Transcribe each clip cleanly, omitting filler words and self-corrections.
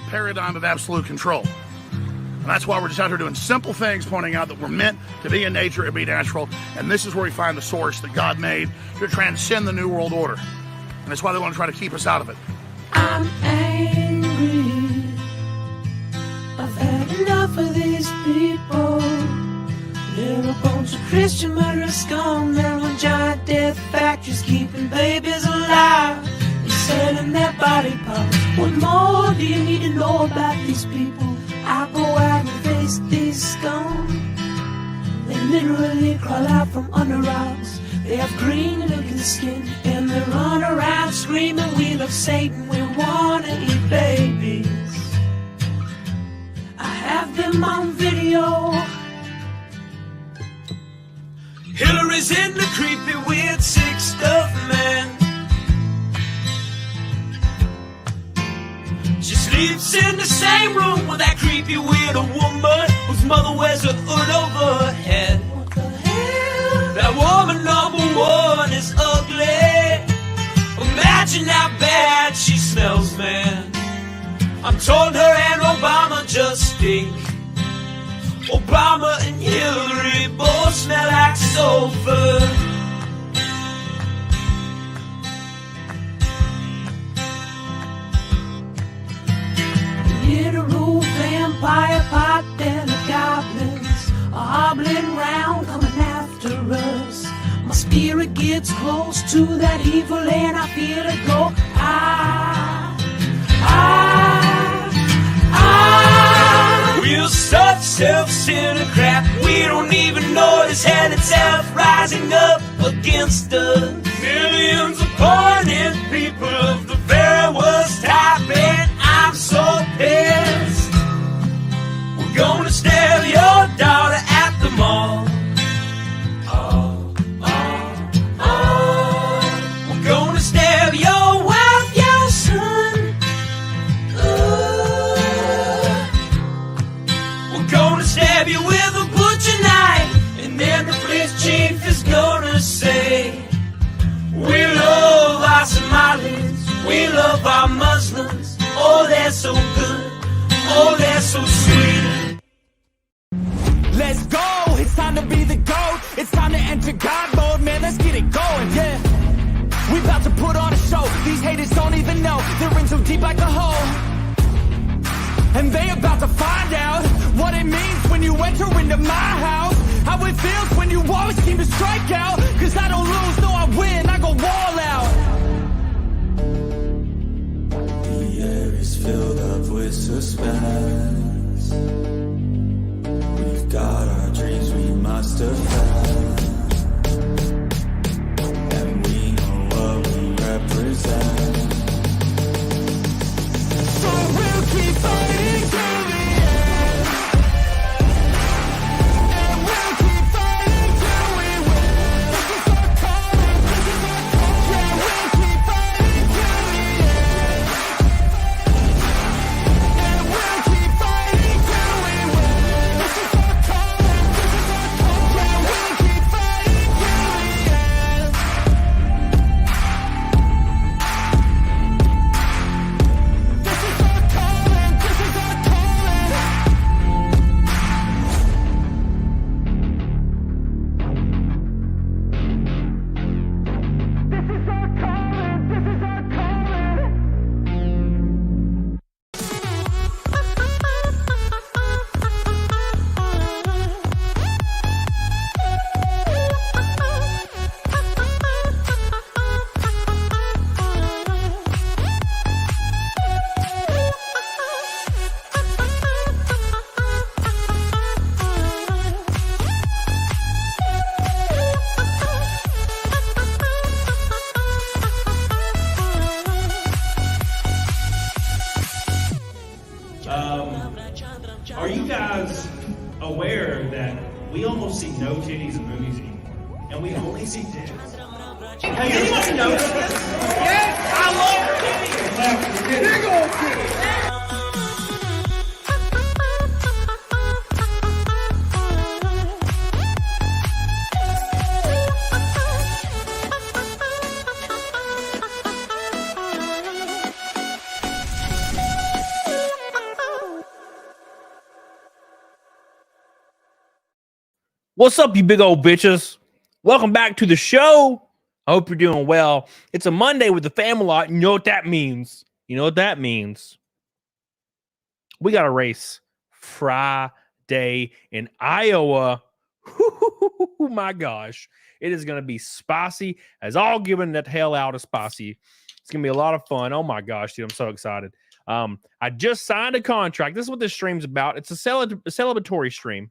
paradigm of absolute control. And that's why we're just out here doing simple things, pointing out that we're meant to be in nature and be natural. And this is where we find the source that God made to transcend the New World Order. And that's why they want to try to keep us out of it. I'm angry. I've had enough of these people. They're a bunch of Christian murderers, scum. They're on giant death factories, keeping babies alive and selling their body parts. What more do you need to know about these people? I go out and face these scum. They literally crawl out from under rocks. They have green looking skin and they run around screaming, we love Satan, we wanna eat babies. I have them on video. Hillary's in the creepy, weird, sick stuff, man. She sleeps in the same room with that creepy, weird woman whose mother wears a hood over her head. What the hell? That woman number one is ugly. Imagine how bad she smells, man. I'm told her and Obama just stink. Obama and Hillary both smell like sulfur. Literal vampire pot belly goblins are hobbling round, coming after us. My spirit gets close to that evil and I feel it go. We're such self-centered crap. We don't even notice hell itself rising up against us. Millions of pointed people of the very worst type, and I'm so pissed. We're gonna stab your daughter at the mall. We're gonna stab your wife, your son. We're gonna stab you with a butcher knife, and then the police chief is gonna say, we love our Somalis, we love our Muslims. Oh, they're so good, oh, they're so sweet. Let's go, it's time to be the GOAT. It's time to enter God mode, man, let's get it going, yeah. We about to put on a show, these haters don't even know. They're in so deep like a hole, and they about to find out what it means when you enter into my house. How it feels when you always seem to strike out. Cause I don't lose, no I win, I go all out. The air is filled up with suspense. We've got our dreams we must defend, and we know what we represent. So we'll keep fighting till the end, and we'll keep fighting till we win. This is our calling, this is our calling. Yeah, we'll keep fighting till the end, and we'll keep fighting till we win. This is our calling, this is our calling. Yeah, we'll keep fighting till the end. This is our calling, this is our calling. This is our calling, this is our calling. Are you guys aware that we almost see no titties in movies anymore? And we only see titties? Hey, anybody notice this? Yes, I love titties! Big old titties! What's up, you big old bitches? Welcome back to the show. I hope you're doing well. It's a Monday with the family. You know what that means? You know what that means? We got a race Friday in Iowa. Oh my gosh. It is going to be spicy as all given that hell out of spicy. It's going to be a lot of fun. Oh my gosh, dude, I'm so excited. I just signed a contract. This is what this stream's about. It's a celebratory stream.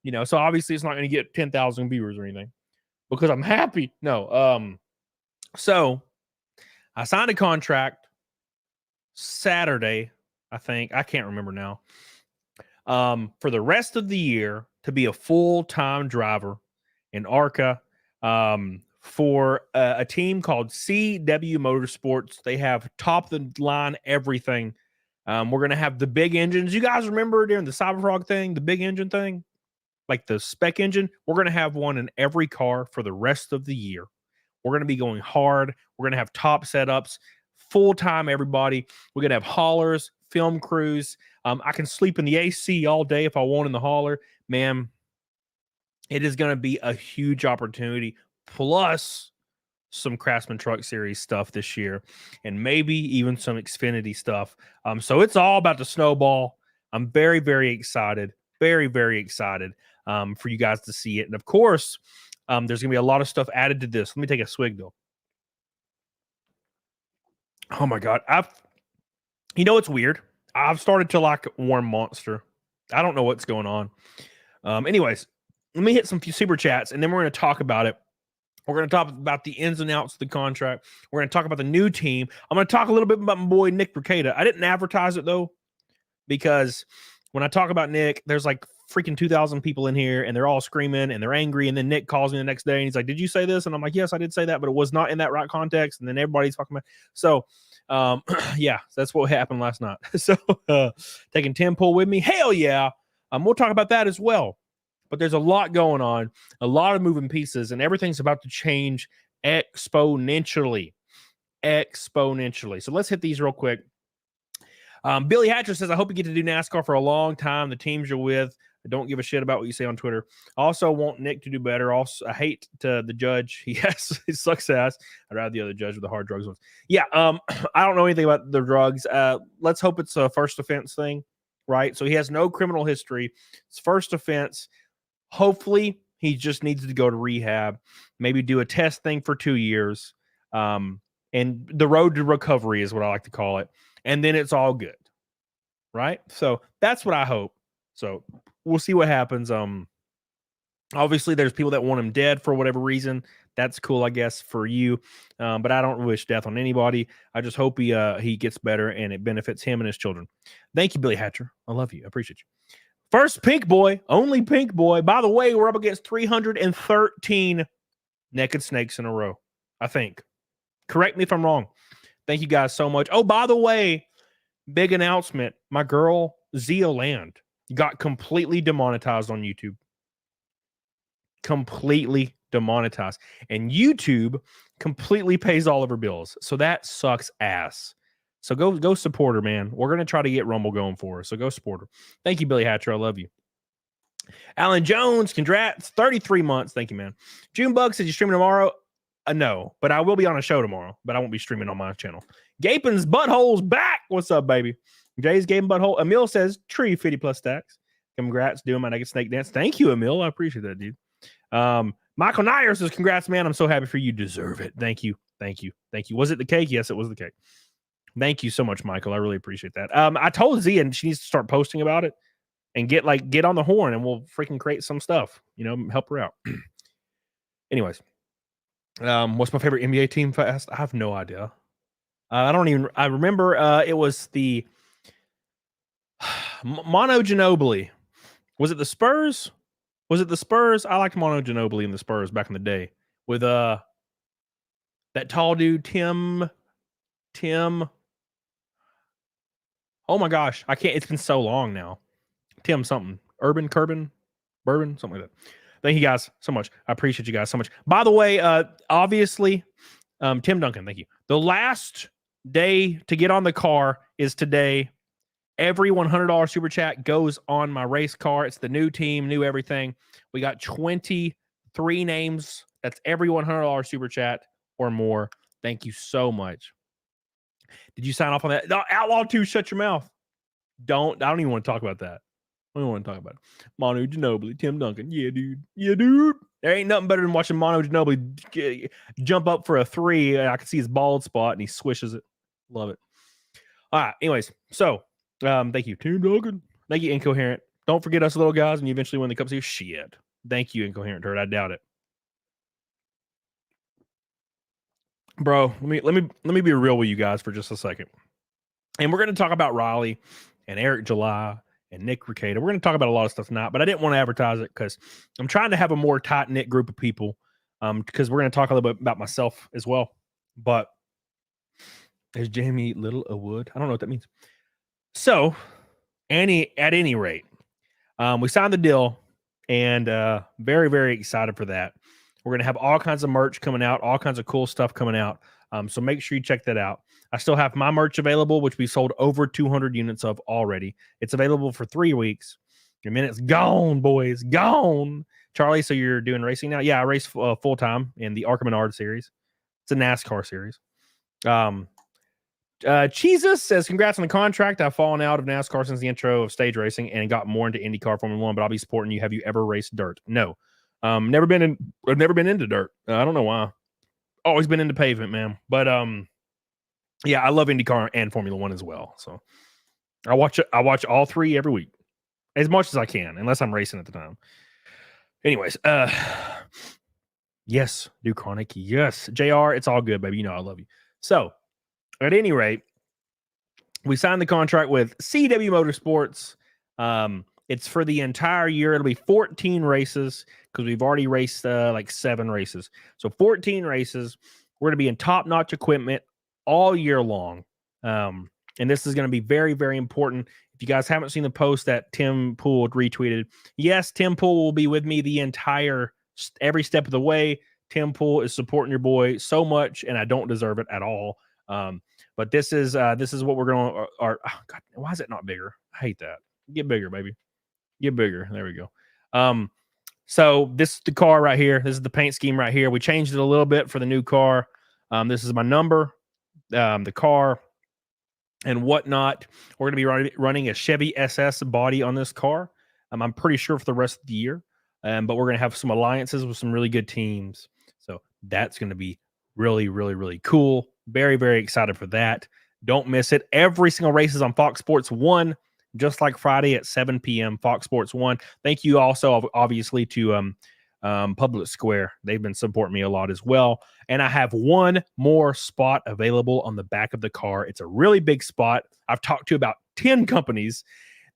You know, so obviously it's not going to get 10,000 viewers or anything because I'm happy. No. So I signed a contract Saturday, I think. I can't remember now. For the rest of the year to be a full-time driver in ARCA for a team called CW Motorsports. They have top-of-the-line everything. We're going to have the big engines. You guys remember during the Cyberfrog thing, the big engine thing? Like the spec engine? We're going to have one in every car for the rest of the year. We're going to be going hard. We're going to have top setups, full-time everybody. We're going to have haulers, film crews. I can sleep in the AC all day if I want in the hauler. Man, it is going to be a huge opportunity. Plus some Craftsman Truck Series stuff this year and maybe even some Xfinity stuff. So it's all about the snowball. I'm very, very excited. Very, very excited for you guys to see it. And of course, there's going to be a lot of stuff added to this. Let me take a swig though. Oh my God. You know, it's weird. I've started to like warm Monster. I don't know what's going on. Anyways, let me hit some super chats and then we're going to talk about it. We're going to talk about the ins and outs of the contract. We're going to talk about the new team. I'm going to talk a little bit about my boy, Nick Rekieta. I didn't advertise it though, because when I talk about Nick, there's like freaking 2,000 people in here and they're all screaming and they're angry. And then Nick calls me the next day and he's like, did you say this? And I'm like, yes, I did say that, but it was not in that right context. And then everybody's talking about. So, yeah, that's what happened last night. So, taking Tim Pool with me. Hell yeah. We'll talk about that as well. But there's a lot going on, a lot of moving pieces, and everything's about to change exponentially. So let's hit these real quick. Billy Hatcher says, I hope you get to do NASCAR for a long time. The teams you're with, I don't give a shit about what you say on Twitter. I also want Nick to do better. Also, I hate the judge. Yes, he sucks ass. I'd rather the other judge with the hard drugs ones. Yeah, I don't know anything about the drugs. Let's hope it's a first offense thing, right? So he has no criminal history. It's first offense. Hopefully, he just needs to go to rehab, maybe do a test thing for 2 years. And the road to recovery is what I like to call it. And then it's all good. Right? So that's what I hope. So we'll see what happens. Obviously, there's people that want him dead for whatever reason. That's cool, I guess, for you. But I don't wish death on anybody. I just hope he gets better and it benefits him and his children. Thank you, Billy Hatcher. I love you. I appreciate you. First pink boy, only pink boy. By the way, we're up against 313 naked snakes in a row, I think. Correct me if I'm wrong. Thank you guys so much. Oh, by the way, big announcement. My girl, Zia Land, got completely demonetized on YouTube. Completely demonetized. And YouTube completely pays all of her bills. So that sucks ass. So go support her, man. We're going to try to get Rumble going for her. So go support her. Thank you, Billy Hatcher. I love you. Alan Jones, congrats. 33 months. Thank you, man. Junebug says, you streaming tomorrow? No, but I will be on a show tomorrow, but I won't be streaming on my channel. Gapin's Butthole's back. What's up, baby? Jay's Gaping Butthole. Emil says, tree 50 plus stacks. Congrats, doing my naked snake dance. Thank you, Emil. I appreciate that, dude. Michael Nair says, congrats, man. I'm so happy for you. Deserve it. Thank you. Thank you. Thank you. Was it the cake? Yes, it was the cake. Thank you so much, Michael. I really appreciate that. I told Zia and she needs to start posting about it and get on the horn and we'll freaking create some stuff, help her out. Anyways, what's my favorite NBA team fast? I have no idea. I remember it was the Mono Ginobili. Was it the Spurs? I liked Mono Ginobili in the Spurs back in the day with that tall dude, Tim. Oh my gosh, I can't. It's been so long now. Tim something. Urban, Bourbon, something like that. Thank you guys so much. I appreciate you guys so much. By the way, obviously, Tim Duncan, thank you. The last day to get on the car is today. Every $100 super chat goes on my race car. It's the new team, new everything. We got 23 names. That's every $100 super chat or more. Thank you so much. Did you sign off on that? No, Outlaw 2, shut your mouth. I don't even want to talk about that. I don't want to talk about it. Manu Ginobili, Tim Duncan. Yeah, dude. Yeah, dude. There ain't nothing better than watching Manu Ginobili jump up for a 3. And I can see his bald spot and he swishes it. Love it. All right. Anyways, so thank you, Tim Duncan. Thank you, Incoherent. Don't forget us little guys, and you eventually win the Cup Series. Shit. Thank you, Incoherent Turd. I doubt it. Bro, let me be real with you guys for just a second. And we're going to talk about Raleigh and Eric July and Nick Rekieta. We're going to talk about a lot of stuff tonight, but I didn't want to advertise it because I'm trying to have a more tight-knit group of people because we're going to talk a little bit about myself as well. But is Jamie Little a wood? I don't know what that means. So, at any rate, we signed the deal and very, very excited for that. We're going to have all kinds of merch coming out, all kinds of cool stuff coming out. So make sure you check that out. I still have my merch available, which we sold over 200 units of already. It's available for 3 weeks. And then it's gone, boys, gone. Charlie, so you're doing racing now? Yeah, I race full time in the Arkham and Ard series. It's a NASCAR series. Jesus says, congrats on the contract. I've fallen out of NASCAR since the intro of stage racing and got more into IndyCar Formula 1, but I'll be supporting you. Have you ever raced dirt? No. I've never been into dirt. I don't know why. Always been into pavement, man. But yeah, I love IndyCar and Formula 1 as well. So I watch all 3 every week. As much as I can, unless I'm racing at the time. Anyways, yes, do Chronic. Yes. JR, it's all good, baby. You know I love you. So at any rate, we signed the contract with CW Motorsports. It's for the entire year. It'll be 14 races because we've already raced like 7 races. So 14 races. We're going to be in top-notch equipment all year long. And this is going to be very, very important. If you guys haven't seen the post that Tim Poole retweeted, yes, Tim Poole will be with me the every step of the way. Tim Poole is supporting your boy so much, and I don't deserve it at all. But this is what we're going to. Oh God, why is it not bigger? I hate that. Get bigger, baby. Get bigger. There we go. So this is the car right here. This is the paint scheme right here. We changed it a little bit for the new car. This is my number, the car, and whatnot. We're going to be running a Chevy SS body on this car. I'm pretty sure for the rest of the year. But we're going to have some alliances with some really good teams. So that's going to be really, really, really cool. Very, very excited for that. Don't miss it. Every single race is on Fox Sports 1, just like Friday at 7 p.m. Fox Sports 1. Thank you also, obviously, to Public Square. They've been supporting me a lot as well. And I have one more spot available on the back of the car. It's a really big spot. I've talked to about 10 companies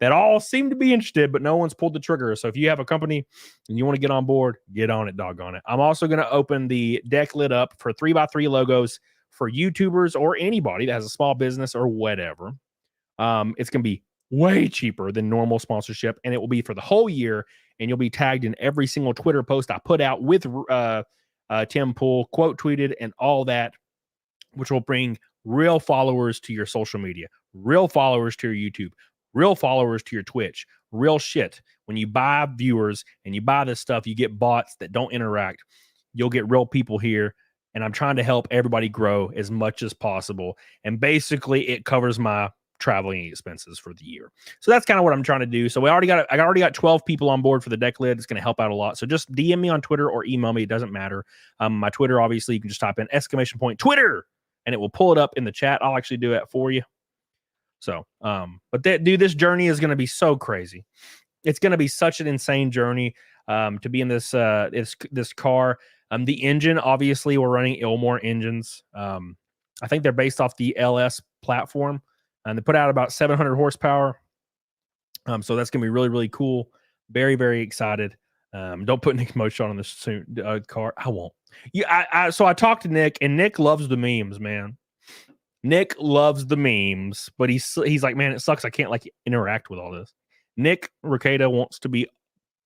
that all seem to be interested, but no one's pulled the trigger. So if you have a company and you want to get on board, get on it, doggone it. I'm also going to open the deck lid up for 3x3 logos for YouTubers or anybody that has a small business or whatever. It's going to be way cheaper than normal sponsorship, and it will be for the whole year, and you'll be tagged in every single Twitter post I put out with Tim Poole, quote tweeted, and all that, which will bring real followers to your social media, real followers to your YouTube, real followers to your Twitch, real shit. When you buy viewers and you buy this stuff, you get bots that don't interact. You'll get real people here. And I'm trying to help everybody grow as much as possible. And basically it covers my traveling expenses for the year. So that's kind of what I'm trying to do. So I already got 12 people on board for the deck lid. It's going to help out a lot. So just DM me on Twitter or email me. It doesn't matter. My Twitter, obviously, you can just type in !Twitter and it will pull it up in the chat. I'll actually do it for you. So, but dude, this journey is going to be so crazy. It's going to be such an insane journey to be in this car. The engine, obviously, we're running Ilmore engines. I think they're based off the LS platform, and they put out about 700 horsepower. So that's going to be really, really cool. Very, very excited. Don't put Nick Motion on this car. I won't. Yeah, so I talked to Nick, and Nick loves the memes, man. Nick loves the memes, but he's like, man, it sucks. I can't like interact with all this. Nick Rekieta wants to be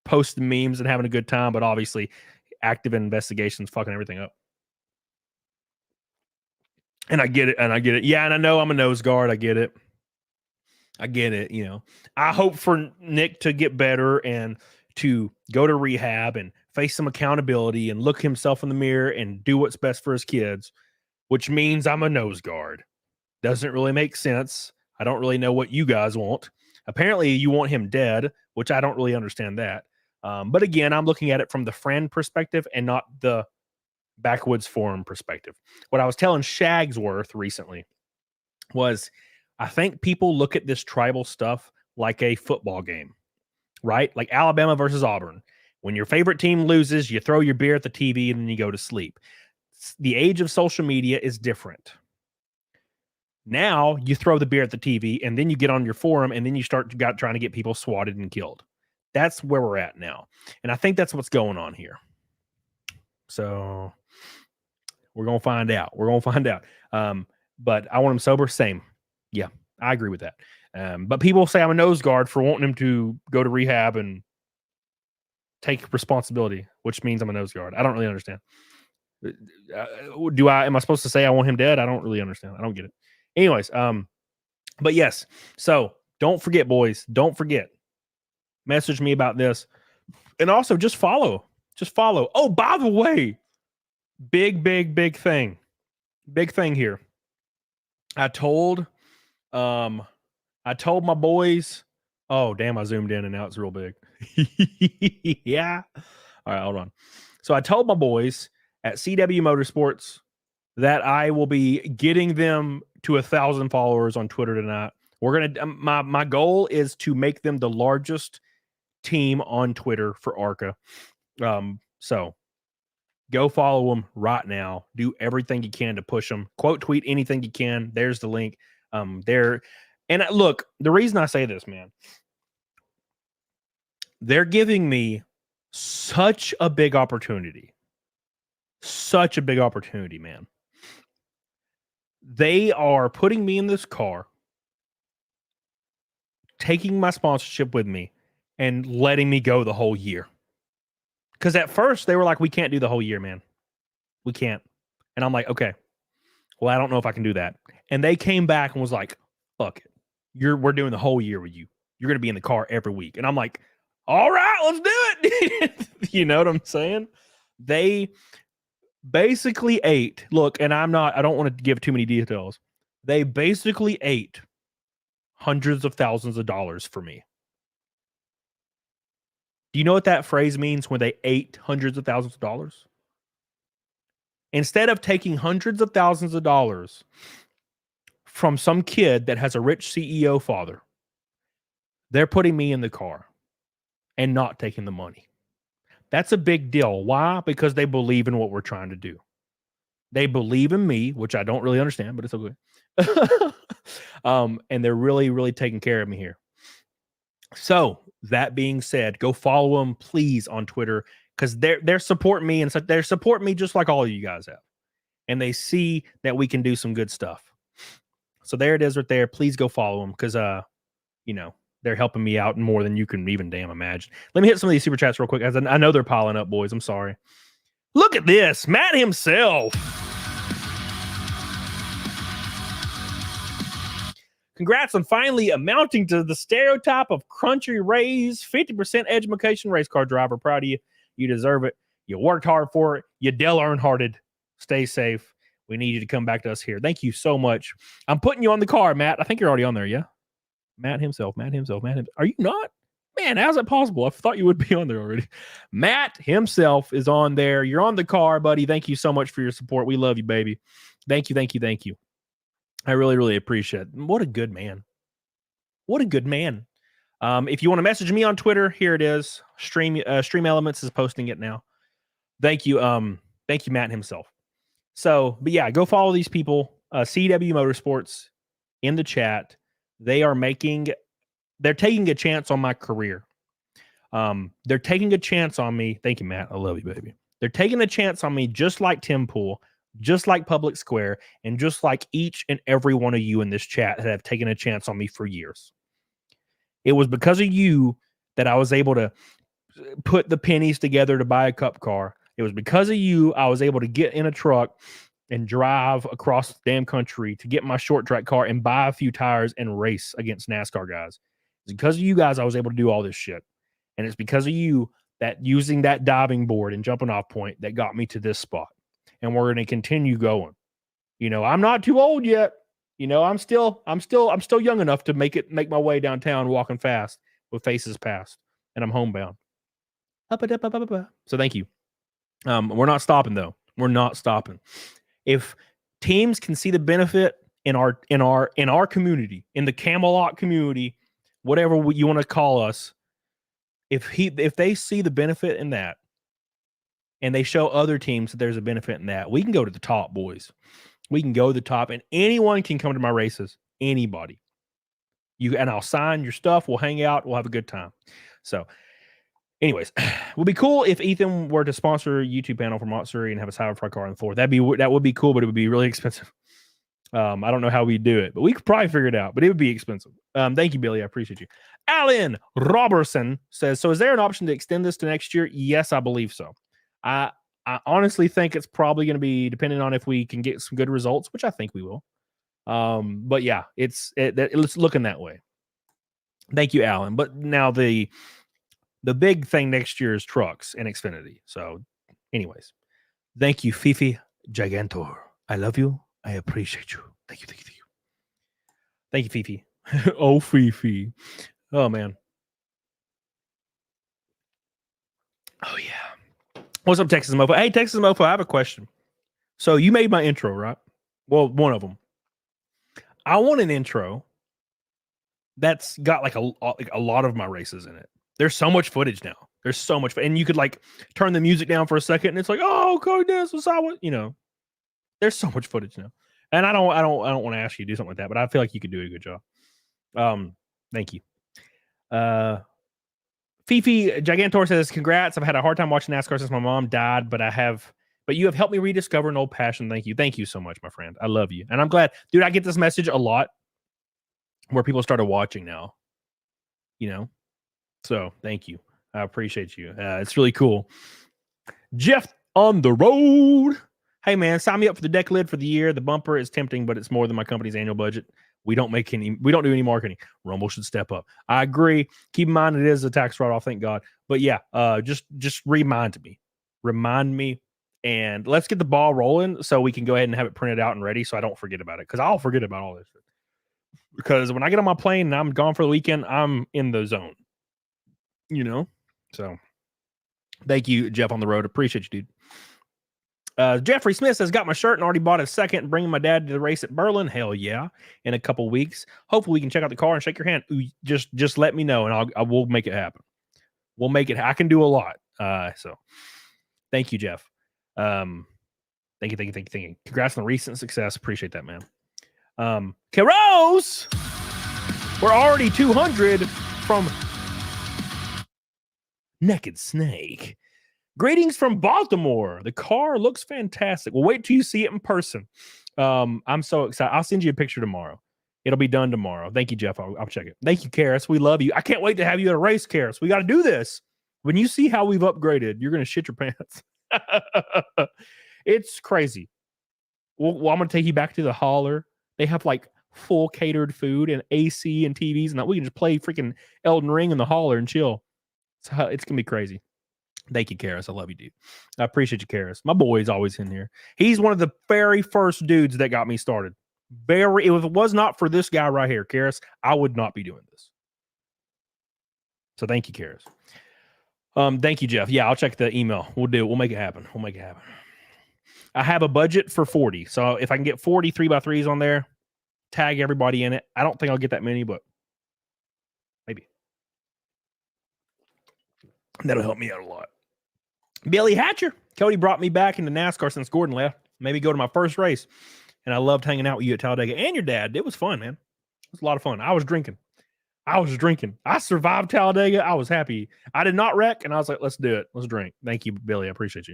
posting memes and having a good time, but obviously active investigations fucking everything up. And I get it. Yeah, and I know I'm a nose guard. I get it. I get it. You know, I hope for Nick to get better and to go to rehab and face some accountability and look himself in the mirror and do what's best for his kids, which means I'm a nose guard. Doesn't really make sense. I don't really know what you guys want. Apparently, you want him dead, which I don't really understand that. But again, I'm looking at it from the friend perspective and not the backwoods forum perspective. What I was telling Shagsworth recently was I think people look at this tribal stuff like a football game, right? Like Alabama versus Auburn. When your favorite team loses, you throw your beer at the TV and then you go to sleep. The age of social media is different. Now you throw the beer at the TV and then you get on your forum and then you start trying to get people swatted and killed. That's where we're at now. And I think that's what's going on here. So we're going to find out. We're going to find out. But I want him sober. Same. Yeah, I agree with that. But people say I'm a nose guard for wanting him to go to rehab and take responsibility, which means I'm a nose guard. I don't really understand. Am I supposed to say I want him dead? I don't really understand. I don't get it. Anyways, but yes. So don't forget, boys. Don't forget. Message me about this. And also just follow. Just follow. Oh, by the way, big thing. Big thing here. I told my boys. Oh, damn, I zoomed in and now it's real big. Yeah. All right, hold on. So I told my boys at CW Motorsports that I will be getting them to 1,000 followers on Twitter tonight. We're gonna my goal is to make them the largest team on Twitter for ARCA. So go follow them right now. Do everything you can to push them. Quote tweet anything you can. There's the link. There. And look, the reason I say this, man, they're giving me such a big opportunity. Such a big opportunity, man. They are putting me in this car, taking my sponsorship with me, and letting me go the whole year. Because at first they were like, we can't do the whole year, man. We can't. And I'm like, okay, well, I don't know if I can do that. And they came back and was like, fuck it. We're doing the whole year with you. You're going to be in the car every week. And I'm like, all right, let's do it. You know what I'm saying? They basically ate. Look, and I don't want to give too many details. They basically ate hundreds of thousands of dollars for me. Do you know what that phrase means when they ate hundreds of thousands of dollars? Instead of taking hundreds of thousands of dollars from some kid that has a rich CEO father, they're putting me in the car and not taking the money. That's a big deal. Why? Because they believe in what we're trying to do. They believe in me, which I don't really understand, but it's okay. And they're really, really taking care of me here. So that being said, go follow them, please, on Twitter, because they're supporting me, and so they're supporting me just like all of you guys have. And they see that we can do some good stuff. So there it is right there. Please go follow them because they're helping me out more than you can even damn imagine. Let me hit some of these super chats real quick, as I know they're piling up, boys. I'm sorry. Look at this. Matt himself. Congrats on finally amounting to the stereotype of country raised 50% education race car driver. Proud of you. You deserve it. You worked hard for it. You Dale Earnhardted. Stay safe. We need you to come back to us here. Thank you so much. I'm putting you on the car, Matt. I think you're already on there, yeah? Matt himself. Are you not? Man, how's that possible? I thought you would be on there already. Matt himself is on there. You're on the car, buddy. Thank you so much for your support. We love you, baby. Thank you. I really, really appreciate it. What a good man. What a good man. If you want to message me on Twitter, here it is. Stream Elements is posting it now. Thank you. Thank you, Matt himself. So, but yeah, go follow these people. CW Motorsports in the chat. They're taking a chance on my career. They're taking a chance on me. Thank you, Matt. I love you, baby. They're taking a chance on me just like Tim Pool, just like Public Square, and just like each and every one of you in this chat that have taken a chance on me for years. It was because of you that I was able to put the pennies together to buy a cup car. It was because of you I was able to get in a truck and drive across the damn country to get my short track car and buy a few tires and race against NASCAR guys. It's because of you guys I was able to do all this shit. And it's because of you that using that diving board and jumping off point that got me to this spot. And we're going to continue going. You know, I'm not too old yet. You know, I'm still young enough to make my way downtown walking fast with faces past, and I'm homebound. So thank you. We're not stopping though. We're not stopping. If teams can see the benefit in our community, in the Camelot community, whatever you want to call us, if they see the benefit in that, and they show other teams that there's a benefit in that, we can go to the top, boys. We can go to the top, and anyone can come to my races. Anybody. And I'll sign your stuff. We'll hang out. We'll have a good time. So, anyways, it would be cool if Ethan were to sponsor a YouTube panel for Monster and have a Cybertruck car on the floor. That would be cool, but it would be really expensive. I don't know how we'd do it, but we could probably figure it out. But it would be expensive. Thank you, Billy. I appreciate you. Alan Robertson says, so is there an option to extend this to next year? Yes, I believe so. I honestly think it's probably going to be depending on if we can get some good results, which I think we will. But yeah, it's looking that way. Thank you, Alan. But now the big thing next year is trucks and Xfinity. So anyways, thank you, Fifi Gigantor. I love you. I appreciate you. Thank you. Thank you, Fifi. Oh, Fifi. Oh, man. Oh, yeah. What's up, Texas Mofo? Hey, Texas Mofo, I have a question. So you made my intro, right? Well, one of them. I want an intro that's got like a lot of my races in it. There's so much footage now. There's so much, and you could like turn the music down for a second, and it's like, oh, goodness, you know. There's so much footage now, and I don't want to ask you to do something like that, but I feel like you could do a good job. Thank you. Fifi Gigantor says, congrats. I've had a hard time watching NASCAR since my mom died, but you have helped me rediscover an old passion. Thank you. Thank you so much, my friend. I love you. And I'm glad, dude, I get this message a lot where people started watching now, you know? So thank you. I appreciate you. It's really cool. Jeff on the road. Hey man, sign me up for the deck lid for the year. The bumper is tempting, but it's more than my company's annual budget. We don't do any marketing. Rumble should step up. I agree. Keep in mind it is a tax write-off, thank God. But yeah, just remind me, and let's get the ball rolling so we can go ahead and have it printed out and ready so I don't forget about it. Because I'll forget about all this shit. Because when I get on my plane and I'm gone for the weekend, I'm in the zone. You know? So thank you, Jeff on the road. Appreciate you, dude. Jeffrey Smith says, got my shirt and already bought a second, bringing my dad to the race at Berlin. Hell yeah. In a couple weeks. Hopefully we can check out the car and shake your hand. Ooh, just let me know and I will make it happen. We'll make it. I can do a lot. So thank you, Jeff. Thank you. Congrats on the recent success. Appreciate that, man. Keros, we're already 200 from Naked Snake. Greetings from Baltimore. The car looks fantastic. Well, wait till you see it in person. I'm so excited. I'll send you a picture tomorrow. It'll be done tomorrow. Thank you, Jeff. I'll check it. Thank you, Karis. We love you. I can't wait to have you at a race, Karis. We got to do this. When you see how we've upgraded, you're going to shit your pants. It's crazy. Well, I'm going to take you back to the hauler. They have like full catered food and AC and TVs, and we can just play freaking Elden Ring in the hauler and chill. It's going to be crazy. Thank you, Karis. I love you, dude. I appreciate you, Karis. My boy's always in here. He's one of the very first dudes that got me started. If it was not for this guy right here, Karis, I would not be doing this. So thank you, Karis. Thank you, Jeff. Yeah, I'll check the email. We'll do it. We'll make it happen. I have a budget for 40. So if I can get 40 3x3s on there, tag everybody in it. I don't think I'll get that many, but maybe. That'll help me out a lot. Billy Hatcher. Cody brought me back into NASCAR since Gordon left. Maybe go to my first race. And I loved hanging out with you at Talladega and your dad. It was fun, man. It was a lot of fun. I was drinking. I survived Talladega. I was happy. I did not wreck, and I was like, let's do it. Let's drink. Thank you, Billy. I appreciate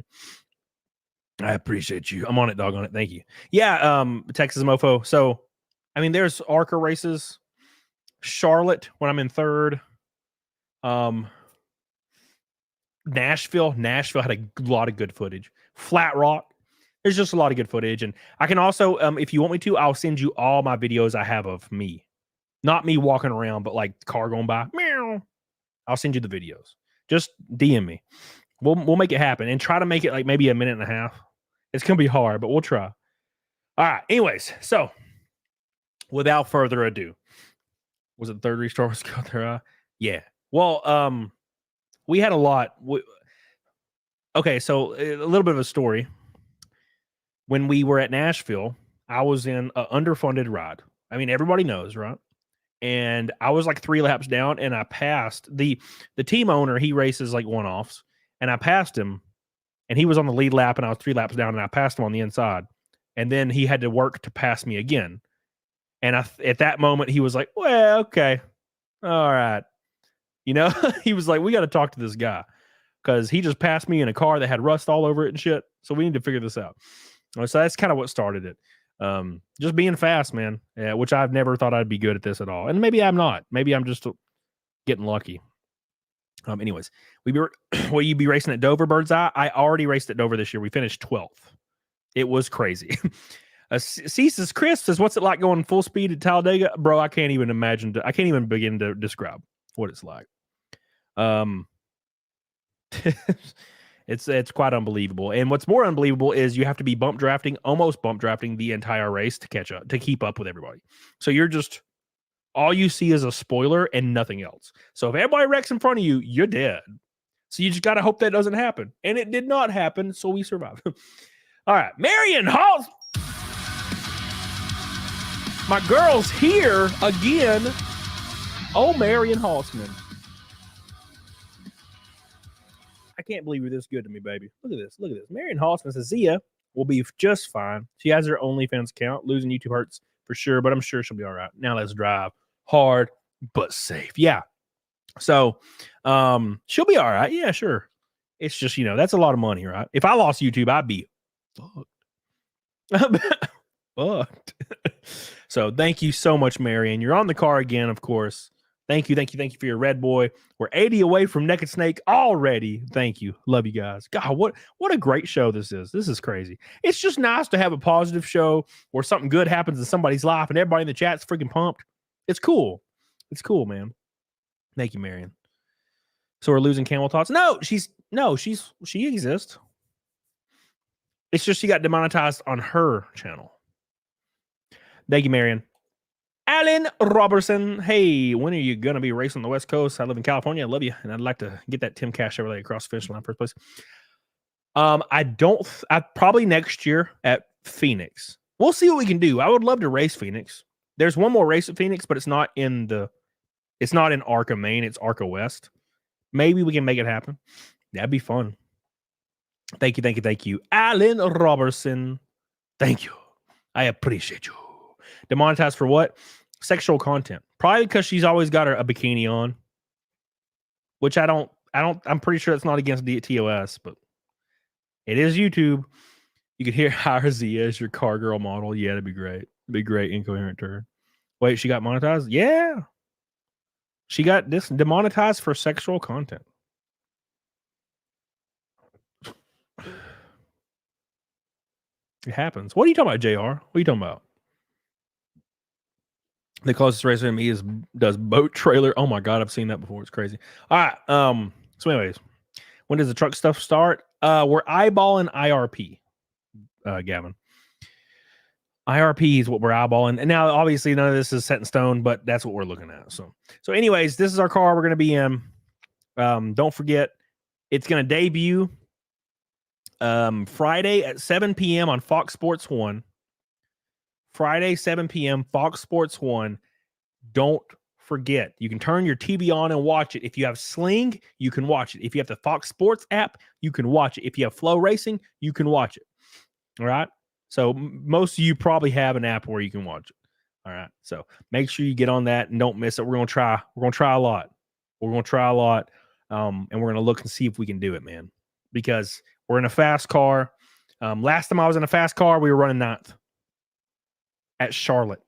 you. I'm on it, dog on it. Thank you. Yeah, Texas Mofo. So, I mean, there's ARCA races. Charlotte, when I'm in third. Nashville had a lot of good footage. Flat Rock. There's just a lot of good footage. And I can also, if you want me to, I'll send you all my videos I have of me. Not me walking around, but like the car going by. Meow. I'll send you the videos. Just DM me. We'll make it happen and try to make it like maybe a minute and a half. It's gonna be hard, but we'll try. All right. Anyways, so without further ado, was it the third restart was go there? Yeah. Well, we had a lot. Okay, so a little bit of a story. When we were at Nashville, I was in an underfunded ride. I mean, everybody knows, right? And I was like 3 laps down, and I passed the team owner. He races like one-offs, and I passed him, and he was on the lead lap, and I was 3 laps down, and I passed him on the inside, and then he had to work to pass me again. And at that moment, he was like, "Well, okay, all right," you know. He was like, "We got to talk to this guy because he just passed me in a car that had rust all over it and shit. So we need to figure this out." So that's kind of what started it. Just being fast, man, which I've never thought I'd be good at this at all. And maybe I'm not. Maybe I'm just getting lucky. Anyways, will you be racing at Dover, Bird's Eye? I already raced at Dover this year. We finished 12th. It was crazy. Ceases Chris says, "What's it like going full speed at Talladega?" Bro, I can't even imagine. I can't even begin to describe what it's like. It's quite unbelievable. And what's more unbelievable is you have to be almost bump drafting the entire race to catch up, to keep up with everybody. So you're just, all you see is a spoiler and nothing else. So if everybody wrecks in front of you, you're dead. So you just got to hope that doesn't happen. And it did not happen, so we survived. All right, Marion Halls. My girl's here again. Oh, Marion Halsman. I can't believe you're this good to me, baby. Look at this. Look at this. Marion Halsman says Zia will be just fine. She has her OnlyFans account. Losing YouTube hurts for sure, but I'm sure she'll be all right. Now let's drive hard but safe. Yeah. So she'll be all right. Yeah, sure. It's just, that's a lot of money, right? If I lost YouTube, I'd be fucked. Fucked. So thank you so much, Marion. You're on the car again, of course. Thank you for your red boy. We're 80 away from Naked Snake already. Thank you. Love you guys. God, what a great show this is. This is crazy. It's just nice to have a positive show where something good happens in somebody's life and everybody in the chat's freaking pumped. It's cool. It's cool, man. Thank you, Marion. So we're losing Camel Tots. She exists. It's just she got demonetized on her channel. Thank you, Marion. Alan Robertson. Hey, when are you going to be racing on the West Coast? I live in California. I love you. And I'd like to get that Tim Cash Chevrolet across the finish line first place. I probably next year at Phoenix. We'll see what we can do. I would love to race Phoenix. There's one more race at Phoenix, but it's not in ARCA Main. It's ARCA West. Maybe we can make it happen. That'd be fun. Thank you. Alan Robertson. Thank you. I appreciate you. Demonetized for what? Sexual content. Probably because she's always got a bikini on. Which I'm pretty sure it's not against TOS, but it is YouTube. You could hear hire Zia as your car girl model. Yeah, that'd be great. It'd be great. Incoherent turn. Wait, she got monetized? Yeah. She got this demonetized for sexual content. It happens. What are you talking about, JR? What are you talking about? The closest racer to me does boat trailer. Oh my God, I've seen that before. It's crazy. All right. So anyways, when does the truck stuff start? We're eyeballing IRP, Gavin. IRP is what we're eyeballing. And now obviously none of this is set in stone, but that's what we're looking at. So anyways, this is our car we're going to be in. Don't forget, it's going to debut Friday at 7 p.m. on Fox Sports 1. Friday, 7 p.m., Fox Sports 1. Don't forget, you can turn your TV on and watch it. If you have Sling, you can watch it. If you have the Fox Sports app, you can watch it. If you have Flow Racing, you can watch it. All right? So most of you probably have an app where you can watch it. All right? So make sure you get on that and don't miss it. We're going to try a lot. We're going to try a lot, and we're going to look and see if we can do it, man, because we're in a fast car. Last time I was in a fast car, we were running 9th. At Charlotte.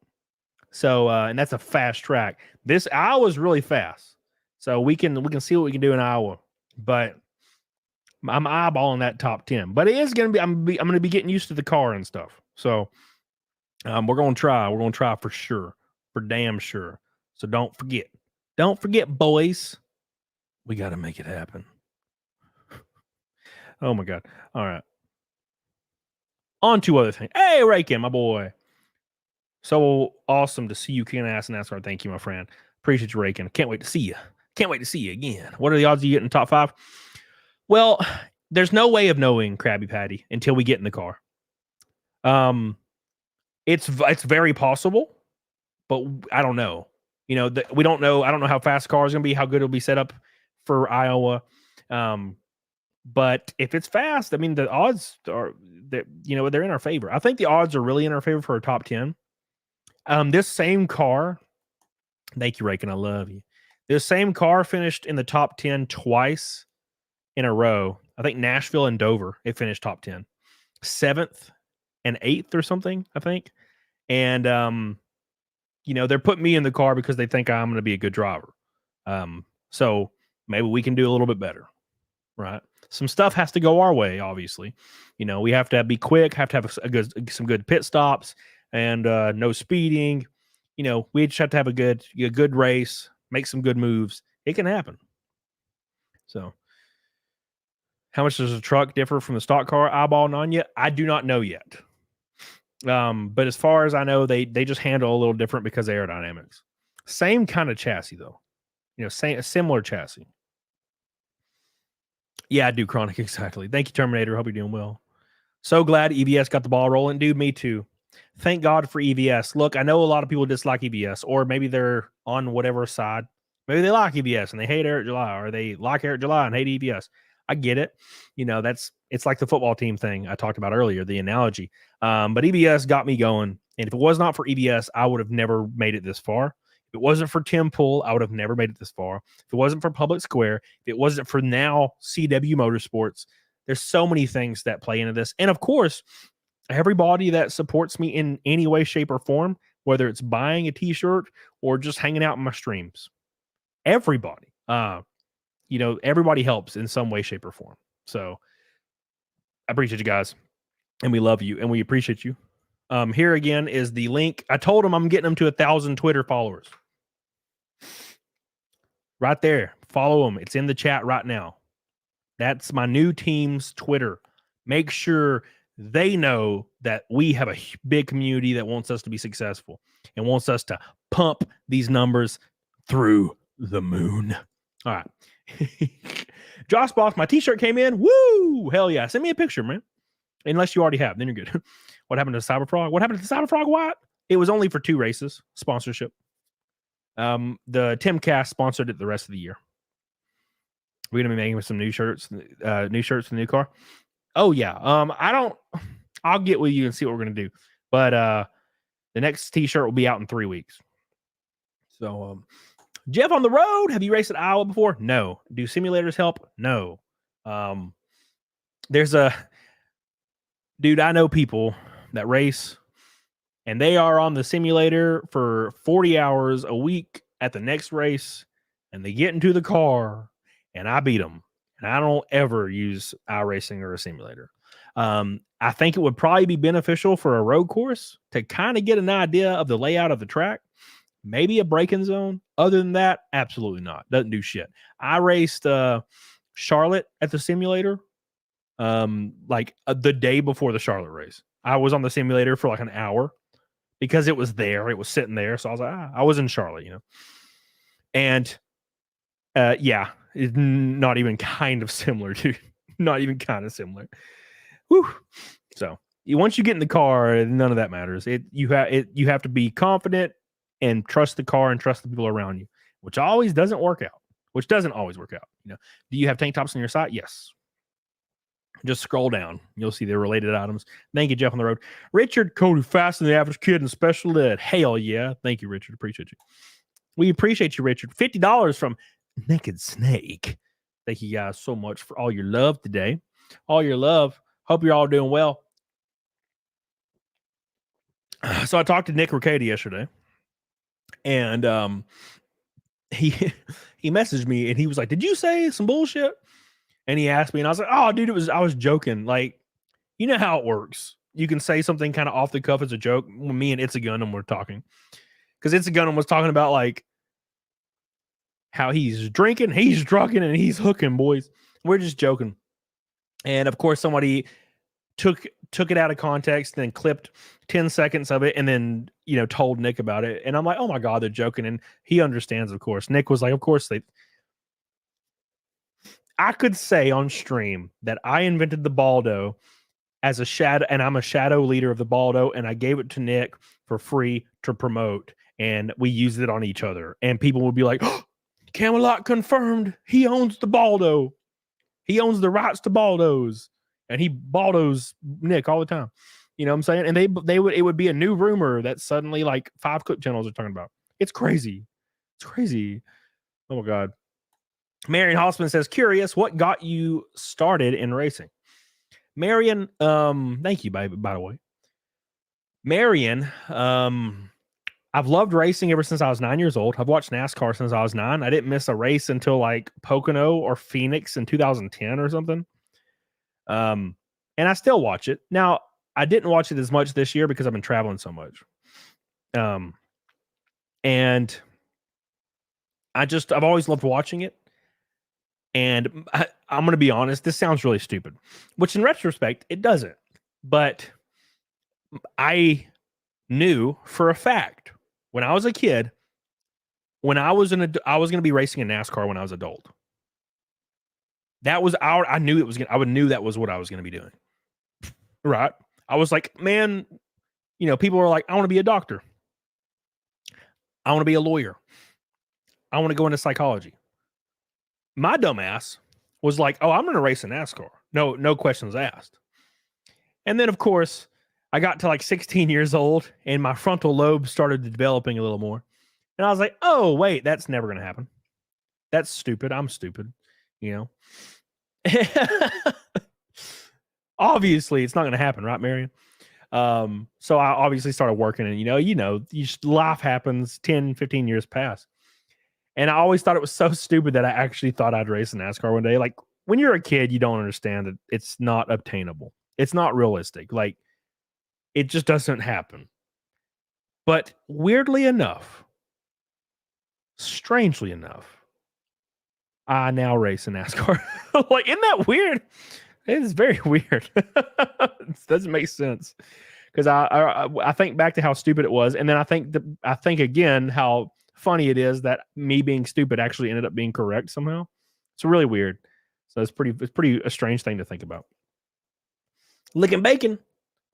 So and that's a fast track. This Iowa's really fast. So we can see what we can do in Iowa. But I'm eyeballing that top 10, but it is going to be, I'm going to be getting used to the car and stuff. So we're going to try for sure, for damn sure. So don't forget, boys, we got to make it happen. Oh my God. All right. On to other things. Hey, Reiki, my boy. So awesome to see you, Ken Ass and NASCAR. Thank you, my friend. Appreciate you, Reiki. Can't wait to see you. Can't wait to see you again. What are the odds of you getting in the top 5? Well, there's no way of knowing, Krabby Patty, until we get in the car. It's very possible, but I don't know. You know, we don't know. I don't know how fast the car is going to be, how good it'll be set up for Iowa. But if it's fast, I mean, the odds are that, you know, they're in our favor. I think the odds are really in our favor for a top 10. This same car, thank you, Rakin, I love you. This same car finished in the top 10 twice in a row. I think Nashville and Dover, it finished top 10. 7th and 8th or something, I think. And, you know, they're putting me in the car because they think I'm going to be a good driver. So maybe we can do a little bit better, right? Some stuff has to go our way, obviously. You know, we have to be quick, have to have some good pit stops, and no speeding. You know, we just have to have a good race, make some good moves. It can happen. So, how much does a truck differ from the stock car? Eyeballing on you? I do not know yet. But as far as I know, they just handle a little different because of aerodynamics. Same kind of chassis, though. You know, a similar chassis. Yeah, I do, Chronic, exactly. Thank you, Terminator. Hope you're doing well. So glad EVS got the ball rolling. Dude, me too. Thank God for EVS. Look, I know a lot of people dislike EVS, or maybe they're on whatever side. Maybe they like EVS and they hate Eric July, or they like Eric July and hate EVS. I get it. You know, it's like the football team thing I talked about earlier, the analogy. But EVS got me going. And if it was not for EVS, I would have never made it this far. If it wasn't for Tim Pool, I would have never made it this far. If it wasn't for Public Square, if it wasn't for now CW Motorsports, there's so many things that play into this. And of course, everybody that supports me in any way, shape, or form, whether it's buying a t-shirt or just hanging out in my streams, everybody, you know, everybody helps in some way, shape, or form. So I appreciate you guys, and we love you, and we appreciate you. Here again is the link. I told them I'm getting them to 1,000 Twitter followers. Right there. Follow them. It's in the chat right now. That's my new team's Twitter. Make sure they know that we have a big community that wants us to be successful and wants us to pump these numbers through the moon. All right. Josh Boss, my t-shirt came in. Woo! Hell yeah. Send me a picture, man. Unless you already have, then you're good. What happened to Cyberfrog? What happened to Cyberfrog White? It was only for 2 races. Sponsorship. The Timcast sponsored it the rest of the year. We're gonna be making some new shirts for the new car. Oh yeah. I'll get with you and see what we're gonna do. But the next t-shirt will be out in 3 weeks. So Jeff on the road. Have you raced at Iowa before? No. Do simulators help? No. There's a dude, I know people that race and they are on the simulator for 40 hours a week at the next race, and they get into the car and I beat them. And I don't ever use iRacing or a simulator. I think it would probably be beneficial for a road course to kind of get an idea of the layout of the track. Maybe a braking zone. Other than that, absolutely not. Doesn't do shit. I raced Charlotte at the simulator the day before the Charlotte race. I was on the simulator for like an hour because it was there. It was sitting there. So I was like, I was in Charlotte, you know. And yeah, it's not even kind of similar, dude. Not even kind of similar. Whew. So once you get in the car, none of that matters. You have to be confident and trust the car and trust the people around you, which always doesn't work out. Which doesn't always work out. You know, do you have tank tops on your site? Yes. Just scroll down. You'll see the related items. Thank you, Jeff on the road. Richard, Cody, fast and the average kid in special ed. Hell yeah. Thank you, Richard. Appreciate you. We appreciate you, Richard. $50 from Naked Snake. Thank you guys so much for all your love today. All your love. Hope you're all doing well. So I talked to Nick Rekieta yesterday, and he messaged me and he was like, "Did you say some bullshit?" And he asked me, and I was like, "Oh, dude, I was joking. Like, you know how it works. You can say something kind of off the cuff as a joke. When me and It's a Gundam were talking, because It's a Gundam was talking about like how he's drinking, he's drunken, and he's hooking, boys. We're just joking. And of course, somebody took it out of context and then clipped 10 seconds of it and then, told Nick about it. And I'm like, oh my God, they're joking. And he understands, of course. Nick was like, of course I could say on stream that I invented the Baldo as a shadow, and I'm a shadow leader of the Baldo, and I gave it to Nick for free to promote, and we used it on each other. And people would be like, oh, Camelot confirmed he owns the Baldo. He owns the rights to Baldos. And he Baldos Nick all the time. You know what I'm saying? And it would be a new rumor that suddenly like 5 clip channels are talking about. It's crazy. It's crazy. Oh my God. Marion Hossman says, curious, what got you started in racing? Marion, thank you, by the way. Marion, I've loved racing ever since I was 9 years old. I've watched NASCAR since I was 9. I didn't miss a race until like Pocono or Phoenix in 2010 or something. And I still watch it. Now, I didn't watch it as much this year because I've been traveling so much. And I've always loved watching it. And I'm going to be honest, this sounds really stupid, which in retrospect, it doesn't. But I knew for a fact when I was a kid, when I was going to be racing in NASCAR when I was adult. That was I knew it was I knew that was what I was going to be doing. Right. I was like, man, people are like, I want to be a doctor. I want to be a lawyer. I want to go into psychology. My dumbass was like, oh, I'm going to race in NASCAR. No questions asked. And then, of course, I got to like 16 years old and my frontal lobe started developing a little more. And I was like, oh, wait, that's never going to happen. That's stupid. I'm stupid, Obviously, it's not going to happen, right, Marion? So I obviously started working and, life happens, 10, 15 years pass. And I always thought it was so stupid that I actually thought I'd race in NASCAR one day. Like, when you're a kid, you don't understand that it's not obtainable. It's not realistic. Like, it just doesn't happen. But weirdly enough, strangely enough, I now race in NASCAR. Like, isn't that weird? It is very weird. It doesn't make sense. Because I think back to how stupid it was. And then I think again how funny it is that me being stupid actually ended up being correct somehow. It's really weird. So it's pretty a strange thing to think about. Licking bacon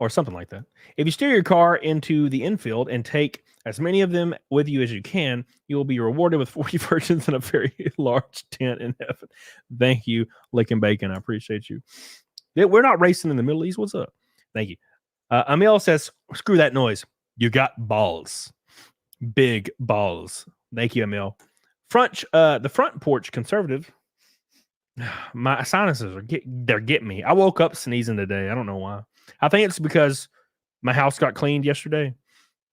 or something like that. If you steer your car into the infield and take as many of them with you as you can, you will be rewarded with 40 virgins and a very large tent in heaven. Thank you, Licking Bacon. I appreciate you. We're not racing in the Middle East. What's up? Thank you. Emil says, screw that noise. You got balls. Big balls. Thank you, Emil. The front porch conservative. My sinuses they're getting me. I woke up sneezing today. I don't know why. I think it's because my house got cleaned yesterday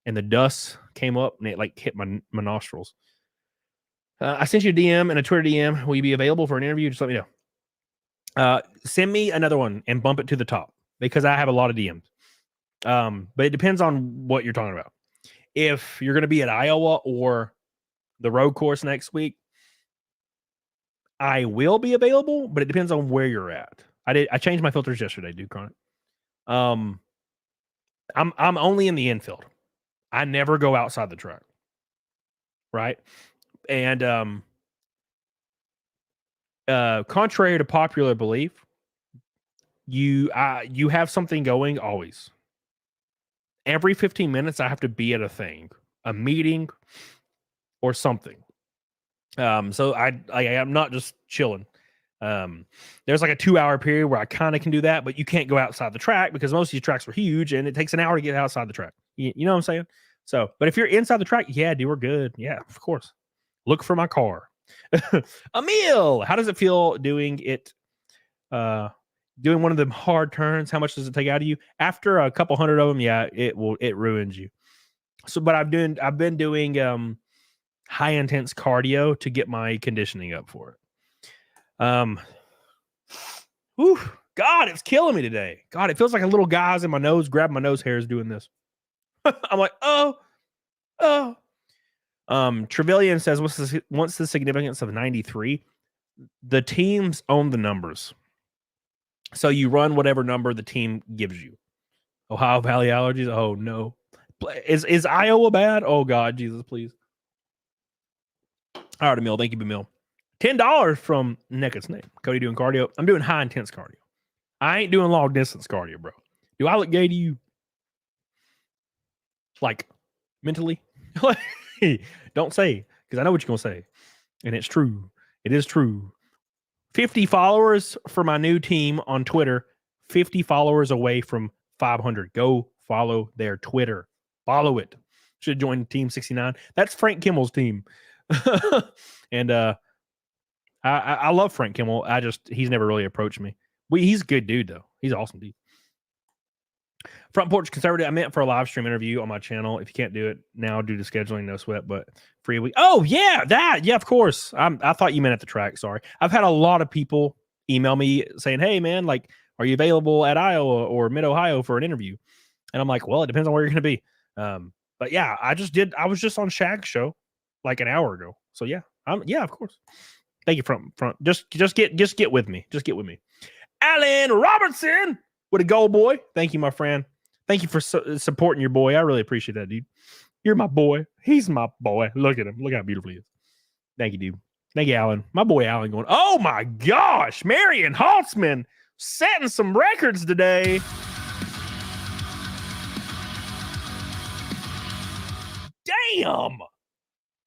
and the dust came up and it like hit my nostrils. I sent you a DM and a Twitter DM. Will you be available for an interview? Just let me know. Send me another one and bump it to the top because I have a lot of DMs. But it depends on what you're talking about. If you're going to be at Iowa or the road course next week, I will be available, but it depends on where you're at. I changed my filters yesterday, dude. Chronic. I'm only in the infield. I never go outside the track. Right? And contrary to popular belief, you have something going always. Every 15 minutes, I have to be at a thing, a meeting, or something. So I'm not just chilling. There's like a 2-hour period where I kind of can do that, but you can't go outside the track because most of these tracks are huge and it takes an hour to get outside the track. You know what I'm saying? So, but if you're inside the track, yeah, dude, we're good. Yeah, of course. Look for my car. Emil, how does it feel doing it? Doing one of them hard turns? How much does it take out of you? After a couple hundred of them, yeah, it ruins you. So, but I've been doing high intense cardio to get my conditioning up for it. Whew, God, it's killing me today. God, it feels like a little guy's in my nose, grabbing my nose hairs doing this. I'm like, oh. Trevelyan says, what's the significance of 93? The teams own the numbers. So you run whatever number the team gives you. Ohio Valley allergies? Oh, no. Is Iowa bad? Oh, God, Jesus, please. All right, Emil. Thank you, Emil. $10 from Naked Snake. Cody doing cardio. I'm doing high intense cardio. I ain't doing long distance cardio, bro. Do I look gay to you? Like, mentally? Don't say, because I know what you're going to say. And it's true. It is true. 50 followers for my new team on Twitter. 50 followers away from 500. Go follow their Twitter. Follow it. Should join Team 69. That's Frank Kimmel's team. And I love Frank Kimmel. He's never really approached me. He's a good dude, though. He's an awesome dude. Front Porch Conservative, I meant for a live stream interview on my channel. If you can't do it now due to scheduling, no sweat, but free week. Oh, yeah, that. Yeah, of course. I thought you meant at the track. Sorry. I've had a lot of people email me saying, hey, man, like, are you available at Iowa or Mid-Ohio for an interview? And I'm like, well, it depends on where you're going to be. But yeah, I was just on Shag's show like an hour ago. So yeah, yeah, of course. Thank you, front. Just get with me. Just get with me. Alan Robertson with a goal, boy. Thank you, my friend. Thank you for supporting your boy. I really appreciate that, dude. You're my boy. He's my boy. Look at him. Look how beautiful he is. Thank you, dude. Thank you, Alan. My boy Alan going, oh my gosh, Marion Haltzman setting some records today. Damn.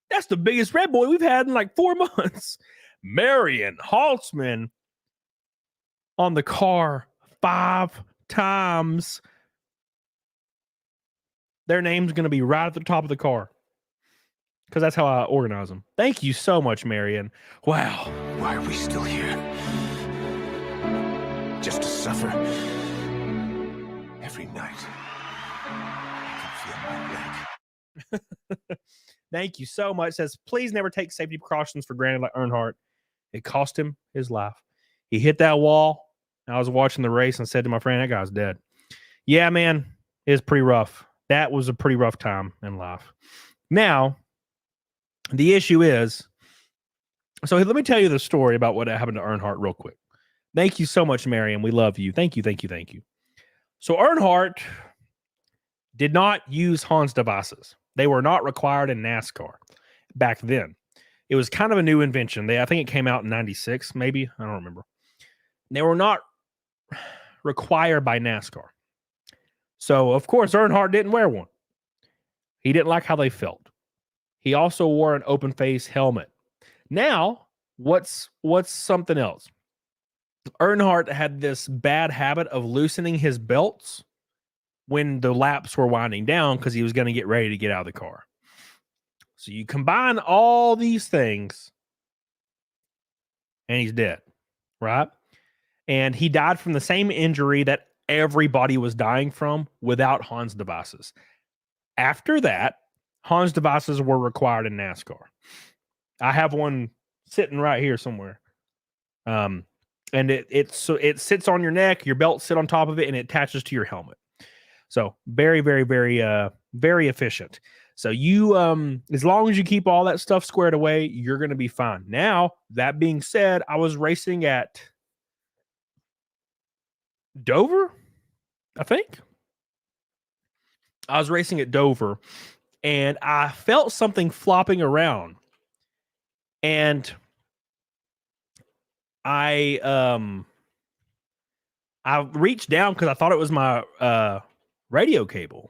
That's the biggest red boy we've had in like 4 months. Marion Haltzman on the car 5 times. Their name's going to be right at the top of the car because that's how I organize them. Thank you so much, Marion. Wow. Why are we still here? Just to suffer. Every night, I can feel my leg. Thank you so much. Says, please never take safety precautions for granted like Earnhardt. It cost him his life. He hit that wall. I was watching the race and said to my friend, that guy's dead. Yeah, man, it's pretty rough. That was a pretty rough time in life. Now, the issue is, so let me tell you the story about what happened to Earnhardt real quick. Thank you so much, Marion. We love you. Thank you. So Earnhardt did not use Hans devices. They were not required in NASCAR back then. It was kind of a new invention. I think it came out in 96, maybe. I don't remember. They were not required by NASCAR. So, of course, Earnhardt didn't wear one. He didn't like how they felt. He also wore an open face helmet. Now, what's something else? Earnhardt had this bad habit of loosening his belts when the laps were winding down because he was going to get ready to get out of the car. So you combine all these things and he's dead, right? And he died from the same injury that everybody was dying from without Hans devices. After that, Hans devices were required in NASCAR. I have one sitting right here somewhere. And it sits on your neck, your belt sit on top of it, and it attaches to your helmet. So very, very, very, very efficient. So you, as long as you keep all that stuff squared away, you're going to be fine. Now, that being said, I was racing at Dover, I think. I was racing at Dover, and I felt something flopping around. And I reached down because I thought it was my radio cable.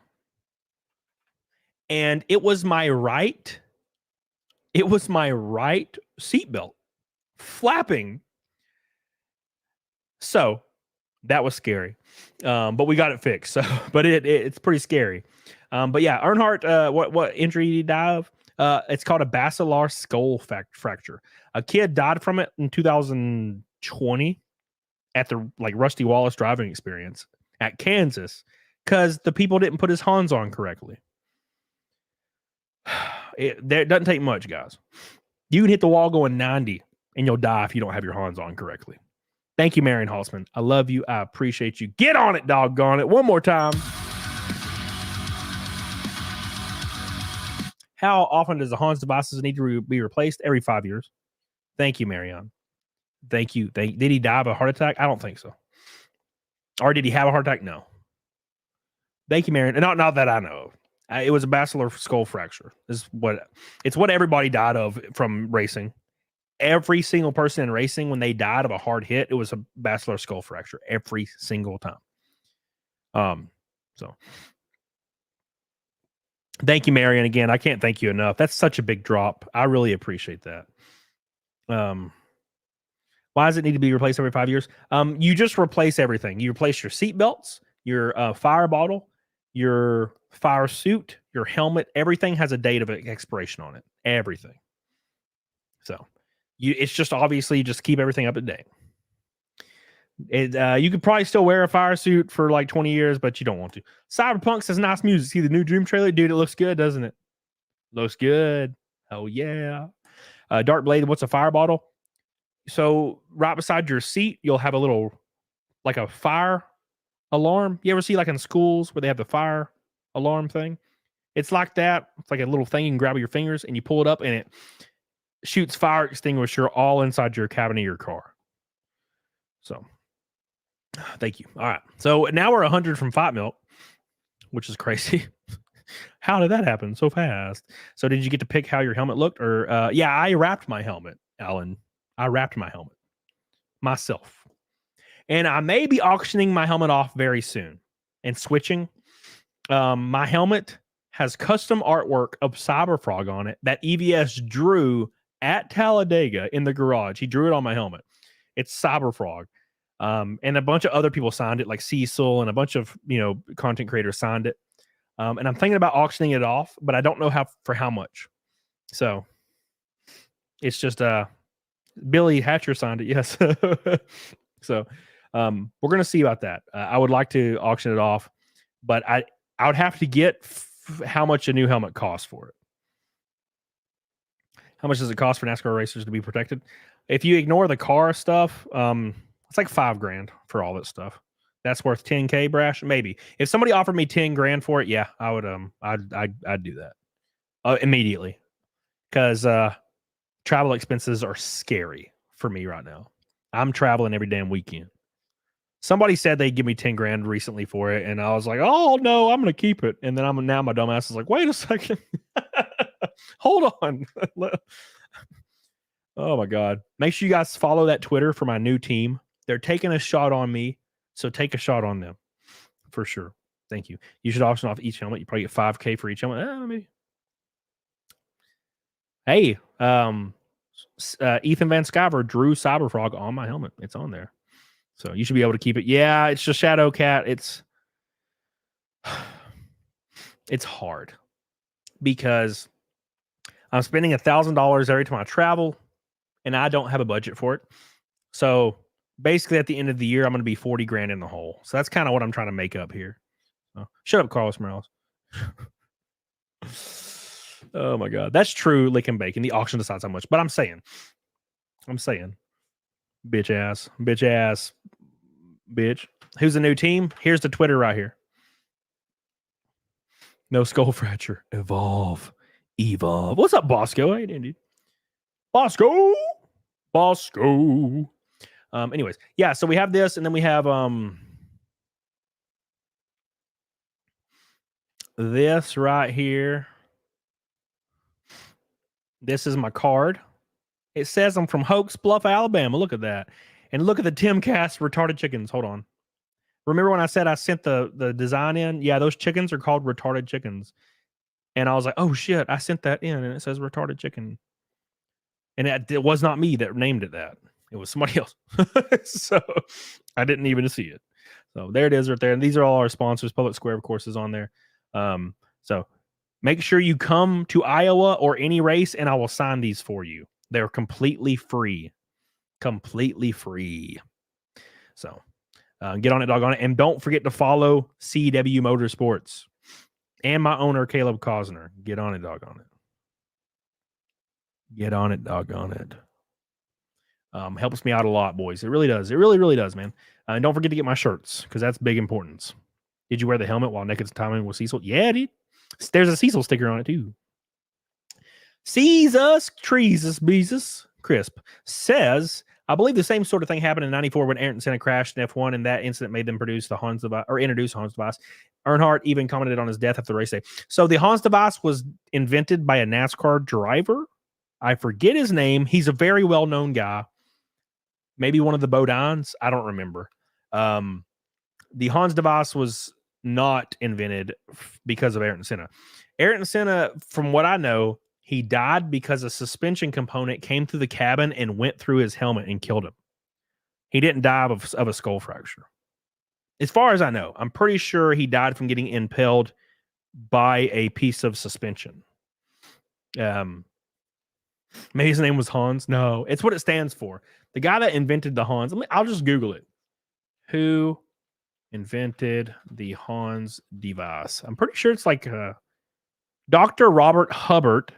And it was my right seatbelt flapping. So that was scary. But we got it fixed. So, but it's pretty scary. But yeah, Earnhardt, what injury did he die of? It's called a basilar skull fracture. A kid died from it in 2020 at the Rusty Wallace driving experience at Kansas because the people didn't put his Hans on correctly. It doesn't take much, guys. You can hit the wall going 90 and you'll die if you don't have your Hans on correctly. Thank you, Marion Halsman. I love you. I appreciate you. Get on it, doggone it. One more time. How often does the Hans devices need to be replaced? Every 5 years. Thank you, Marion. Thank you. Did he die of a heart attack? I don't think so. Or did he have a heart attack? No. Thank you, Marion. Not that I know of. It was a basilar skull fracture. It's what everybody died of from racing. Every single person in racing, when they died of a hard hit, it was a basilar skull fracture every single time. So thank you, Marion. Again, I can't thank you enough. That's such a big drop. I really appreciate that. Why does it need to be replaced every 5 years? You just replace everything. You replace your seat belts, your fire bottle, your fire suit, your helmet. Everything has a date of expiration on it. Everything. So it's just obviously just keep everything up to date. You could probably still wear a fire suit for like 20 years, but you don't want to. Cyberpunk says nice music. See the new Dream trailer? Dude, it looks good, doesn't it? Looks good. Oh, yeah. Dark Blade, what's a fire bottle? So right beside your seat, you'll have a little, like a fire alarm. You ever see like in schools where they have the fire alarm thing? It's like that. It's like a little thing you can grab with your fingers and you pull it up and it shoots fire extinguisher all inside your cabin of your car. So thank you. All right. So now we're 100 from Fight Milk, which is crazy. How did that happen so fast? So did you get to pick how your helmet looked? Or yeah, I wrapped my helmet, Alan. I wrapped my helmet myself. And I may be auctioning my helmet off very soon and switching. My helmet has custom artwork of Cyberfrog on it that EVS drew at Talladega in the garage. He drew it on my helmet. It's Cyberfrog. And a bunch of other people signed it, like Cecil and a bunch of, content creators signed it. And I'm thinking about auctioning it off, but I don't know for how much. So it's just Billy Hatcher signed it, yes. So we're gonna see about that. I would like to auction it off, but I would have to get how much a new helmet costs for it. How much does it cost for NASCAR racers to be protected? If you ignore the car stuff, it's like $5,000 for all that stuff. That's worth $10K, Brash. Maybe if somebody offered me $10,000 for it, yeah, I would. I'd do that immediately, because travel expenses are scary for me right now. I'm traveling every damn weekend. Somebody said they'd give me $10,000 recently for it, and I was like, "Oh no, I'm gonna keep it." And then now my dumb ass is like, "Wait a second, hold on." Oh my god! Make sure you guys follow that Twitter for my new team. They're taking a shot on me. So take a shot on them for sure. Thank you. You should auction off each helmet. You probably get $5K for each helmet. Maybe. Hey, Ethan Van Sciver drew Cyberfrog on my helmet. It's on there. So you should be able to keep it. Yeah, it's just Shadow Cat. It's hard because I'm spending $1,000 every time I travel and I don't have a budget for it. So basically, at the end of the year, I'm going to be $40,000 in the hole. So that's kind of what I'm trying to make up here. So, shut up, Carlos Morales. Oh my God, that's true. Lick and bacon. The auction decides how much. But I'm saying, bitch ass. Who's the new team? Here's the Twitter right here. No skull fracture. Evolve. What's up, Bosco? Hey, dude. Bosco. Anyways, yeah, so we have this, and then we have this right here. This is my card. It says I'm from Hoax Bluff, Alabama. Look at that. And look at the Timcast retarded chickens. Hold on. Remember when I said I sent the design in? Yeah, those chickens are called retarded chickens. And I was like, oh shit, I sent that in, and it says retarded chicken. And it was not me that named it that. It was somebody else. So I didn't even see it. So there it is right there. And these are all our sponsors. Public Square, of course, is on there. So make sure you come to Iowa or any race, and I will sign these for you. They're completely free. Completely free. So get on it, dog on it. And don't forget to follow CW Motorsports and my owner, Caleb Cosner. Get on it, dog on it. Get on it, dog on it. Helps me out a lot, boys. It really does. It really, really does, man. And don't forget to get my shirts because that's big importance. Did you wear the helmet while Naked Timing with Cecil? Yeah, dude. There's a Cecil sticker on it too. Jesus, Treesus, Beezus, Crisp says, I believe the same sort of thing happened in '94 when Ayrton Senna crashed in F1, and that incident made them produce the Hans device or introduce Hans device. Earnhardt even commented on his death after the race day. So the Hans device was invented by a NASCAR driver. I forget his name. He's a very well-known guy. Maybe one of the Bodines. I don't remember. The Hans device was not invented because of Ayrton Senna. Ayrton Senna, from what I know, he died because a suspension component came through the cabin and went through his helmet and killed him. He didn't die of a skull fracture. As far as I know, I'm pretty sure he died from getting impaled by a piece of suspension. Maybe his name was Hans. No, it's what it stands for. The guy that invented the Hans, I'll just Google it. Who invented the Hans device? I'm pretty sure it's like Dr. Robert Hubbard,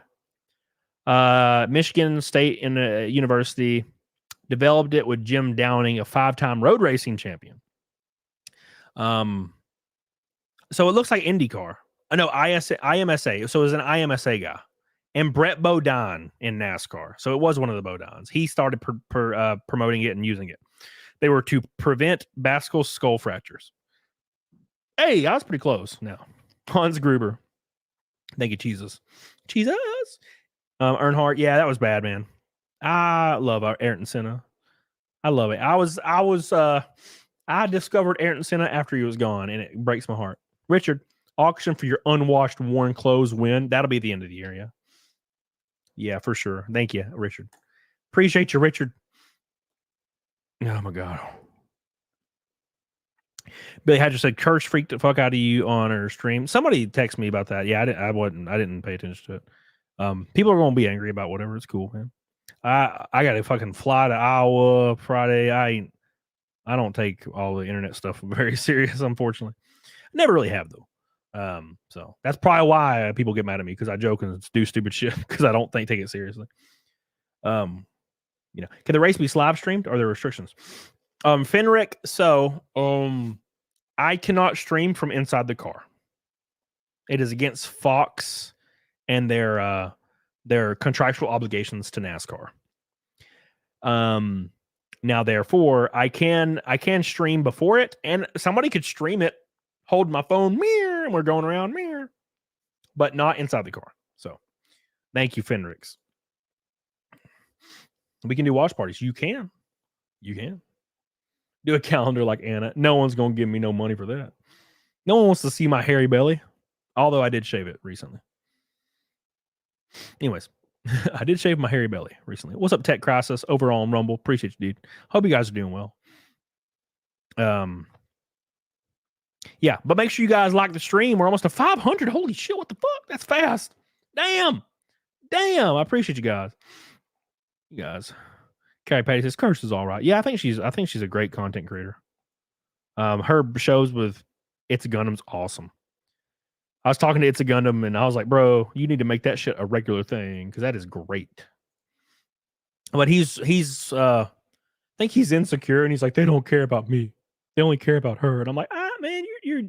Michigan State University, developed it with Jim Downing, a 5-time road racing champion. So it looks like IndyCar. No, IMSA. So it was an IMSA guy. And Brett Bodine in NASCAR. So it was one of the Bodines. He started promoting it and using it. They were to prevent Baskel skull fractures. Hey, I was pretty close now. Hans Gruber. Thank you, Jesus. Jesus. Earnhardt. Yeah, that was bad, man. I love our Ayrton Senna. I love it. I discovered Ayrton Senna after he was gone, and it breaks my heart. Richard, auction for your unwashed, worn clothes win. That'll be the end of the year, yeah. Yeah, for sure. Thank you, Richard. Appreciate you, Richard. Oh, my God. Billy Hadger said, Curse freaked the fuck out of you on her stream. Somebody texted me about that. Yeah, I didn't pay attention to it. People are going to be angry about whatever. It's cool, man. I got to fucking fly to Iowa Friday. I don't take all the internet stuff very serious, unfortunately. Never really have, though. So that's probably why people get mad at me, because I joke and do stupid shit because I don't take it seriously. Can the race be live streamed? Or are there restrictions? Fenric, so I cannot stream from inside the car. It is against Fox and their contractual obligations to NASCAR. Now, therefore, I can stream before it, and somebody could stream it, hold my phone, mirror, and we're going around, mirror, but not inside the car. So, thank you, Fenrix. We can do watch parties. You can. Do a calendar like Anna. No one's going to give me no money for that. No one wants to see my hairy belly, although I did shave it recently. Anyways, I did shave my hairy belly recently. What's up, Tech Crisis? Overall on Rumble. Appreciate you, dude. Hope you guys are doing well. Yeah, but make sure you guys like the stream. We're almost to 500. Holy shit, what the fuck? That's fast. Damn. I appreciate you guys. Carrie Patty says Curse is all right. Yeah, I think she's a great content creator. Her shows with It's a Gundam's awesome. I was talking to It's a Gundam and I was like, bro, you need to make that shit a regular thing because that is great. But he's I think he's insecure and he's like, they don't care about me. They only care about her. And I'm like, man, you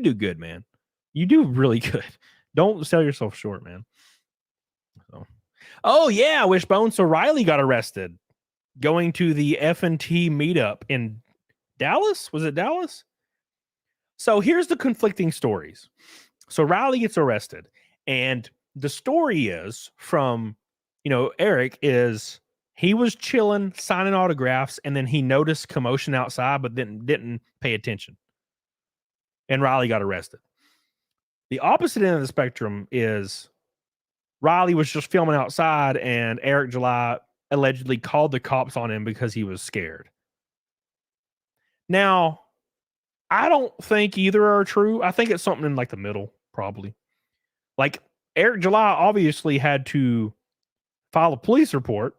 do good, man. You do really good. Don't sell yourself short, man. So, oh yeah, Wishbone. So Riley got arrested going to the F&T meetup in Dallas. Was it Dallas? So here's the conflicting stories. So Riley gets arrested, and the story is from, Eric is he was chilling, signing autographs, and then he noticed commotion outside, but then didn't pay attention. And Riley got arrested. The opposite end of the spectrum is Riley was just filming outside, and Eric July allegedly called the cops on him because he was scared. Now, I don't think either are true. I think it's something in like the middle, probably. Like Eric July obviously had to file a police report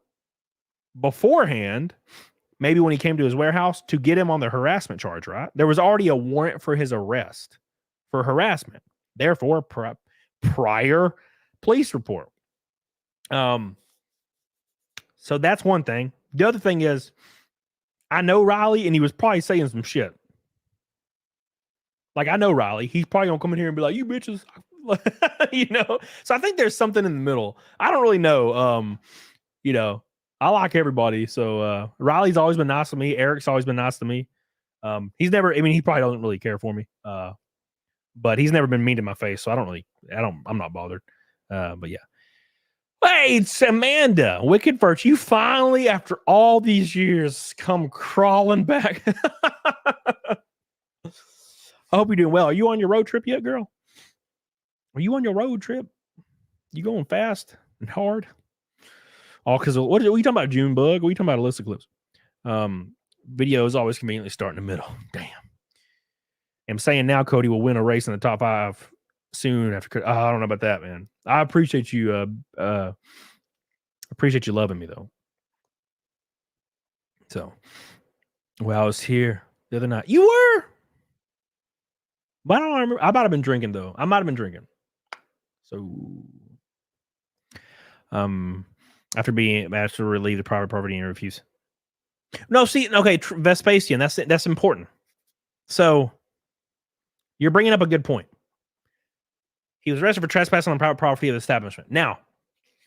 beforehand, maybe when he came to his warehouse, to get him on the harassment charge, right? There was already a warrant for his arrest for harassment. Therefore, prior police report. So that's one thing. The other thing is, I know Riley, and he was probably saying some shit. Like, I know Riley. He's probably going to come in here and be like, you bitches. You know? So I think there's something in the middle. I don't really know. You know, I like everybody. So Riley's always been nice to me. Eric's always been nice to me. He's never, I mean, he probably doesn't really care for me. But he's never been mean to my face. So I'm not bothered. But yeah. Hey, it's Amanda, Wicked Virtue. You finally, after all these years, come crawling back. I hope you're doing well. Are you on your road trip yet, girl? Are you on your road trip? You going fast and hard? Oh, because what are we talking about, Junebug? What are you talking about, Alyssa Clips? Video is always conveniently starting in the middle. Damn. I'm saying now Cody will win a race in the top 5 soon after. I don't know about that, man. I appreciate you. Appreciate you loving me though. So, well, I was here the other night. You were, but I don't remember. I might have been drinking though. I might have been drinking. So, after being asked to relieve the private property and refuse. No, see, okay, Vespasian. That's important. So, you're bringing up a good point. He was arrested for trespassing on private property of the establishment. Now,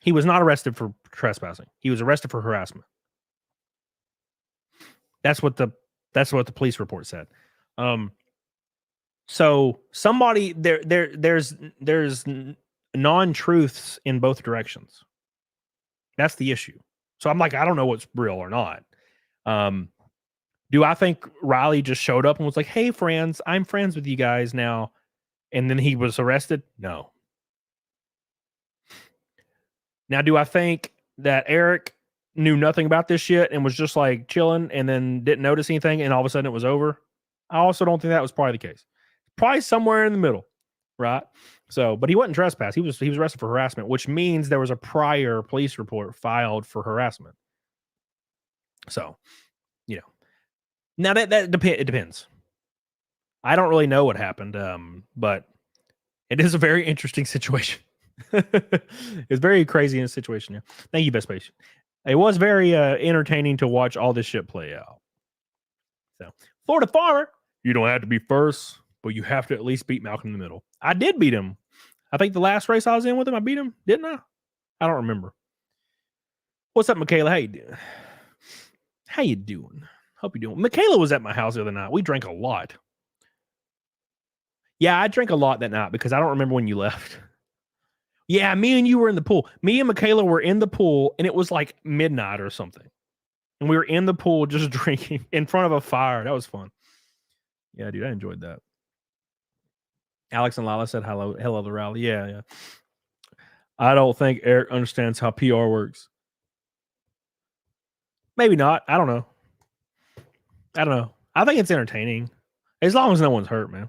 he was not arrested for trespassing. He was arrested for harassment. That's what the police report said. So somebody there's non-truths in both directions. That's the issue. So I'm like, I don't know what's real or not. Do I think Riley just showed up and was like, "Hey, friends, I'm friends with you guys now," and then he was arrested? No. Now, do I think that Eric knew nothing about this shit and was just like chilling and then didn't notice anything and all of a sudden it was over? I also don't think that was probably the case. Probably somewhere in the middle, right? So, but he wasn't trespassed. He was arrested for harassment, which means there was a prior police report filed for harassment. So, you know, now it depends. I don't really know what happened, but it is a very interesting situation. It's very crazy in a situation. Yeah. Thank you, Best Patient. It was very entertaining to watch all this shit play out. So, Florida Farmer, you don't have to be first, but you have to at least beat Malcolm in the Middle. I did beat him. I think the last race I was in with him, I beat him, didn't I? I don't remember. What's up, Michaela? How you doing? Hope you're doing. Michaela was at my house the other night. We drank a lot. Yeah, I drank a lot that night because I don't remember when you left. Yeah, me and you were in the pool. Me and Michaela were in the pool, and it was like midnight or something. And we were in the pool just drinking in front of a fire. That was fun. Yeah, dude, I enjoyed that. Alex and Lila said hello to Rally. Yeah. I don't think Eric understands how PR works. Maybe not. I don't know. I think it's entertaining. As long as no one's hurt, man.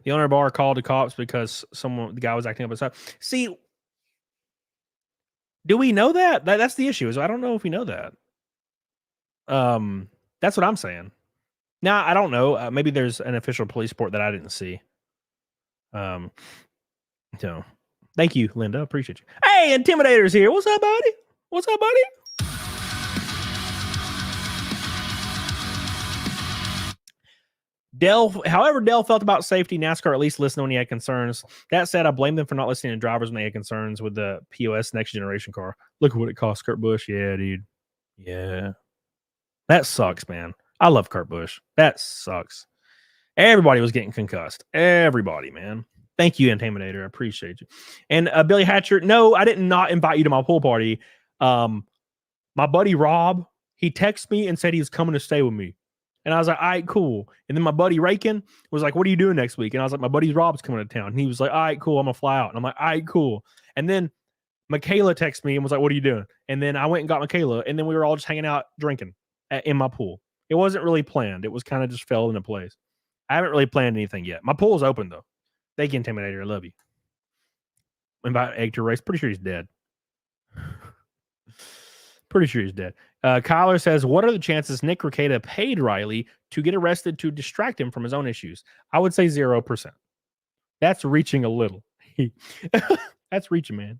The owner of the bar called the cops because the guy was acting up outside. See, do we know that? That's the issue. Is I don't know if we know that. That's what I'm saying. Now, I don't know. Maybe there's an official police report that I didn't see. So, thank you, Linda. Appreciate you. Hey, Intimidator's here. What's up, buddy? However Dell felt about safety, NASCAR at least listened when he had concerns. That said, I blame them for not listening to drivers when they had concerns with the POS next generation car. Look at what it cost Kurt Busch. Yeah, dude. Yeah. That sucks, man. I love Kurt Busch. That sucks. Everybody was getting concussed. Everybody, man. Thank you, Intimidator. I appreciate you. And Billy Hatcher, no, I did not invite you to my pool party. My buddy Rob, he texted me and said he was coming to stay with me. And I was like, all right, cool. And then my buddy Rakin was like, what are you doing next week? And I was like, my buddy Rob's coming to town. And he was like, all right, cool. I'm going to fly out. And I'm like, all right, cool. And then Michaela texted me and was like, what are you doing? And then I went and got Michaela. And then we were all just hanging out drinking in my pool. It wasn't really planned. It was kind of just fell into place. I haven't really planned anything yet. My pool's open, though. Thank you, Intimidator. I love you. Invite Egg to race. Pretty sure he's dead. Kyler says, what are the chances Nick Rekieta paid Riley to get arrested to distract him from his own issues? I would say 0%. That's reaching a little. That's reaching, man.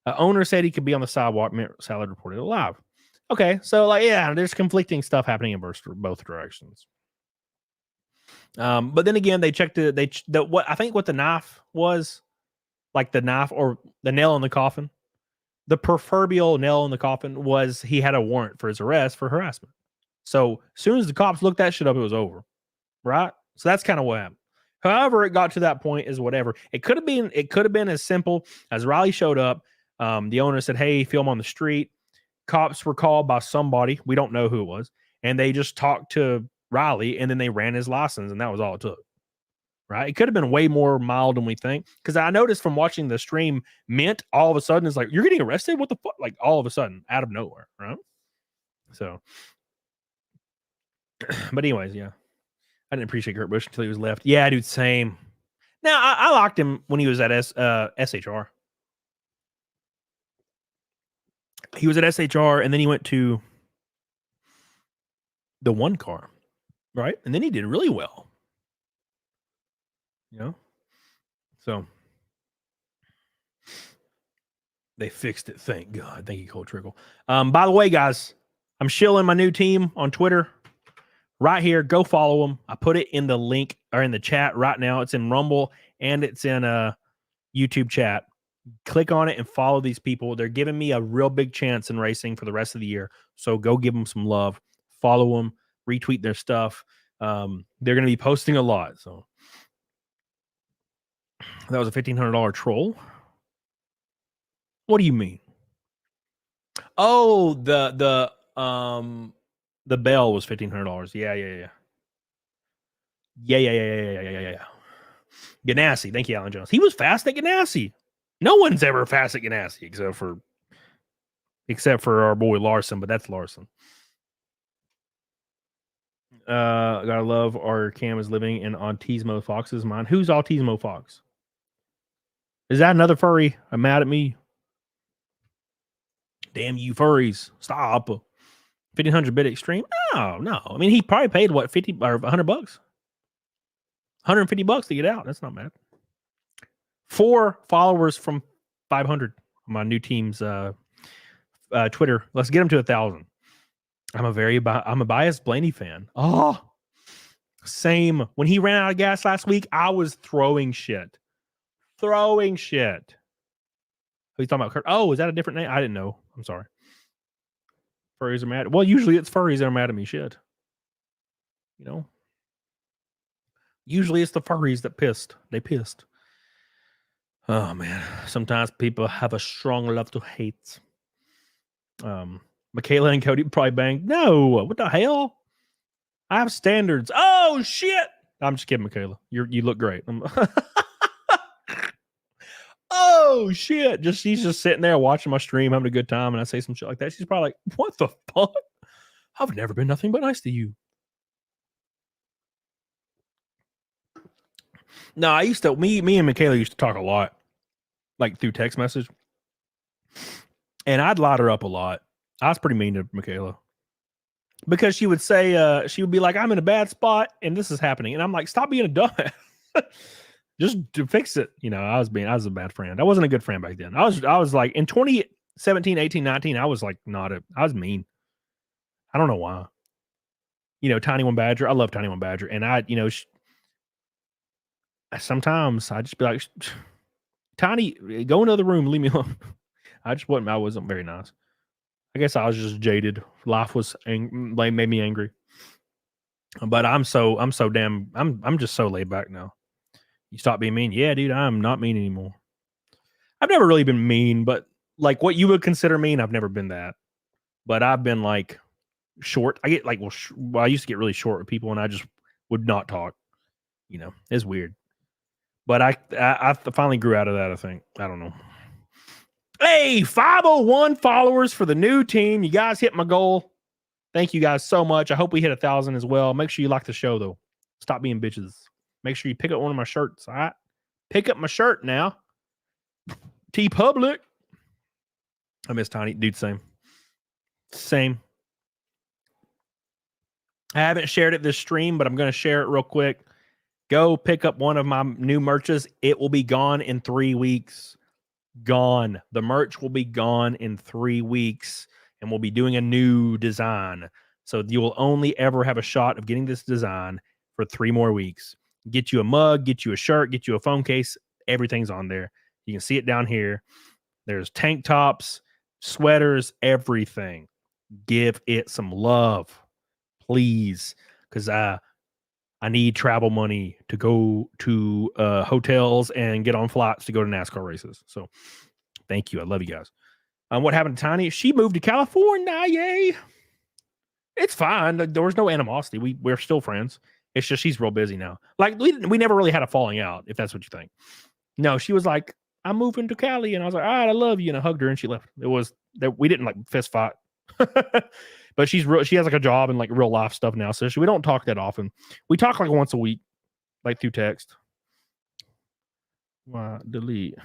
Owner said he could be on the sidewalk. Salad reported it live. Okay, so like, yeah, there's conflicting stuff happening in both directions. But then again, they checked what I think what the knife was, like the knife or the nail in the coffin. The proverbial nail in the coffin was he had a warrant for his arrest for harassment. So as soon as the cops looked that shit up, it was over, right? So that's kind of what happened. However, it got to that point is whatever. It could have been as simple as Riley showed up. The owner said, "Hey, film on the street." Cops were called by somebody, we don't know who it was, and they just talked to Riley, and then they ran his license, and that was all it took. Right? It could have been way more mild than we think. Because I noticed from watching the stream, Mint all of a sudden is like, "You're getting arrested? What the fuck?" Like all of a sudden, out of nowhere, right? So, but anyways, yeah, I didn't appreciate Kurt Busch until he was left. Yeah, dude, same. Now I liked him when he was at SHR. He was at SHR, and then he went to the one car, right? And then he did really well. You know? So they fixed it. Thank God. Thank you, Cold Trickle. By the way, guys, I'm shilling my new team on Twitter right here. Go follow them. I put it in the link or in the chat right now. It's in Rumble and it's in a YouTube chat. Click on it and follow these people. They're giving me a real big chance in racing for the rest of the year. So go give them some love. Follow them. Retweet their stuff. They're going to be posting a lot. So that was a $1,500 troll. What do you mean? Oh, the bell was $1,500. Yeah. Ganassi. Thank you, Alan Jones. He was fast at Ganassi. No one's ever fast at Ganassi except for our boy Larson, but that's Larson. Gotta love our Cam is living in Autismo Fox's mind. Who's Autismo Fox? Is that another furry? I'm mad at me. Damn you furries. Stop. 1,500 bid extreme? No. I mean, he probably paid what, 50 or $100? $150 to get out. That's not bad. 4 followers from 500 on my new team's Twitter. Let's get him to 1,000. I'm a biased Blaney fan. Oh, same. When he ran out of gas last week, I was throwing shit. Who's talking about? Kurt? Oh, is that a different name? I didn't know. I'm sorry. Furries are mad. Well, usually it's furries that are mad at me. Shit. You know? Usually it's the furries that pissed. They pissed. Oh, man. Sometimes people have a strong love to hate. Michaela and Cody probably banged. No. What the hell? I have standards. Oh, shit. I'm just kidding, Michaela. You look great. Oh, shit. She's just sitting there watching my stream, having a good time, and I say some shit like that. She's probably like, what the fuck? I've never been nothing but nice to you. No, me and Michaela used to talk a lot, like through text message. And I'd light her up a lot. I was pretty mean to Michaela. Because she would say, she would be like, I'm in a bad spot, and this is happening. And I'm like, stop being a dumbass. Just to fix it. You know, I was a bad friend. I wasn't a good friend back then. I was like in 2017, 18, 19, I was like I was mean. I don't know why. You know, Tiny One Badger. I love Tiny One Badger. And sometimes I just be like, Tiny, go into the room, leave me alone. I wasn't very nice. I guess I was just jaded. Life was made me angry. But I'm just so laid back now. You stop being mean. Yeah, dude, I'm not mean anymore. I've never really been mean, but like what you would consider mean, I've never been that. But I've been like short. I get like, I used to get really short with people and I just would not talk. You know, it's weird. But I finally grew out of that, I think. I don't know. Hey, 501 followers for the new team. You guys hit my goal. Thank you guys so much. I hope we hit 1,000 as well. Make sure you like the show, though. Stop being bitches. Make sure you pick up one of my shirts, all right? Pick up my shirt now. T-Public. I miss Tiny. Dude, same. I haven't shared it this stream, but I'm going to share it real quick. Go pick up one of my new merches. It will be gone in 3 weeks. gone. The merch will be gone in 3 weeks, and we'll be doing a new design. So you will only ever have a shot of getting this design for 3 more weeks. Get you a mug, get you a shirt, get you a phone case. Everything's on there. You can see it down here. There's tank tops, sweaters, everything. Give it some love, please, because I need travel money to go to hotels and get on flights to go to NASCAR races. So thank you. I love you guys. What happened to Tiny? She moved to California. Yay. It's fine. There was no animosity. We're still friends. It's just she's real busy now. Like we never really had a falling out, if that's what you think. No, she was like, I'm moving to Cali. And I was like, all right, I love you. And I hugged her and she left. It was that we didn't like fist fight. But she has like a job and like real life stuff now. So we don't talk that often. We talk like once a week, like through text. Why delete?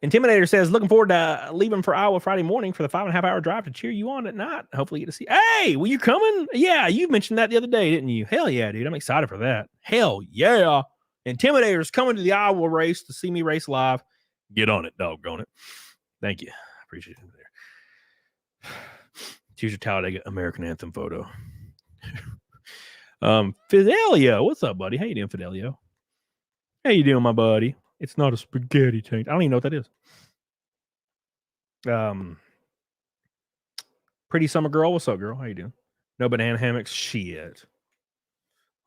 Intimidator says, looking forward to leaving for Iowa Friday morning for the 5.5 hour drive to cheer you on at night. Hopefully get to see. Hey, were you coming? Yeah, you mentioned that the other day, didn't you? Hell yeah, dude. I'm excited for that. Hell yeah. Intimidator's coming to the Iowa race to see me race live. Get on it, doggone it. Thank you. Appreciate it there. Here's your Talladega American Anthem photo. Fidelio, what's up, buddy? How you doing, Fidelio? How you doing, my buddy? It's not a spaghetti tank. I don't even know what that is. Pretty summer girl, what's up, girl? How you doing? No banana hammocks, shit.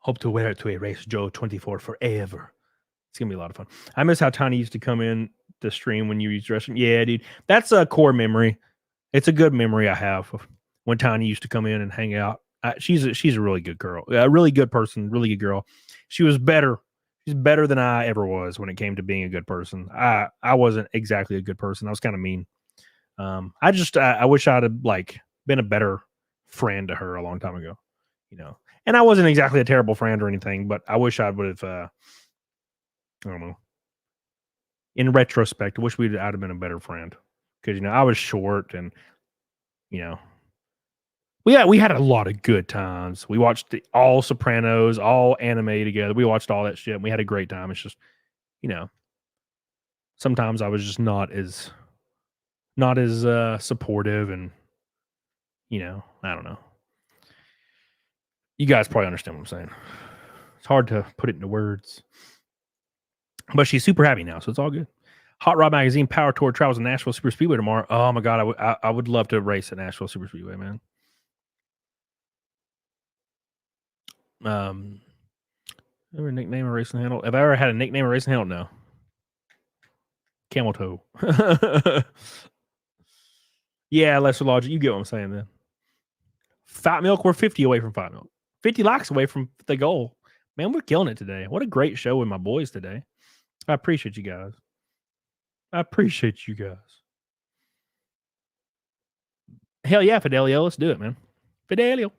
Hope to wear it to a race, Joe 24 forever. It's gonna be a lot of fun. I miss how Tiny used to come in the stream when you used dressing. Yeah, dude, that's a core memory. It's a good memory I have of when Tiny used to come in and hang out. She's a really good girl, a really good person, really good girl. She was better. She's better than I ever was when it came to being a good person. I wasn't exactly a good person. I was kind of mean. I wish I'd have like been a better friend to her a long time ago, you know. And I wasn't exactly a terrible friend or anything, but I wish I would have. I don't know. In retrospect, I wish I'd have been a better friend because I was short and we had a lot of good times. We watched all Sopranos, all anime together. We watched all that shit and we had a great time. It's just, sometimes I was just not as supportive and, I don't know. You guys probably understand what I'm saying. It's hard to put it into words. But she's super happy now, so it's all good. Hot Rod Magazine Power Tour travels to Nashville Super Speedway tomorrow. Oh my God, I would love to race at Nashville Super Speedway, man. Ever nickname a racing handle? Have I ever had a nickname a racing handle? No. Camel Toe. Yeah, Lesser Logic. You get what I'm saying then. Fat Milk, we're 50 away from Fat Milk. 50 likes away from the goal. Man, we're killing it today. What a great show with my boys today. I appreciate you guys. Hell yeah, Fidelio. Let's do it, man. Fidelio.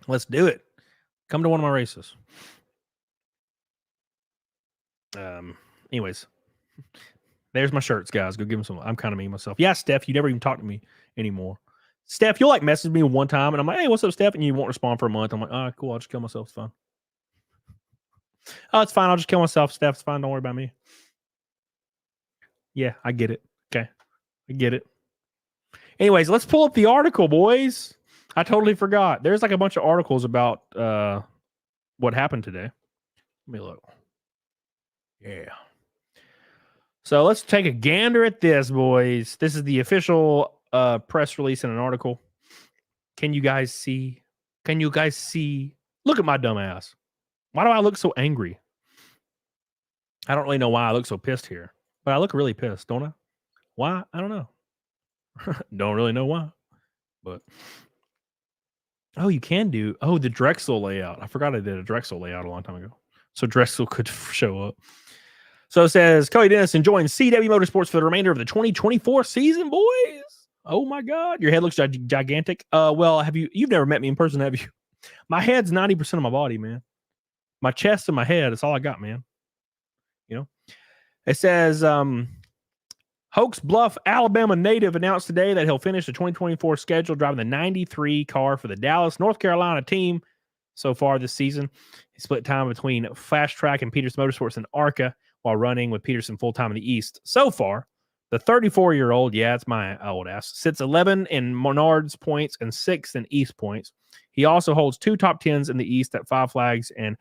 Let's do it. Come to one of my races. Anyways. There's my shirts, guys. Go give them some. I'm kind of me myself. Yeah, Steph, you never even talk to me anymore. Steph, you'll like message me one time and I'm like, hey, what's up, Steph? And you won't respond for a month. I'm like, all right, cool. I'll just kill myself. It's fine. Oh, it's fine. I'll just kill myself, Steph. It's fine. Don't worry about me. Yeah, I get it. Okay. I get it. Anyways, let's pull up the article, boys. I totally forgot. There's like a bunch of articles about what happened today. Let me look. Yeah. So let's take a gander at this, boys. This is the official press release in an article. Can you guys see? Look at my dumb ass. Why do I look so angry? I don't really know why I look so pissed here, but I look really pissed, don't I? Why? I don't know. Don't really know why, but you can do the Drexel layout. I forgot I did a Drexel layout a long time ago, so Drexel could show up. So it says Cody Dennis enjoying CW Motorsports for the remainder of the 2024 season, boys. Oh my God, your head looks gigantic. Well, you've never met me in person, have you? My head's 90% of my body, man. My chest and my head, that's all I got, man. It says Hoax Bluff, Alabama native announced today that he'll finish the 2024 schedule driving the 93 car for the Dallas, North Carolina team so far this season. He split time between Fast Track and Peters Motorsports and ARCA, while running with Peterson full-time in the East. So far, the 34-year-old, yeah, it's my old ass, sits 11 in Menards points and 6th in East points. He also holds 2 top 10s in the East at Five Flags and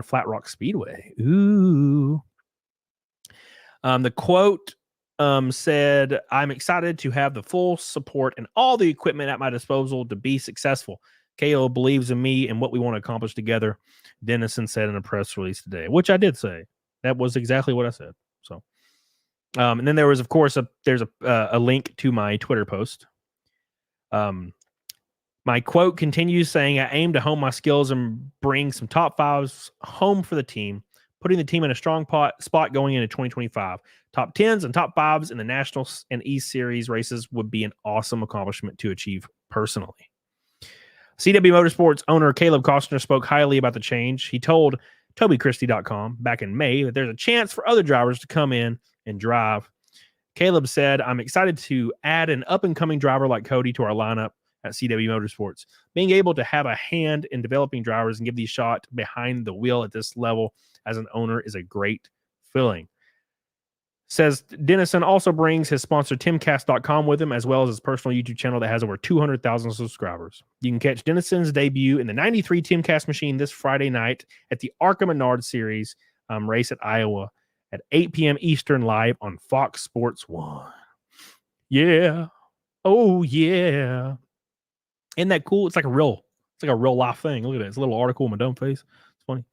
Flat Rock Speedway. Ooh. The quote said, "I'm excited to have the full support and all the equipment at my disposal to be successful. Caleb believes in me and what we want to accomplish together," Dennison said in a press release today, which I did say. That was exactly what I said. So, and then there was, of course, there's a link to my Twitter post. My quote continues saying, "I aim to hone my skills and bring some top 5s home for the team, putting the team in a strong spot going into 2025. Top 10s and top 5s in the National and East Series races would be an awesome accomplishment to achieve personally." CW Motorsports owner Caleb Costner spoke highly about the change. He told TobyChristie.com back in May that there's a chance for other drivers to come in and drive. Caleb said, "I'm excited to add an up-and-coming driver like Cody to our lineup at CW Motorsports. Being able to have a hand in developing drivers and give these shot behind the wheel at this level as an owner is a great feeling." Says Dennison also brings his sponsor TimCast.com with him, as well as his personal YouTube channel that has over 200,000 subscribers. You can catch Dennison's debut in the 93 TimCast machine this Friday night at the ARCA Menard Series race at Iowa at 8 p.m. Eastern live on Fox Sports 1. Yeah. Oh, yeah. Isn't that cool? It's like a real life thing. Look at it. It's a little article with my dumb face. It's funny.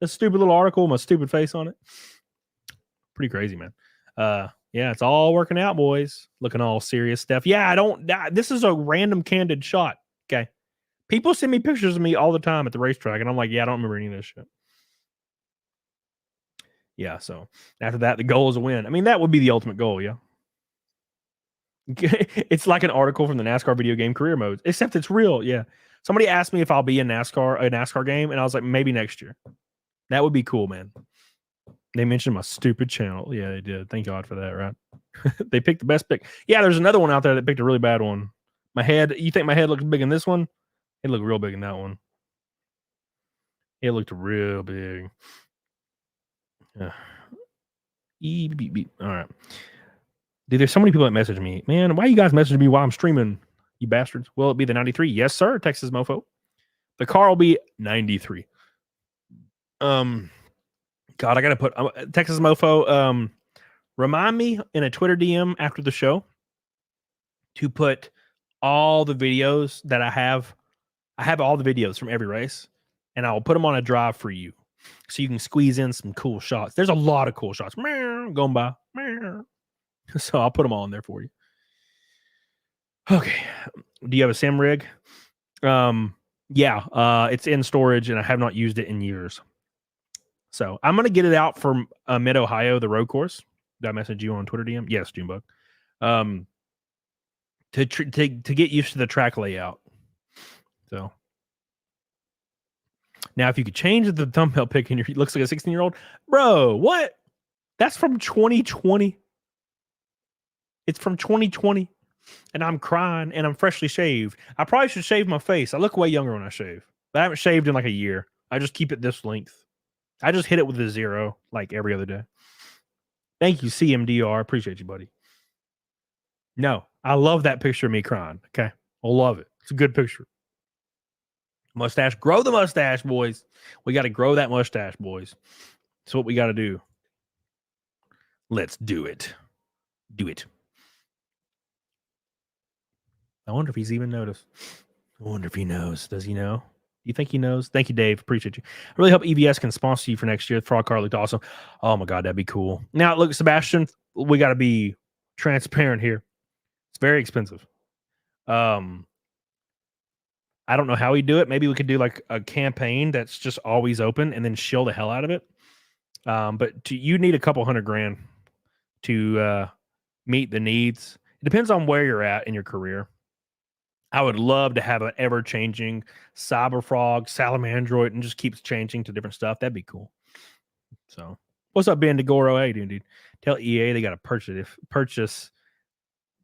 A stupid little article with my stupid face on it. Pretty crazy, man. Yeah, it's all working out, boys. Looking all serious stuff. Yeah, this is a random candid shot. Okay. People send me pictures of me all the time at the racetrack, and I'm like, yeah, I don't remember any of this shit. Yeah, so after that, the goal is a win. I mean, that would be the ultimate goal, yeah. It's like an article from the NASCAR video game career modes, except it's real. Yeah. Somebody asked me if I'll be in a NASCAR game, and I was like, maybe next year. That would be cool, man. They mentioned my stupid channel. Yeah, they did. Thank God for that, right? They picked the best pick. Yeah, there's another one out there that picked a really bad one. My head, you think my head looks big in this one? It looked real big in that one. It looked real big. All right. Dude, there's so many people that message me. Man, why you guys messaging me while I'm streaming, you bastards? Will it be the 93? Yes, sir, Texas Mofo. The car will be 93. God, I gotta put Texas Mofo. Remind me in a Twitter DM after the show to put all the videos that I have. I have all the videos from every race, and I'll put them on a drive for you, so you can squeeze in some cool shots. There's a lot of cool shots going by, so I'll put them all in there for you. Okay, do you have a sim rig? Yeah, it's in storage, and I have not used it in years. So I'm going to get it out from Mid-Ohio, the road course. Did I message you on Twitter DM? Yes, Junebug. To get used to the track layout. So now if you could change the thumbnail pic and it looks like a 16-year-old, bro, what? That's from 2020. It's from 2020. And I'm crying and I'm freshly shaved. I probably should shave my face. I look way younger when I shave. But I haven't shaved in like a year. I just keep it this length. I just hit it with a 0 like every other day. Thank you, CMDR. Appreciate you, buddy. No, I love that picture of me crying. Okay. I love it. It's a good picture. Mustache. Grow the mustache, boys. We got to grow that mustache, boys. That's what we got to do. Let's do it. Do it. I wonder if he's even noticed. I wonder if he knows. Does he know? You think he knows? Thank you, Dave. Appreciate you. I really hope EVS can sponsor you for next year. The frog car looked awesome. Oh my God, that'd be cool. Now, look, Sebastian, we got to be transparent here. It's very expensive. I don't know how we do it. Maybe we could do like a campaign that's just always open and then shill the hell out of it. But you need a couple $100,000 to meet the needs. It depends on where you're at in your career. I would love to have an ever-changing Cyberfrog, Salamandroid, and just keeps changing to different stuff. That'd be cool. So, what's up, Ben DeGoro? Hey, dude. Tell EA they got to purchase.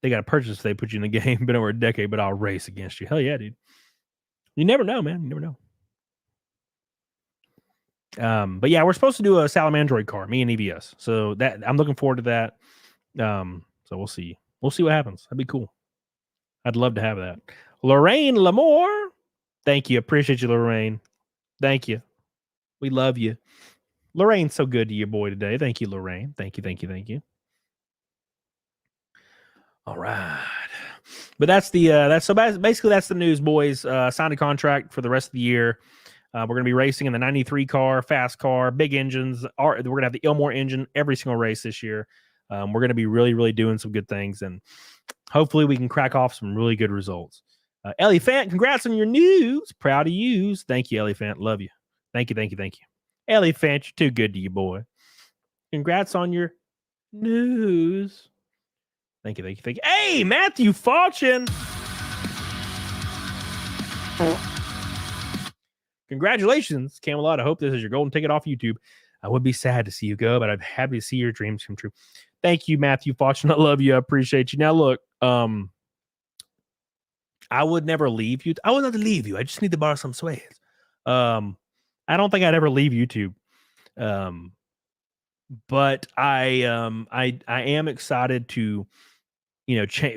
They got to purchase if they put you in the game. Been over a decade, but I'll race against you. Hell yeah, dude. You never know, man. You never know. But yeah, we're supposed to do a Salamandroid car, me and EVS. So that I'm looking forward to that. So we'll see. We'll see what happens. That'd be cool. I'd love to have that. Lorraine Lamore. Thank you. Appreciate you, Lorraine. Thank you. We love you. Lorraine's so good to your boy today. Thank you, Lorraine. Thank you, thank you, thank you. All right. But that's the basically that's the news, boys. Signed a contract for the rest of the year. We're going to be racing in the 93 car, fast car, big engines. We're going to have the Ilmore engine every single race this year. We're going to be really, really doing some good things, and hopefully we can crack off some really good results. Ellie Fant, congrats on your news. Proud of you. Thank you, Ellie Fant. Love you. Thank you, thank you, thank you. Ellie Fant, you're too good to you, boy. Congrats on your news. Thank you, thank you, thank you. Hey, Matthew Falchin. Congratulations, Camelot. I hope this is your golden ticket off YouTube. I would be sad to see you go, but I'm happy to see your dreams come true. Thank you, Matthew Falchin. I love you. I appreciate you. Now, look, I would never leave you. I would not leave you. I just need to borrow some sweats. I don't think I'd ever leave YouTube. But I am excited to,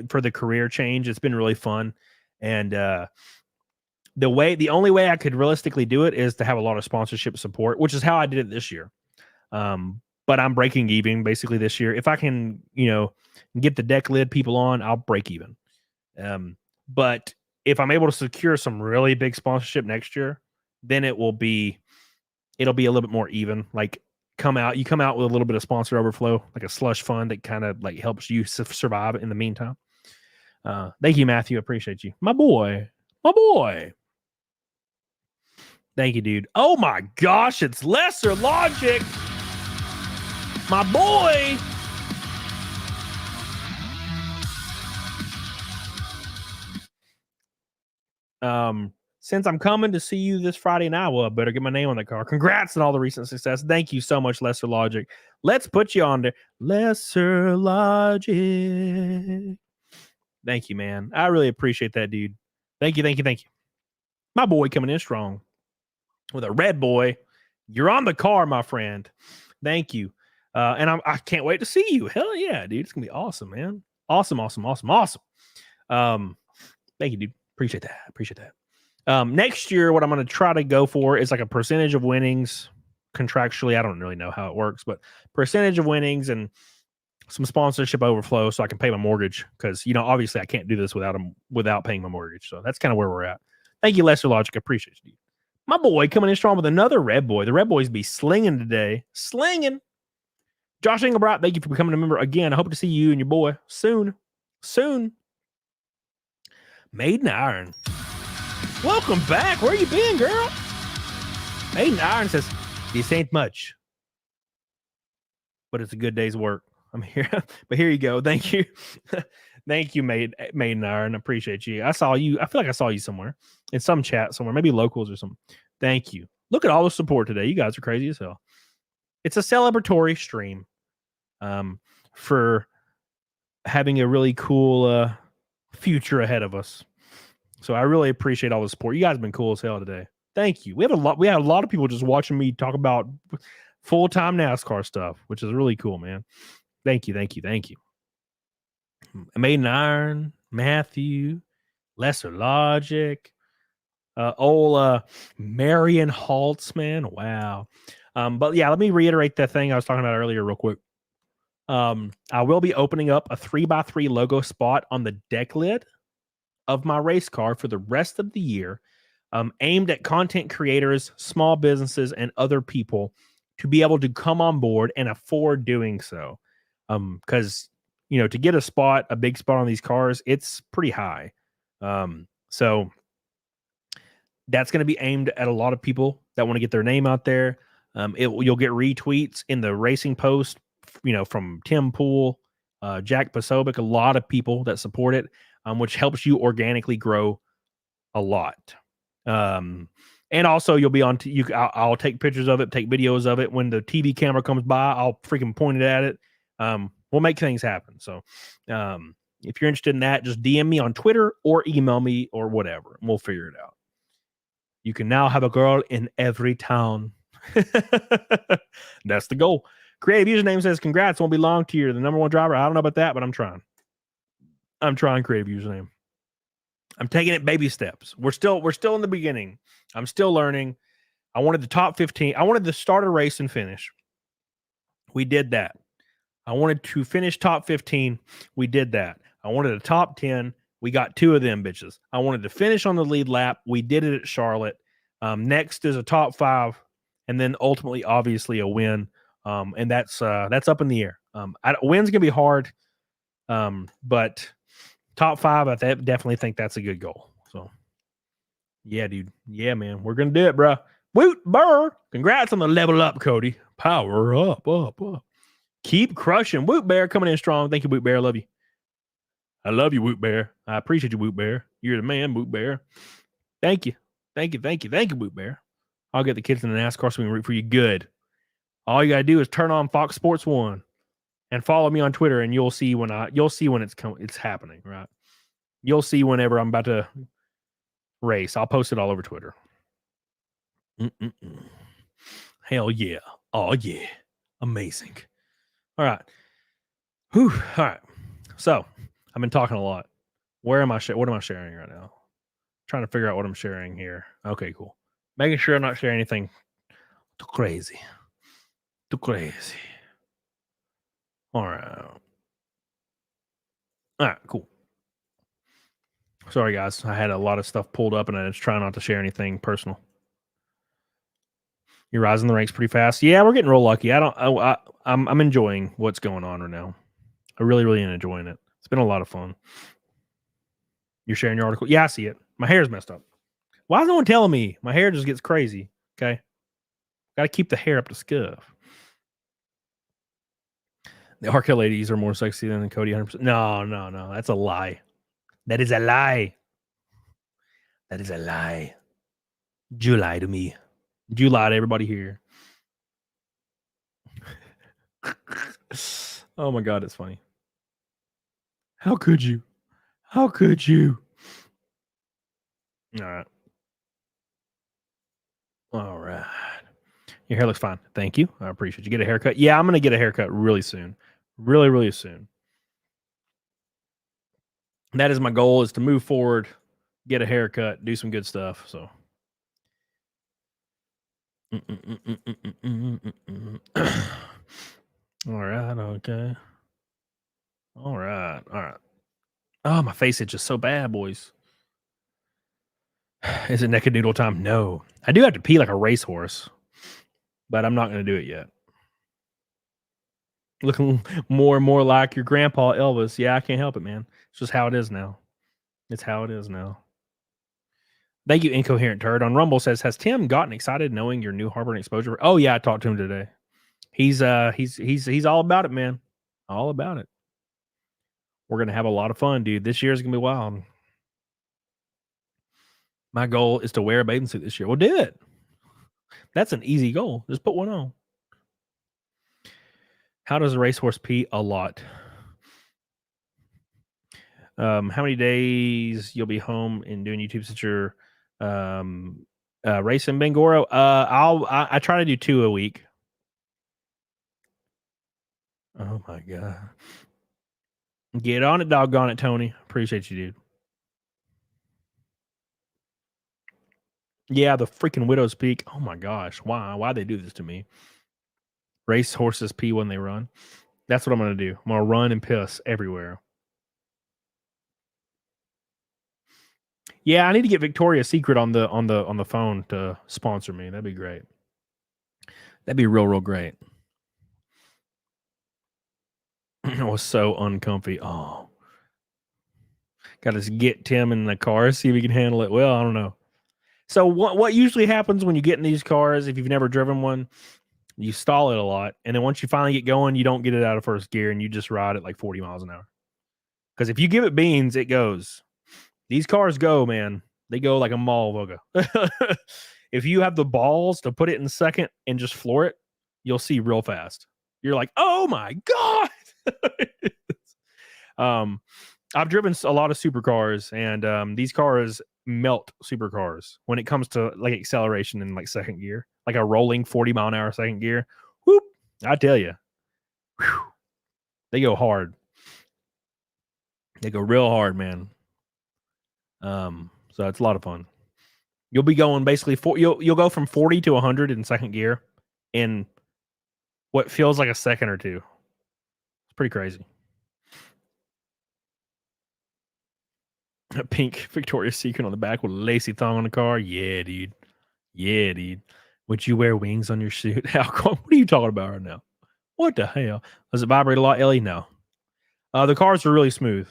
for the career change. It's been really fun. And the only way I could realistically do it is to have a lot of sponsorship support, which is how I did it this year. But I'm breaking even basically this year. If I can, get the deck lid people on, I'll break even. But if I'm able to secure some really big sponsorship next year, then it'll be a little bit more even. Like you come out with a little bit of sponsor overflow, like a slush fund that kind of like helps you survive in the meantime. Thank you, Matthew. Appreciate you. My boy. Thank you, dude. Oh my gosh, it's Lesser Logic. My boy. Since I'm coming to see you this Friday in Iowa, I better get my name on the car. Congrats on all the recent success. Thank you so much, Lesser Logic. Let's put you on there. Lesser Logic. Thank you, man. I really appreciate that, dude. Thank you, thank you, thank you. My boy coming in strong with a red boy. You're on the car, my friend. Thank you. And I can't wait to see you. Hell yeah, dude. It's going to be awesome, man. Awesome. Thank you, dude. Appreciate that. Next year, what I'm going to try to go for is like a percentage of winnings contractually. I don't really know how it works, but percentage of winnings and some sponsorship overflow so I can pay my mortgage. Because, obviously I can't do this without paying my mortgage. So that's kind of where we're at. Thank you, Lesser Logic. I appreciate you, dude. My boy coming in strong with another red boy. The red boys be slinging today. Slinging. Josh Engelbright, thank you for becoming a member again. I hope to see you and your boy soon. Maiden Iron. Welcome back. Where you been, girl? Maiden Iron says, this ain't much, but it's a good day's work. I'm here. But here you go. Thank you. Thank you, Maiden Iron. Appreciate you. I saw you. I feel like I saw you somewhere in some chat somewhere, maybe locals or something. Thank you. Look at all the support today. You guys are crazy as hell. It's a celebratory stream for having a really cool future ahead of us. So I really appreciate all the support. You guys have been cool as hell today. Thank you. We had a lot of people just watching me talk about full-time NASCAR stuff, which is really cool, man. Thank you. Maiden Iron, Matthew, Lesser Logic, Marion Haltz, man. Wow. But yeah, let me reiterate that thing I was talking about earlier real quick. I will be opening up a 3x3 logo spot on the deck lid of my race car for the rest of the year, aimed at content creators, small businesses, and other people to be able to come on board and afford doing so. Because, to get a big spot on these cars, it's pretty high. So that's going to be aimed at a lot of people that want to get their name out there. You'll get retweets in the racing post, from Tim Pool, Jack Posobiec, a lot of people that support it, which helps you organically grow a lot. And also you'll be on, I'll take pictures of it, take videos of it. When the TV camera comes by, I'll freaking point it at it. We'll make things happen. So, if you're interested in that, just DM me on Twitter or email me or whatever, and we'll figure it out. You can now have a girl in every town. That's the goal. Creative username says, congrats, won't be long to you're the #1 driver. I don't know about that, but I'm trying. I'm trying creative username. I'm taking it baby steps. We're still in the beginning. I'm still learning. I wanted the top 15. I wanted to start a race and finish. We did that. I wanted to finish top 15. We did that. I wanted a top 10. We got 2 of them bitches. I wanted to finish on the lead lap. We did it at Charlotte. Next is a top 5, and then ultimately, obviously, a win. And that's up in the air. Win's gonna be hard, but top 5, I definitely think that's a good goal. So, yeah, dude. Yeah, man. We're gonna do it, bro. Woot burr. Congrats on the level up, Cody. Power up. Keep crushing. Woot Bear coming in strong. Thank you, Woot Bear. I love you. I love you, Woot Bear. I appreciate you, Woot Bear. You're the man, Woot Bear. Thank you. Thank you, Woot Bear. I'll get the kids in the NASCAR so we can root for you good. All you gotta do is turn on Fox Sports 1 and follow me on Twitter, and you'll see when it's happening, right? You'll see whenever I'm about to race. I'll post it all over Twitter. Hell yeah. Oh yeah. Amazing. All right. Whew. All right. So I've been talking a lot. What am I sharing right now? Trying to figure out what I'm sharing here. Okay, cool. Making sure I'm not sharing anything too crazy. All right, cool. Sorry, guys. I had a lot of stuff pulled up, and I was trying not to share anything personal. You're rising the ranks pretty fast. Yeah, we're getting real lucky. I'm enjoying what's going on right now. I really am enjoying it. It's been a lot of fun. You're sharing your article? Yeah, I see it. My hair's messed up. Why is no one telling me? My hair just gets crazy. Okay. Got to keep the hair up to scuff. The Arca ladies are more sexy than Cody 100%. No. That's a lie. That is a lie. Did you lie to me? Did you lie to everybody here? Oh my God, it's funny. How could you? All right. Your hair looks fine. Thank you. I appreciate you. Get a haircut. Yeah, I'm going to get a haircut really soon. Really soon. That is my goal, is to move forward, get a haircut, do some good stuff. So. All right. Okay. All right. Oh, my face itches so bad, boys. Is it naked noodle time? No. I do have to pee like a racehorse, but I'm not going to do it yet. Looking more and more like your grandpa Elvis. Yeah, I can't help it, man. It's just how it is now. Thank you, Incoherent Turd. On Rumble says, has Tim gotten excited knowing your new Harbor and Exposure? Oh yeah, I talked to him today. He's all about it, man. All about it. We're gonna have a lot of fun, dude. This year is gonna be wild. My goal is to wear a bathing suit this year. Well, do it. That's an easy goal. Just put one on. How does a racehorse pee? A lot. How many days you'll be home and doing YouTube since you're racing Bangoro? I try to do 2 a week. Oh my God. Get on it, doggone it, Tony. Appreciate you, dude. Yeah, the freaking Widow's Peak. Oh my gosh. Why they do this to me? Race horses pee when they run. That's what I'm gonna do. I'm gonna run and piss everywhere. Yeah, I need to get Victoria's Secret on the phone to sponsor me. That'd be great. That'd be real great. It was so uncomfy. Oh, got to get Tim in the car, see if he can handle it. Well, I don't know. So what usually happens when you get in these cars, if you've never driven one, you stall it a lot, and then once you finally get going, you don't get it out of first gear, and you just ride it like 40 miles an hour. Because if you give it beans, it goes. These cars go, man. They go like a mall logo. If you have the balls to put it in second and just floor it, you'll see real fast. You're like, oh my God. I've driven a lot of supercars, and these cars melt supercars when it comes to like acceleration in like second gear. like a rolling 40-mile-an-hour second gear. Whoop! I tell you, they go hard. They go real hard, man. So it's a lot of fun. You'll be going basically you'll go from 40 to 100 in second gear in what feels like a second or two. It's pretty crazy. A pink Victoria's Secret on the back with a lacy thong on the car. Yeah, dude. Yeah, dude. Would you wear wings on your suit? What are you talking about right now? What the hell? Does it vibrate a lot, Ellie? No. The cars are really smooth.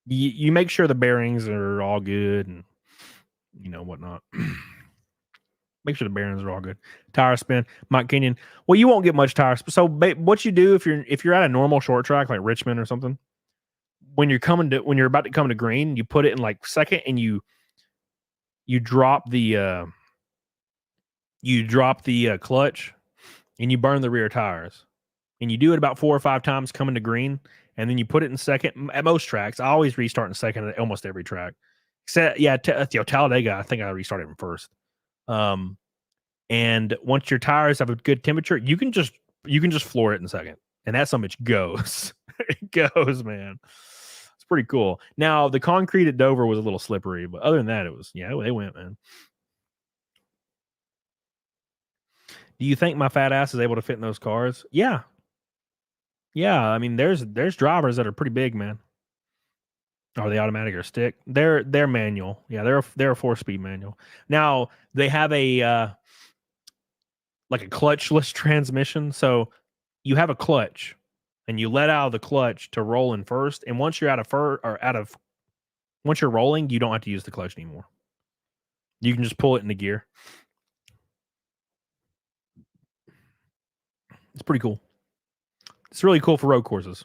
You make sure the bearings are all good and whatnot. Make sure the bearings are all good. Tire spin, Mike Kenyon. Well, you won't get much tire spin. So what you do if you're at a normal short track like Richmond or something, when you're about to come to green, you put it in like second and you drop the clutch and you burn the rear tires. And you do it about 4 or 5 times coming to green, and then you put it in second. At most tracks, I always restart in second at almost every track. Except, Talladega, I think I restarted in first. And once your tires have a good temperature, you can just floor it in second, and that so much goes. It goes, man. It's pretty cool. Now the concrete at Dover was a little slippery, but other than that, it was they went, man. Do you think my fat ass is able to fit in those cars? Yeah. Yeah, I mean, there's drivers that are pretty big, man. Are they automatic or stick? They're manual. Yeah, they're a 4-speed manual. Now they have a like a clutchless transmission. So you have a clutch, and you let out of the clutch to roll in first. And once you're once you're rolling, you don't have to use the clutch anymore. You can just pull it into gear. It's pretty cool. It's really cool for road courses.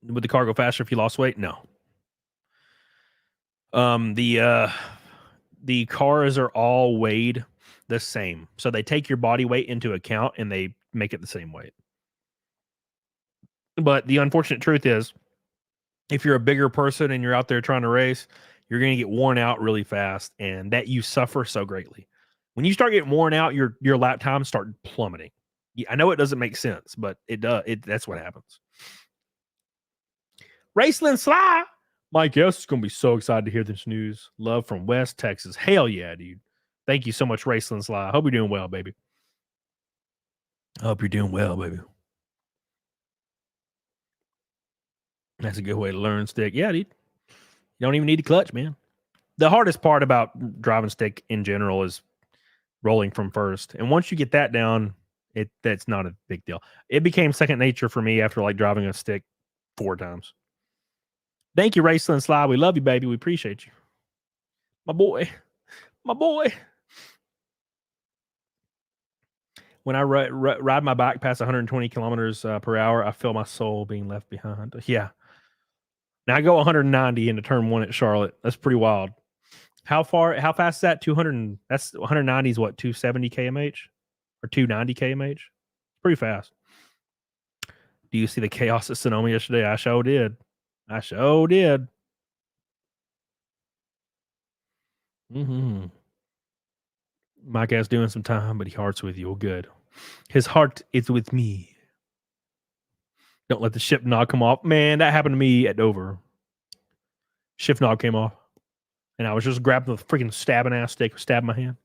Would the car go faster if you lost weight? No. The cars are all weighed the same. So they take your body weight into account and they make it the same weight. But the unfortunate truth is, if you're a bigger person and you're out there trying to race, you're going to get worn out really fast, and that you suffer so greatly. When you start getting worn out, your lap times start plummeting. I know it doesn't make sense, but it does. That's what happens. Raceland Sly, my guest is going to be so excited to hear this news. Love from West Texas. Hell yeah, dude. Thank you so much, Raceland Sly. I hope you're doing well, baby. I hope you're doing well, baby. That's a good way to learn stick. Yeah, dude. You don't even need a clutch, man. The hardest part about driving stick in general is rolling from first. And once you get that down, that's not a big deal. It became second nature for me after like driving a stick 4 times. Thank you, Raceland Sly. We love you, baby. We appreciate you. My boy. My boy. When I ride my bike past 120 kilometers per hour, I feel my soul being left behind. Yeah. Now I go 190 into turn 1 at Charlotte. That's pretty wild. How fast is that? 200. That's 190 is what, 270 kmh or 290 kmh? Pretty fast. Do you see the chaos at Sonoma yesterday? I sure did. Mike is doing some time, but he heart's with you. Oh, good. His heart is with me. Don't let the ship knob come off. Man, that happened to me at Dover. Shift knob came off. And I was just grabbing the freaking stabbing ass stick, stabbing my hand.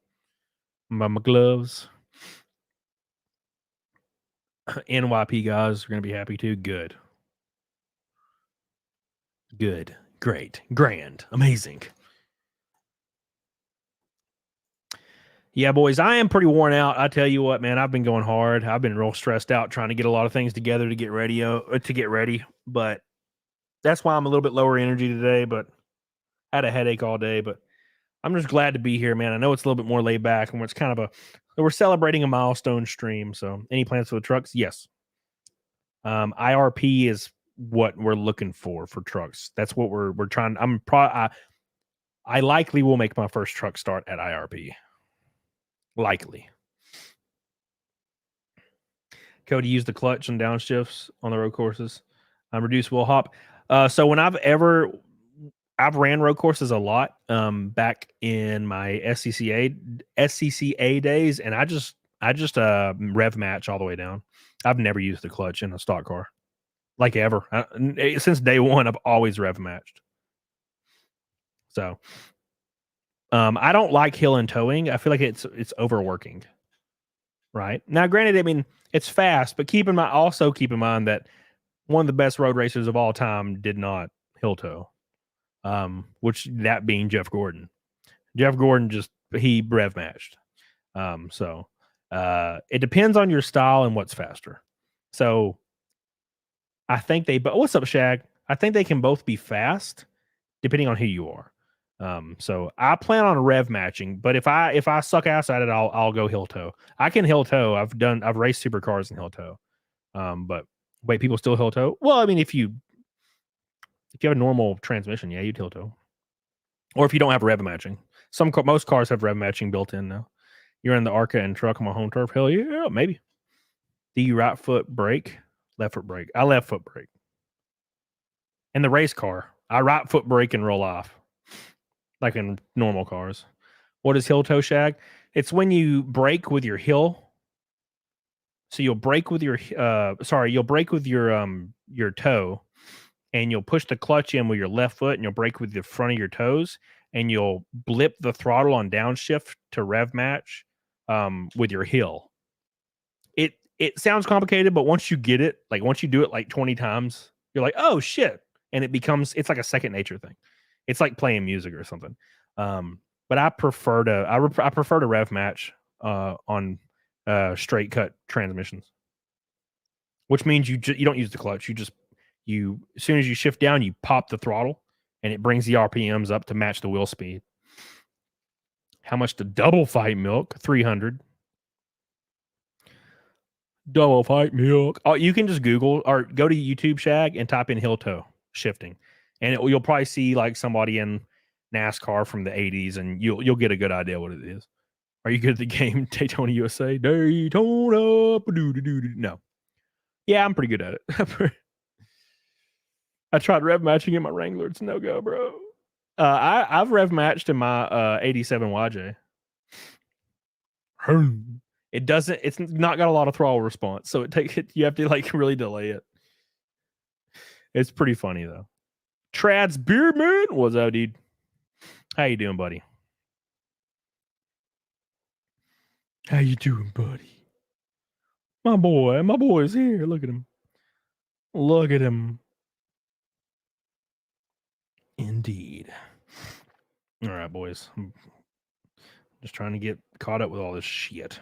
My gloves. NYP guys are going to be happy too. Good. Good. Great. Grand. Amazing. Yeah, boys, I am pretty worn out. I tell you what, man, I've been going hard. I've been real stressed out trying to get a lot of things together to get ready. But that's why I'm a little bit lower energy today, but I had a headache all day. But I'm just glad to be here, man. I know it's a little bit more laid back, and it's kind of we're celebrating a milestone stream. So any plans for the trucks? Yes. IRP is what we're looking for trucks. That's what we're trying. I likely will make my first truck start at IRP. Likely. Cody used the clutch and downshifts on the road courses. Reduce wheel hop. So when I've I've ran road courses a lot back in my SCCA days, and I just rev match all the way down. I've never used the clutch in a stock car, like ever. Since day one, I've always rev matched. So I don't like hill and towing. I feel like it's overworking. Right now, granted, I mean it's fast, but keep in mind that one of the best road racers of all time did not hill tow. Which that being Jeff Gordon. Jeff Gordon he rev matched. So it depends on your style and what's faster. So I think what's up, Shag? I think they can both be fast depending on who you are. So I plan on rev matching, but if I suck ass at it, I'll go hill tow. I can hill tow. I've raced supercars in hill tow. But wait, people still hill tow? Well, I mean, if you have a normal transmission, yeah, you'd hill tow. Or if you don't have rev matching. Most cars have rev matching built in now. You're in the ARCA and truck on my home turf. Hell yeah, maybe. Do you right foot brake? Left foot brake. I left foot brake. In the race car, I right foot brake and roll off. Like in normal cars. What is hill toe, Shag? It's when you brake with your heel. So you'll brake with your your toe, and you'll push the clutch in with your left foot, and you'll brake with the front of your toes, and you'll blip the throttle on downshift to rev match with your heel. It sounds complicated, but once you get it, like once you do it like 20 times, you're like, oh shit. And it's like a second nature thing. It's like playing music or something. But I prefer to rev match on straight cut transmissions, which means you don't use the clutch. As soon as you shift down, you pop the throttle, and it brings the RPMs up to match the wheel speed. How much to double fight milk? 300. Double fight milk. Oh, you can just Google or go to YouTube, Shag, and type in hill toe shifting, and you'll probably see like somebody in NASCAR from the 80s, and you'll get a good idea what it is. Are you good at the game Daytona USA? Daytona. No. Yeah, I'm pretty good at it. I tried rev matching in my Wrangler. It's no go, bro. I've rev matched in my 87 YJ. It's not got a lot of throttle response, so you have to like really delay it. It's pretty funny though. Trad's Beerman, what's up, dude? How you doing, buddy? How you doing, buddy? My boy's here. Look at him. Look at him. Indeed. All right, boys. I'm just trying to get caught up with all this shit.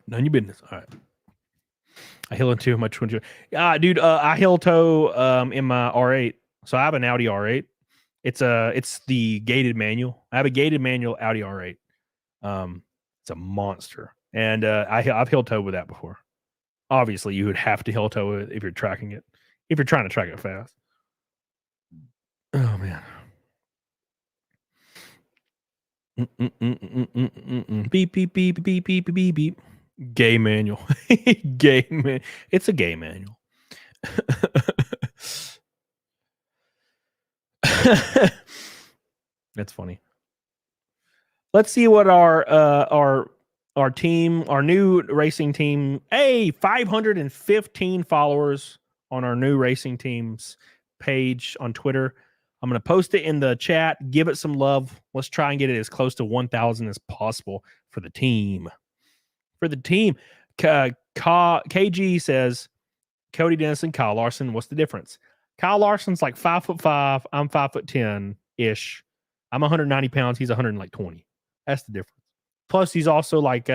None of your business. All right. I hill into my twin. Dude, I hill toe in my R8. So I have an Audi R8. It's the gated manual. I have a gated manual Audi R8. It's a monster. And I've hill toe with that before. Obviously, you would have to hill toe it if you're tracking it. If you're trying to track it fast. Oh man. Beep beep beep beep beep beep beep. Gay manual. Gay man. It's a gay manual. That's funny. Let's see what our team, our new racing team. Hey, 515 followers on our new racing team's page on Twitter. I'm going to post it in the chat. Give it some love. Let's try and get it as close to 1,000 as possible for the team. For the team, KG says, Cody Dennison, Kyle Larson. What's the difference? Kyle Larson's like 5'5". I'm 5'10" ish. I'm 190 pounds. He's 120. That's the difference. Plus, he's also like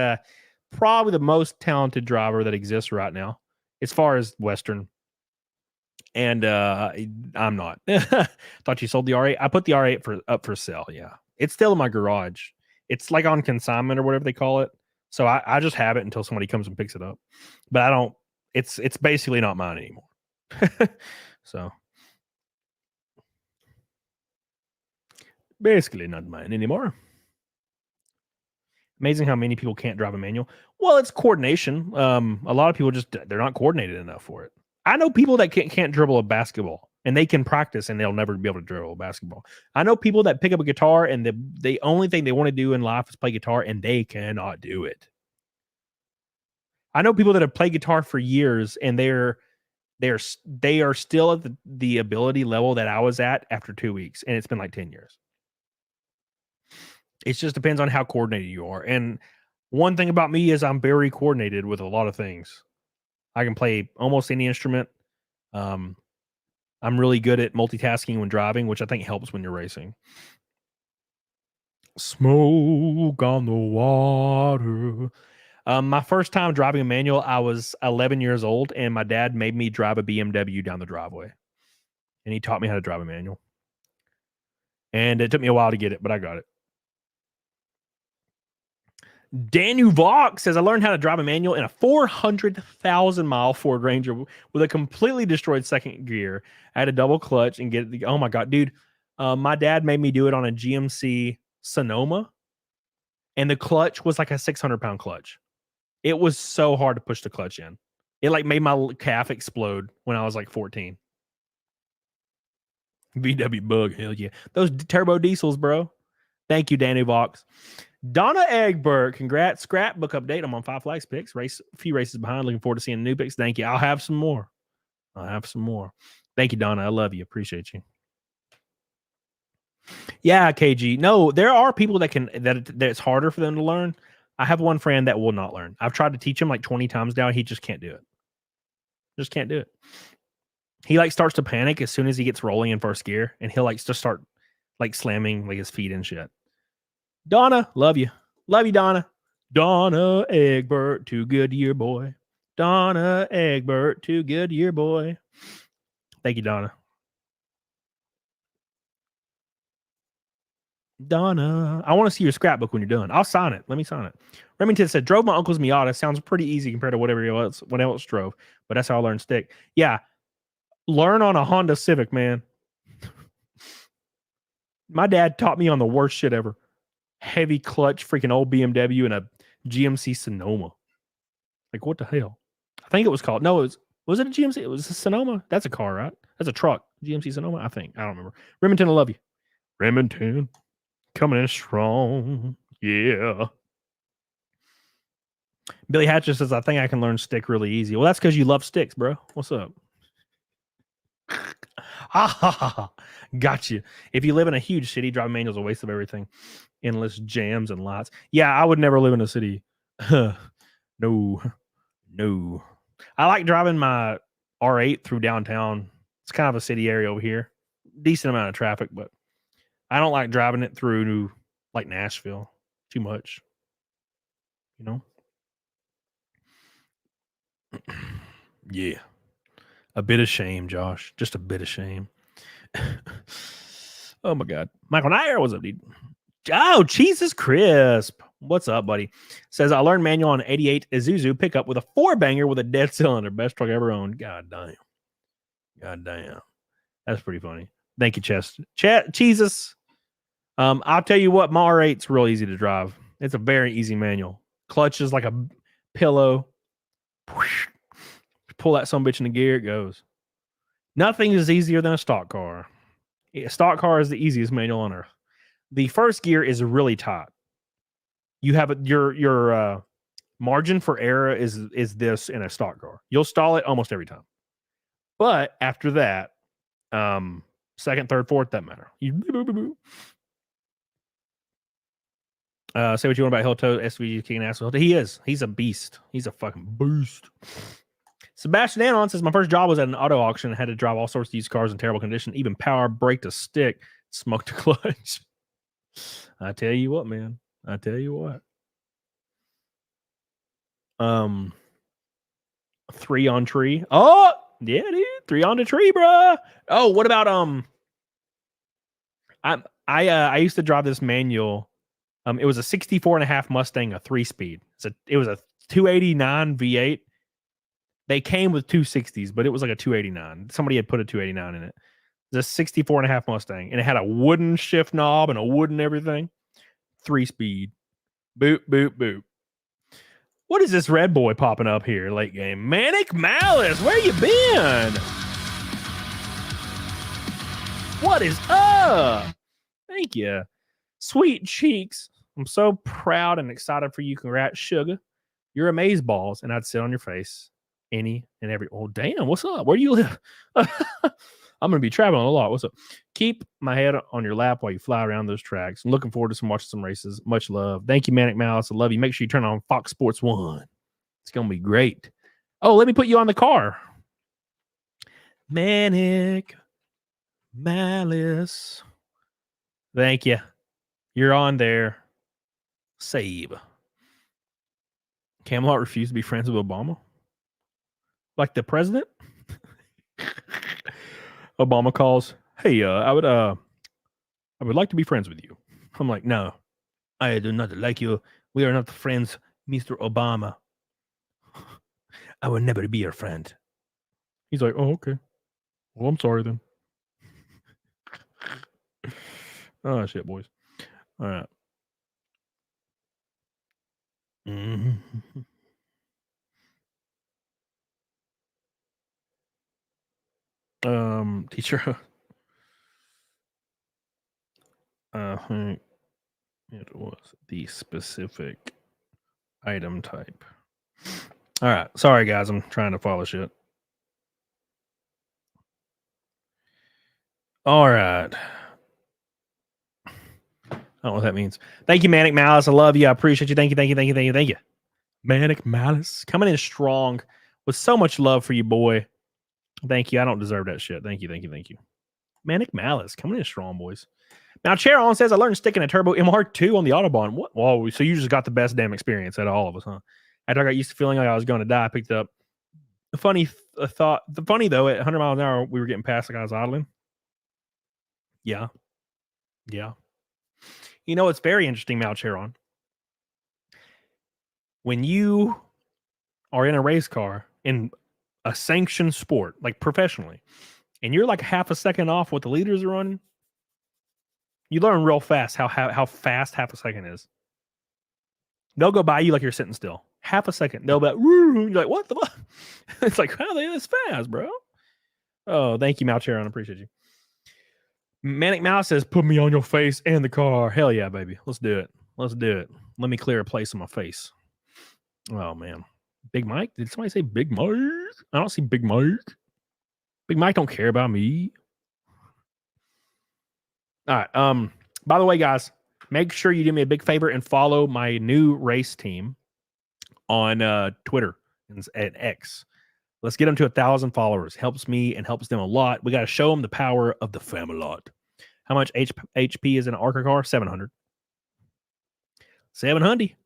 probably the most talented driver that exists right now, as far as Western. And I'm not. Thought you sold the R8. I put the R8 up for sale. Yeah, it's still in my garage. It's like on consignment or whatever they call it. So I just have it until somebody comes and picks it up. But I don't. It's basically not mine anymore. So basically not mine anymore. Amazing how many people can't drive a manual. Well, it's coordination. A lot of people they're not coordinated enough for it. I know people that can't dribble a basketball, and they can practice, and they'll never be able to dribble a basketball. I know people that pick up a guitar, and the only thing they want to do in life is play guitar, and they cannot do it. I know people that have played guitar for years, and they are still at the ability level that I was at after 2 weeks, and it's been like 10 years. It just depends on how coordinated you are. And one thing about me is I'm very coordinated with a lot of things. I can play almost any instrument. I'm really good at multitasking when driving, which I think helps when you're racing. Smoke on the water. My first time driving a manual, I was 11 years old, and my dad made me drive a BMW down the driveway. And he taught me how to drive a manual. And it took me a while to get it, but I got it. Danu Vox says, I learned how to drive a manual in a 400,000 mile Ford Ranger with a completely destroyed second gear. I had a double clutch and get it. Oh my God, dude. My dad made me do it on a GMC Sonoma, and the clutch was like a 600-pound clutch. It was so hard to push the clutch in. It like made my calf explode when I was like 14. VW Bug, hell yeah. Those turbo diesels, bro. Thank you, Danny Vox. Donna Egbert, congrats. Scrapbook update. I'm on 5 flags picks. A few races behind. Looking forward to seeing new picks. Thank you. I'll have some more. Thank you, Donna. I love you. Appreciate you. Yeah, KG. No, there are people that it's harder for them to learn. I have one friend that will not learn. I've tried to teach him like 20 times now. He just can't do it. Just can't do it. He like starts to panic as soon as he gets rolling in first gear, and he'll like just start like slamming like his feet and shit. Donna, love you. Love you, Donna. Donna Egbert, too good to your boy. Donna Egbert, too good to your boy. Thank you, Donna. Donna, I want to see your scrapbook when you're done. I'll sign it. Let me sign it. Remington said, drove my uncle's Miata. Sounds pretty easy compared to whatever else drove, but that's how I learned stick. Yeah. Learn on a Honda Civic, man. My dad taught me on the worst shit ever. Heavy clutch, freaking old BMW and a GMC Sonoma. Like, what the hell? I think it was called. No, was it a GMC? It was a Sonoma. That's a car, right? That's a truck. GMC Sonoma, I think. I don't remember. Remington, I love you. Remington, coming in strong. Yeah. Billy Hatcher says, I think I can learn stick really easy. Well, that's because you love sticks, bro. What's up? Got you. If you live in a huge city, driving manual is a waste of everything. Endless jams and lots. Yeah, I would never live in a city. No. I like driving my R8 through downtown. It's kind of a city area over here. Decent amount of traffic, but I don't like driving it through like Nashville too much. You know? Yeah. A bit of shame, Josh. Just a bit of shame. Oh my God. Michael Nair, what's up, dude? Oh, Jesus Crisp. What's up, buddy? Says, I learned manual on 88 Isuzu pickup with a 4-banger with a dead cylinder. Best truck ever owned. God damn. That's pretty funny. Thank you, Chest. Jesus. I'll tell you what, my R8's real easy to drive. It's a very easy manual. Clutch is like a pillow. Pull that sumbitch in the gear, it goes. Nothing is easier than a stock car. A stock car is the easiest manual on earth. The first gear is really tight. You have your margin for error is this in a stock car. You'll stall it almost every time. But after that, second, third, fourth, that matter. Say what you want about Hilltoe, SVG kicking ass. He is. He's a beast. He's a fucking beast. Sebastian Anon says, my first job was at an auto auction and had to drive all sorts of used cars in terrible condition, even power brake to stick, smoked a clutch. I tell you what, man. I tell you what. 3 on tree. Oh, yeah, dude. 3 on the tree, bro. Oh, what about I used to drive this manual. It was a 64.5 Mustang, a 3-speed. It was a 289 V8. They came with 260s, but it was like a 289. Somebody had put a 289 in it. It was a 64.5 Mustang, and it had a wooden shift knob and a wooden everything. 3-speed. Boop, boop, boop. What is this red boy popping up here late game? Manic Malice, where you been? What is up? Thank you. Sweet cheeks. I'm so proud and excited for you. Congrats, sugar. You're amazeballs, and I'd sit on your face any and every. Oh, damn. What's up? Where do you live? I'm going to be traveling a lot. What's up? Keep my head on your lap while you fly around those tracks. I'm looking forward to watching some races. Much love. Thank you, Manic Malice. I love you. Make sure you turn on Fox Sports 1. It's going to be great. Oh, let me put you on the car. Manic Malice. Thank you. You're on there. Save. Camelot refused to be friends with Obama? Like the president? Obama calls, hey, I would like to be friends with you. I'm like, no, I do not like you. We are not friends, Mr. Obama. I will never be your friend. He's like, oh, okay. Well, I'm sorry then. Oh, shit, boys. All right. Teacher. I think it was the specific item type. All right. Sorry, guys. I'm trying to follow shit. All right. I don't know what that means. Thank you, Manic Malice. I love you. I appreciate you. Thank you. Manic Malice coming in strong with so much love for you, boy. Thank you. I don't deserve that shit. Thank you. Manic Malice coming in strong, boys. Now, Charon says, I learned sticking a turbo MR2 on the Autobahn. What? Whoa, so you just got the best damn experience out of all of us, huh? After I got used to feeling like I was going to die, I picked up the funny thought. The funny, though, at 100 miles an hour, we were getting past like I was idling. Yeah. You know, it's very interesting, Malcheron. When you are in a race car in a sanctioned sport, like professionally, and you're like half a second off what the leaders are running, you learn real fast how fast half a second is. They'll go by you like you're sitting still. Half a second. They'll be like, woo, you're like, what the fuck? It's like, how are they this fast, bro? Oh, thank you, Malcheron. I appreciate you. Manic Mouse says, put me on your face and the car. Hell yeah, baby. Let's do it. Let me clear a place on my face. Oh, man. Big Mike? Did somebody say Big Mike? I don't see Big Mike. Big Mike don't care about me. All right. By the way, guys, make sure you do me a big favor and follow my new race team on Twitter and at X. Let's get them to 1,000 followers. Helps me and helps them a lot. We got to show them the power of the Camelot. How much HP is in an ARCA car? 700. 700.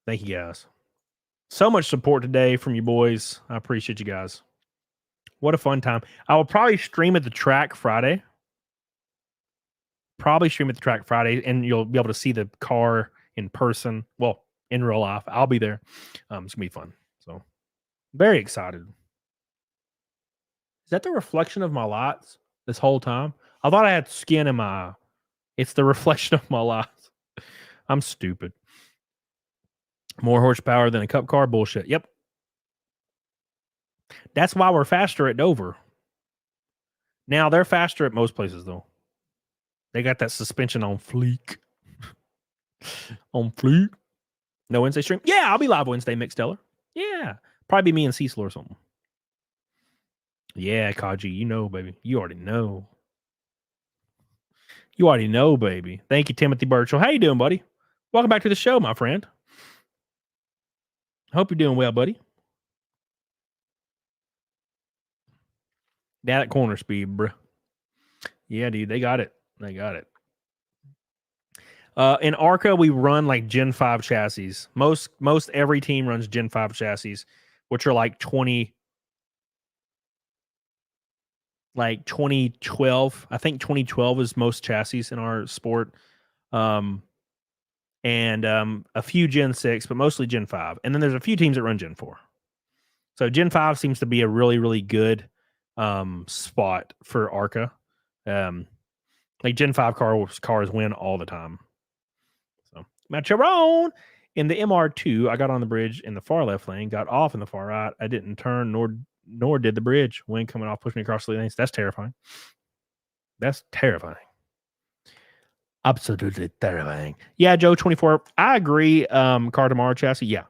Thank you, guys. So much support today from you boys. I appreciate you guys. What a fun time. I will probably stream at the track Friday. And you'll be able to see the car in person. Well, in real life. I'll be there. It's going to be fun. So, very excited. Is that the reflection of my lights this whole time? I thought I had skin in my eye. It's the reflection of my lights. I'm stupid. More horsepower than a cup car? Bullshit. Yep. That's why we're faster at Dover. Now, they're faster at most places, though. They got that suspension on fleek. No Wednesday stream? Yeah, I'll be live Wednesday, Mixteller. Yeah. Probably be me and Cecil or something. Yeah, Kaji, you know, baby. You already know. Baby. Thank you, Timothy Birchall. How you doing, buddy? Welcome back to the show, my friend. Hope you're doing well, buddy. Down at corner speed, bro. Yeah, dude, they got it. In ARCA, we run like Gen 5 chassis. Most every team runs Gen 5 chassis, which are like 2012. I think 2012 is most chassis in our sport. And a few Gen 6, but mostly Gen 5. And then there's a few teams that run Gen 4. So Gen 5 seems to be a really, really good spot for ARCA. Like Gen 5 cars win all the time. Macharon. In the MR2, I got on the bridge in the far left lane, got off in the far right. I didn't turn nor did the bridge. Wind coming off pushed me across the lanes. That's terrifying. That's terrifying. Absolutely terrifying. Yeah, Joe 24. I agree. Car tomorrow chassis. Yeah.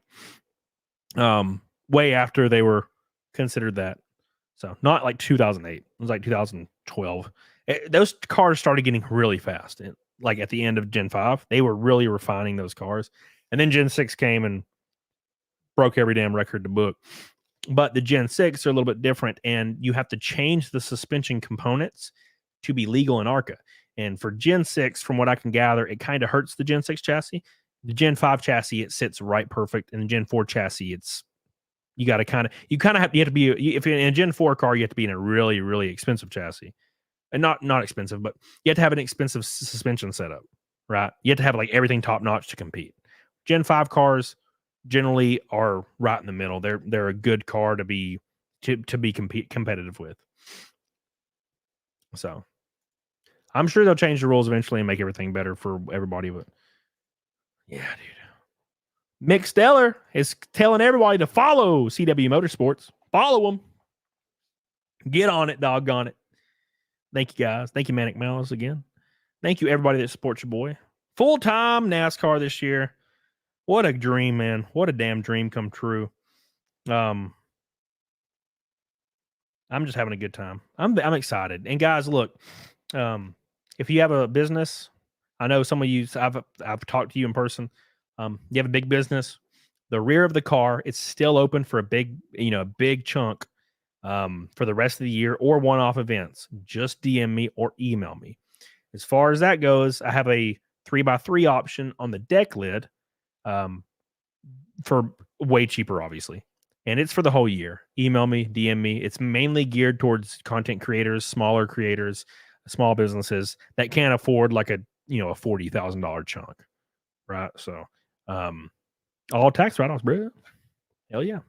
Way after they were considered that. So not like 2008. It was like 2012. Those cars started getting really fast. Like at the end of Gen 5, they were really refining those cars. And then Gen 6 came and broke every damn record to book. But the Gen 6 are a little bit different, and you have to change the suspension components to be legal in ARCA. And for Gen 6, from what I can gather, it kind of hurts the Gen 6 chassis. The Gen 5 chassis, it sits right perfect. And the Gen 4 chassis, you have to be, if you're in a Gen 4 car, you have to be in a really, really expensive chassis. And not expensive, but you have to have an expensive suspension setup, right? You have to have like everything top notch to compete. Gen 5 cars generally are right in the middle. They're a good car to be competitive with. So I'm sure they'll change the rules eventually and make everything better for everybody. But yeah, dude. Mick Stellar is telling everybody to follow CW Motorsports. Follow them. Get on it, doggone it. Thank you, guys. Thank you, Manic Malice, again. Thank you, everybody that supports your boy. Full-time NASCAR this year. What a dream, man. What a damn dream come true. I'm just having a good time. I'm excited. And guys, look, if you have a business, I know some of you, I've talked to you in person. You have a big business. The rear of the car, it's still open for a big chunk for the rest of the year or one-off events. Just DM me or email me. As far as that goes, I have a 3x3 option on the deck lid for way cheaper, obviously. And it's for the whole year. Email me, DM me. It's mainly geared towards content creators, smaller creators, small businesses that can't afford like a $40,000 chunk, right? So, all tax write-offs, bro. Hell yeah.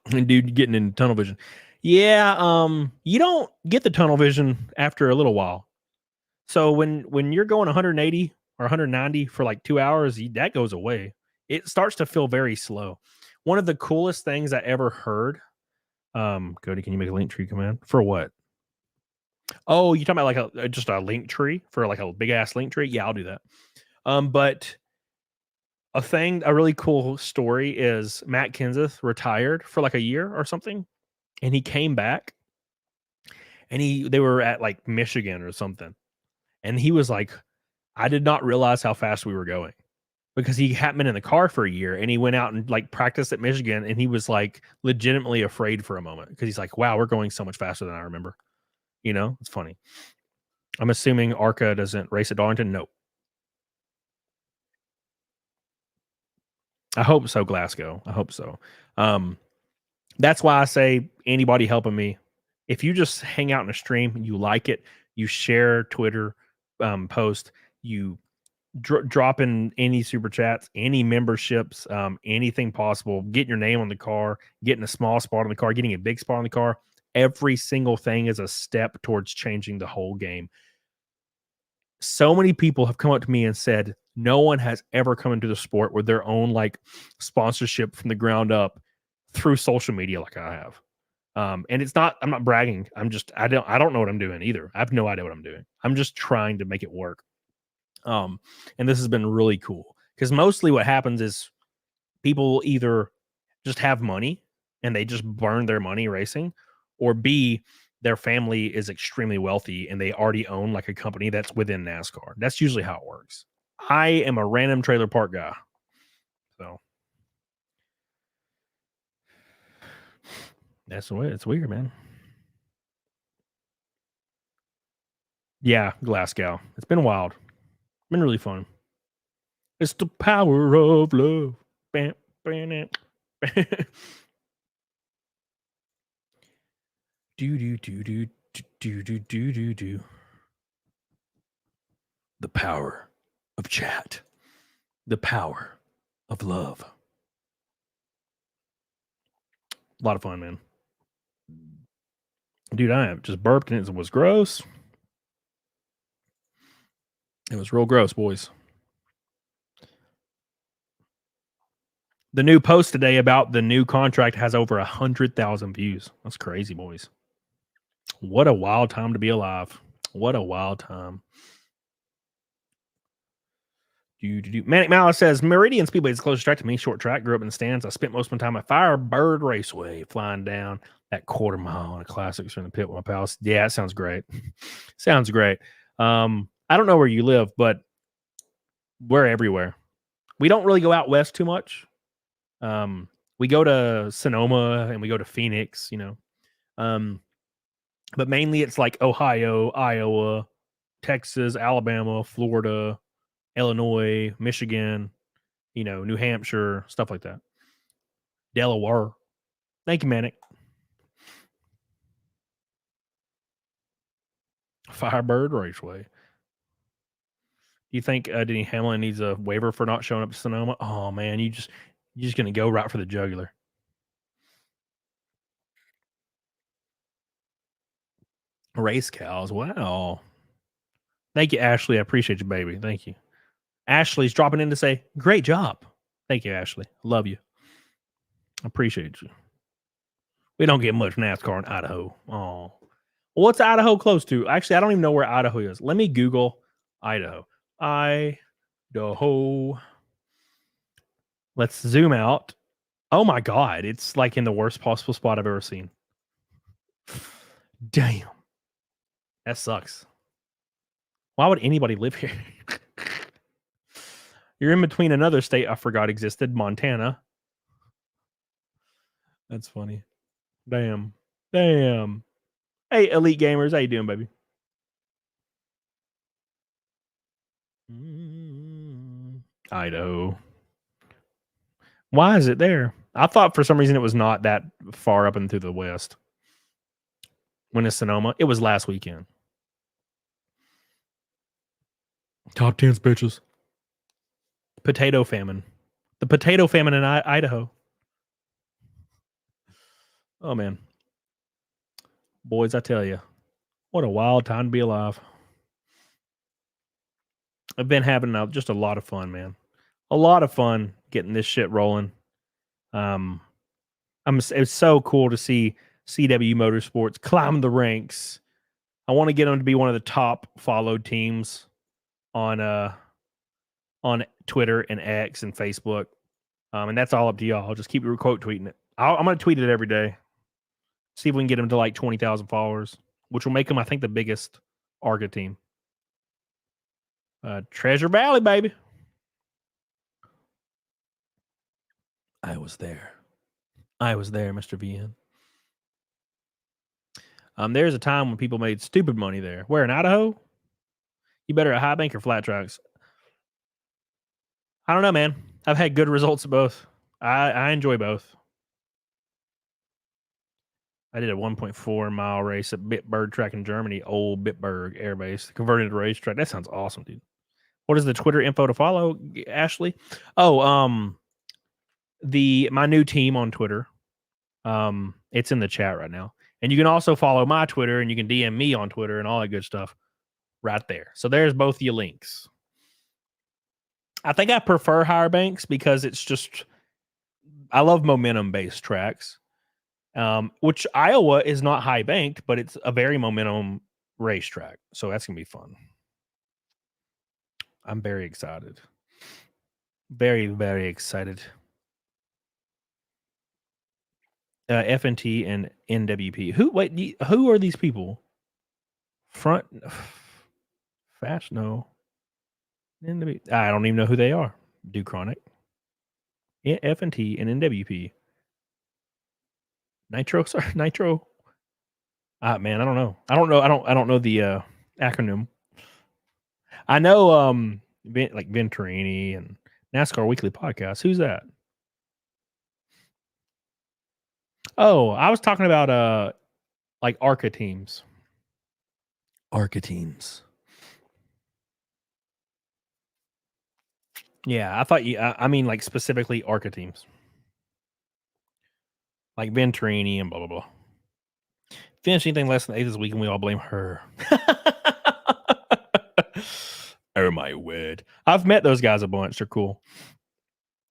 And dude, getting into tunnel vision. Yeah, you don't get the tunnel vision after a little while. So when you're going 180 or 190 for like 2 hours, that goes away. It starts to feel very slow. One of the coolest things I ever heard. Cody, can you make a link tree command for what? Oh, you talking about like just a link tree for like a big ass link tree? Yeah, I'll do that. But a really cool story is Matt Kenseth retired for like a year or something, and he came back, and they were at like Michigan or something, and he was like, I did not realize how fast we were going. Because he hadn't been in the car for a year, and he went out and like practiced at Michigan, and he was like legitimately afraid for a moment because he's like, wow, we're going so much faster than I remember. It's funny. I'm assuming ARCA doesn't race at Darlington. Nope. I hope so, Glasgow. I hope so. That's why I say anybody helping me, if you just hang out in a stream, you like it, you share Twitter post, you drop in any super chats, any memberships, anything possible, getting your name on the car, getting a small spot on the car, getting a big spot on the car. Every single thing is a step towards changing the whole game. So many people have come up to me and said, no one has ever come into the sport with their own like sponsorship from the ground up through social media like I have. And I'm not bragging. I don't know what I'm doing either. I have no idea what I'm doing. I'm just trying to make it work. And this has been really cool because mostly what happens is people either just have money and they just burn their money racing, or B, their family is extremely wealthy and they already own like a company that's within NASCAR. That's usually how it works. I am a random trailer park guy. So that's the way. It's weird, man. Yeah, Glasgow. It's been wild. Been really fun. It's the power of love. Bam, bam, bam. Do. The power of chat. The power of love. A lot of fun, man. Dude, I have just burped and it was gross. It was real gross, boys. The new post today about the new contract has over 100,000 views. That's crazy, boys. What a wild time to be alive. What a wild time. Manic Malice says, Meridian Speedway is the closest track to me. Short track. Grew up in the stands. I spent most of my time at Firebird Raceway, flying down that quarter mile on a classics in the pit with my pals. Yeah, it sounds great. Sounds great. I don't know where you live, but we're everywhere. We don't really go out west too much. We go to Sonoma and we go to Phoenix, but mainly it's like Ohio, Iowa, Texas, Alabama, Florida, Illinois, Michigan, New Hampshire, stuff like that. Delaware. Thank you, Manic. Firebird Raceway. Do you think Denny Hamlin needs a waiver for not showing up to Sonoma? Oh man, you're just gonna go right for the jugular. Race cows. Wow. Thank you, Ashley. I appreciate you, baby. Thank you. Ashley's dropping in to say, great job. Thank you, Ashley. Love you. I appreciate you. We don't get much NASCAR in Idaho. Oh. What's Idaho close to? Actually, I don't even know where Idaho is. Let me Google Idaho. Idaho. Let's zoom out. Oh my God. It's like in the worst possible spot I've ever seen. Damn. That sucks. Why would anybody live here? You're in between another state I forgot existed, Montana. That's funny. Damn. Hey, Elite Gamers. How you doing, baby? Idaho. Why is it there? I thought for some reason it was not that far up and through the west. When is Sonoma? It was last weekend. Top 10 bitches. Potato famine. The potato famine in Idaho. Oh, man. Boys, I tell you, what a wild time to be alive. I've been having just a lot of fun, man. A lot of fun getting this shit rolling. It's so cool to see CW Motorsports climb the ranks. I want to get them to be one of the top followed teams on Twitter and X and Facebook. And that's all up to y'all. I'll just keep quote tweeting it. I'm going to tweet it every day. See if we can get them to like 20,000 followers, which will make them, I think, the biggest ARCA team. Treasure Valley, baby. I was there, Mr. VN. There's a time when people made stupid money there. Where, in Idaho? You better at high bank or flat tracks? I don't know, man. I've had good results at both. I enjoy both. I did a 1.4 mile race at Bitburg track in Germany, old Bitburg Air Base, converted to racetrack. That sounds awesome, dude. What is the Twitter info to follow, Ashley? Oh, my new team on Twitter. It's in the chat right now. And you can also follow my Twitter and you can DM me on Twitter and all that good stuff right there. So there's both your links. I think I prefer higher banks because it's just, I love momentum based tracks. Which Iowa is not high banked, but it's a very momentum racetrack. So that's going to be fun. I'm very excited. Very, very excited. FNT and NWP. Who are these people? Fast? No. NWP. I don't even know who they are. Do Chronic. FNT and NWP. Nitro. Man, I don't know. I don't know the acronym. I know like Venturini and NASCAR Weekly Podcast. Who's that? Oh, I was talking about like ARCA teams. ARCA teams. Yeah, I thought I mean like specifically ARCA teams. Like Venturini and blah, blah, blah. Finish anything less than 8 this week and we all blame her. Oh, my word. I've met those guys a bunch. They're cool.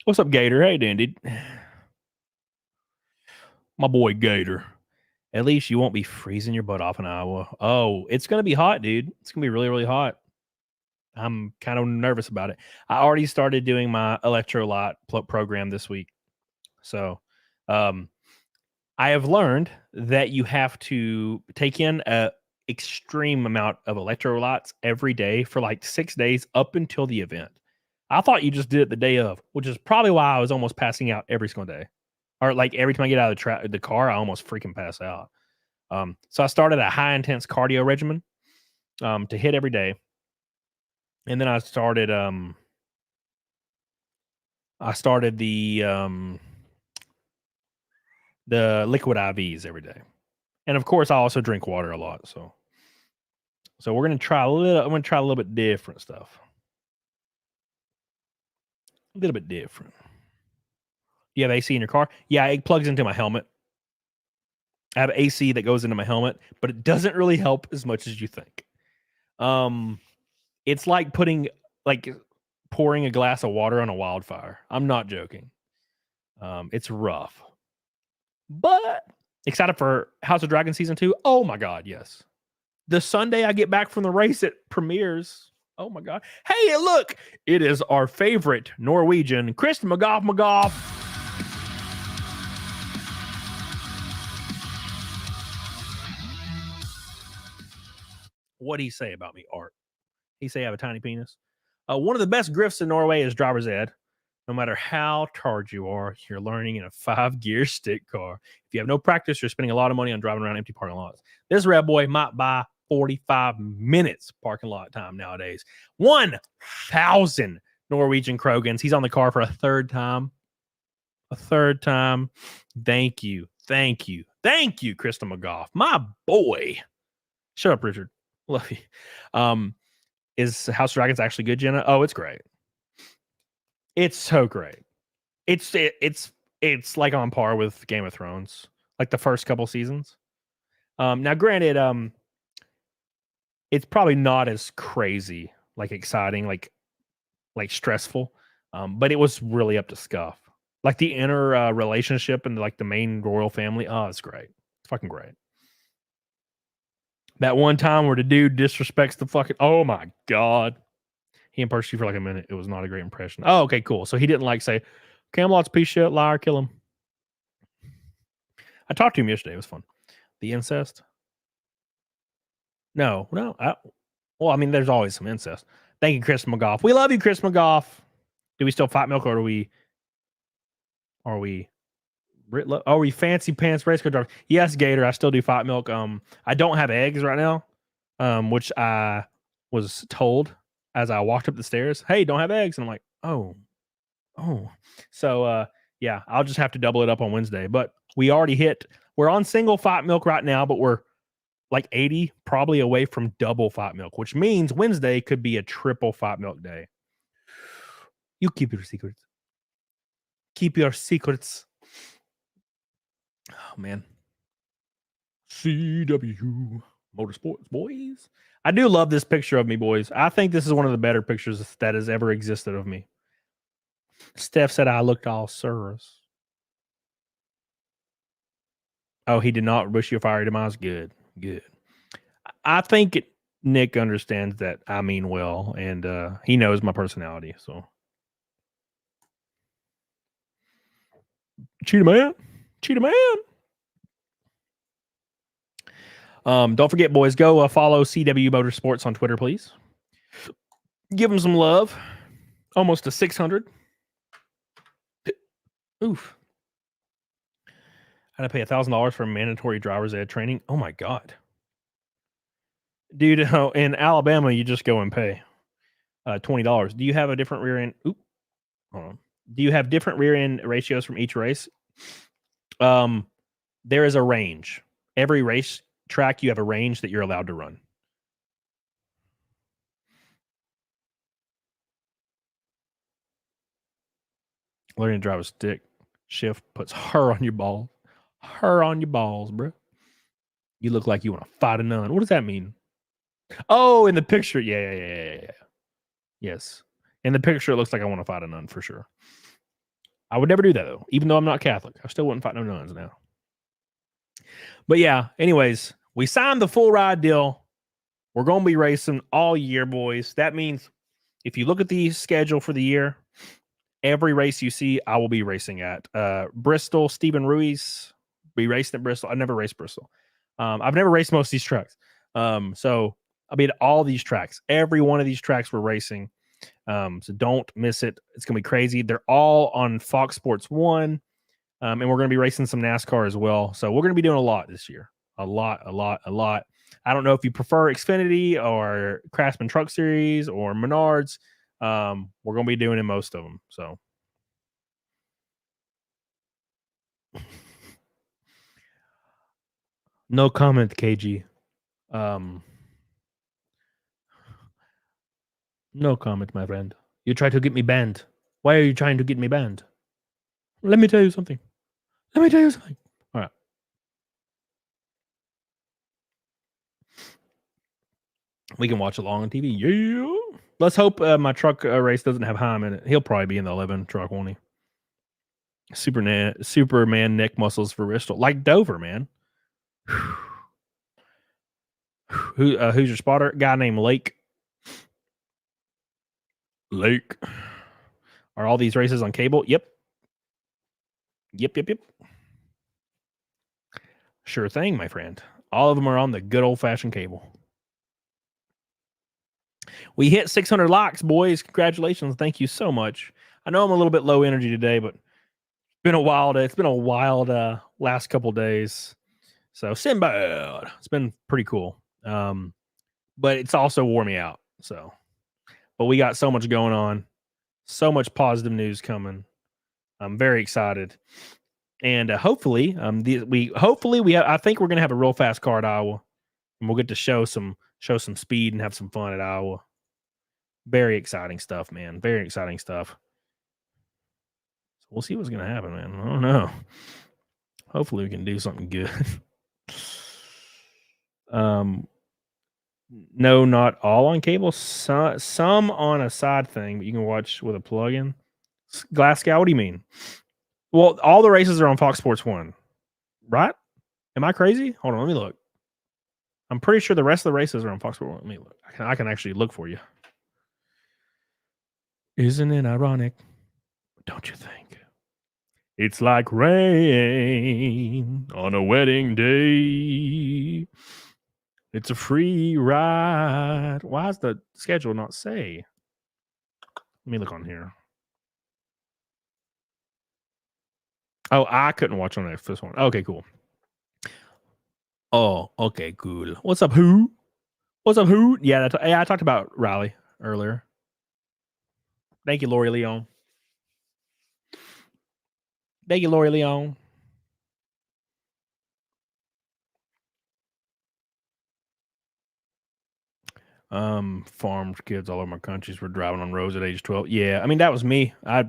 What's up, Gator? Hey, dude. My boy Gator. At least you won't be freezing your butt off in Iowa. Oh, it's going to be hot, dude. It's going to be really, really hot. I'm kind of nervous about it. I already started doing my electrolyte program this week. So I have learned that you have to take in a extreme amount of electrolytes every day for like 6 days up until the event. I thought you just did it the day of, which is probably why I was almost passing out every single day. Or like every time I get out of the car, I almost freaking pass out. So I started a high intense cardio regimen to hit every day. And then I started the liquid IVs every day. And of course I also drink water a lot. So we're gonna try a little bit different stuff. A little bit different. Do you have AC in your car? Yeah, it plugs into my helmet. I have AC that goes into my helmet, but it doesn't really help as much as you think. It's like pouring a glass of water on a wildfire. I'm not joking. It's rough. But excited for House of Dragon Season 2. Oh my God, yes. The Sunday I get back from the race, it premieres. Oh my God. Hey, look, it is our favorite Norwegian, Kristen McGough. What'd he say about me, Art? He say I have a tiny penis. One of the best grifts in Norway is driver's ed. No matter how tired you are, you're learning in a 5-gear stick car. If you have no practice, you're spending a lot of money on driving around empty parking lots. This red boy might buy 45 minutes parking lot time nowadays. 1,000 Norwegian Krogans. He's on the car for a third time. Thank you, Kristen McGough. My boy. Shut up, Richard. Love you. Is House of Dragons actually good, Jenna? Oh, it's great. It's so great. It's like on par with Game of Thrones, like the first couple seasons. Now, granted, it's probably not as crazy, like exciting, like stressful, but it was really up to scuff. Like the inner relationship and like the main royal family. Oh, it's great. It's fucking great. That one time where the dude disrespects the fucking... Oh, my God. He impersoned you for like a minute. It was not a great impression. Oh, okay, cool. So he didn't like say, Camelot's a piece of shit, liar, kill him. I talked to him yesterday. It was fun. The incest? No. Well, I mean, there's always some incest. Thank you, Chris McGough. We love you, Chris McGough. Do we still fight milk or are we fancy pants race car drivers? Yes, Gator. I still do fight milk. I don't have eggs right now, which I was told as I walked up the stairs. Hey, don't have eggs, and I'm like, oh. So yeah, I'll just have to double it up on Wednesday. But we're on single fight milk right now, but we're like 80 probably away from double fight milk, which means Wednesday could be a triple fight milk day. You keep your secrets. Oh, man. CW Motorsports, boys. I do love this picture of me, boys. I think this is one of the better pictures that has ever existed of me. Steph said I looked all serious. Oh, he did not wish you a fiery demise. Good. I think Nick understands that I mean well, and he knows my personality. So, Cheetah man. Don't forget, boys, go follow CW Motorsports on Twitter, please. Give them some love. Almost to 600. Oof. I had to pay $1,000 for mandatory driver's ed training. Oh my God. Dude, in Alabama, you just go and pay $20. Do you have a different rear end? Hold on. Do you have different rear end ratios from each race? There is a range. Every race track, you have a range that you're allowed to run. Learning to drive a stick shift puts her on your balls. Her on your balls, bro. You look like you want to fight a nun. What does that mean? Oh, in the picture. Yeah. Yes. In the picture, it looks like I want to fight a nun for sure. I would never do that though, even though I'm not Catholic. I still wouldn't fight no nuns now. But yeah, anyways, we signed the full ride deal. We're going to be racing all year, boys. That means if you look at the schedule for the year, every race you see, I will be racing at. Bristol, Stephen Ruiz, be racing at Bristol. I've never raced Bristol. I've never raced most of these tracks. So I'll be at all these tracks. Every one of these tracks we're racing. So don't miss it. It's going to be crazy. They're all on Fox Sports 1. And we're going to be racing some NASCAR as well. So we're going to be doing a lot this year. A lot. I don't know if you prefer Xfinity or Craftsman Truck Series or Menards. We're going to be doing in most of them. So no comment, KG. No comment, my friend. You try to get me banned. Why are you trying to get me banned? Let me tell you something. All right. We can watch along on TV. Yeah. Let's hope my truck race doesn't have Heim in it. He'll probably be in the 11 truck, won't he? Superman neck muscles for Bristol. Like Dover, man. Who's your spotter? Guy named Lake. Are all these races on cable? Yep. Sure thing, my friend. All of them are on the good old-fashioned cable. We hit 600 likes, boys. Congratulations. Thank you so much. I know I'm a little bit low energy today, but it's been a wild last couple days. So Sinbad. It's been pretty cool. But it's also wore me out. So, but we got so much going on, so much positive news coming. I'm very excited. And hopefully, I think we're gonna have a real fast car at Iowa, and we'll get to show some speed and have some fun at Iowa. Very exciting stuff, man. Very exciting stuff. So we'll see what's gonna happen, man. I don't know. Hopefully, we can do something good. No, not all on cable. Some on a side thing, but you can watch with a plug-in. Glasgow, what do you mean? Well, all the races are on Fox Sports 1, right? Am I crazy? Hold on, let me look. I'm pretty sure the rest of the races are on Fox Sports 1. Let me look. I can actually look for you. Isn't it ironic? Don't you think? It's like rain on a wedding day. It's a free ride. Why does the schedule not say? Let me look on here. Oh, I couldn't watch on that first one. Okay, cool. Oh, okay, cool. What's up, who? Yeah, I talked about Riley earlier. Thank you, Lori Leon. Farmed kids all over my countries were driving on roads at age 12. Yeah, I mean, that was me. I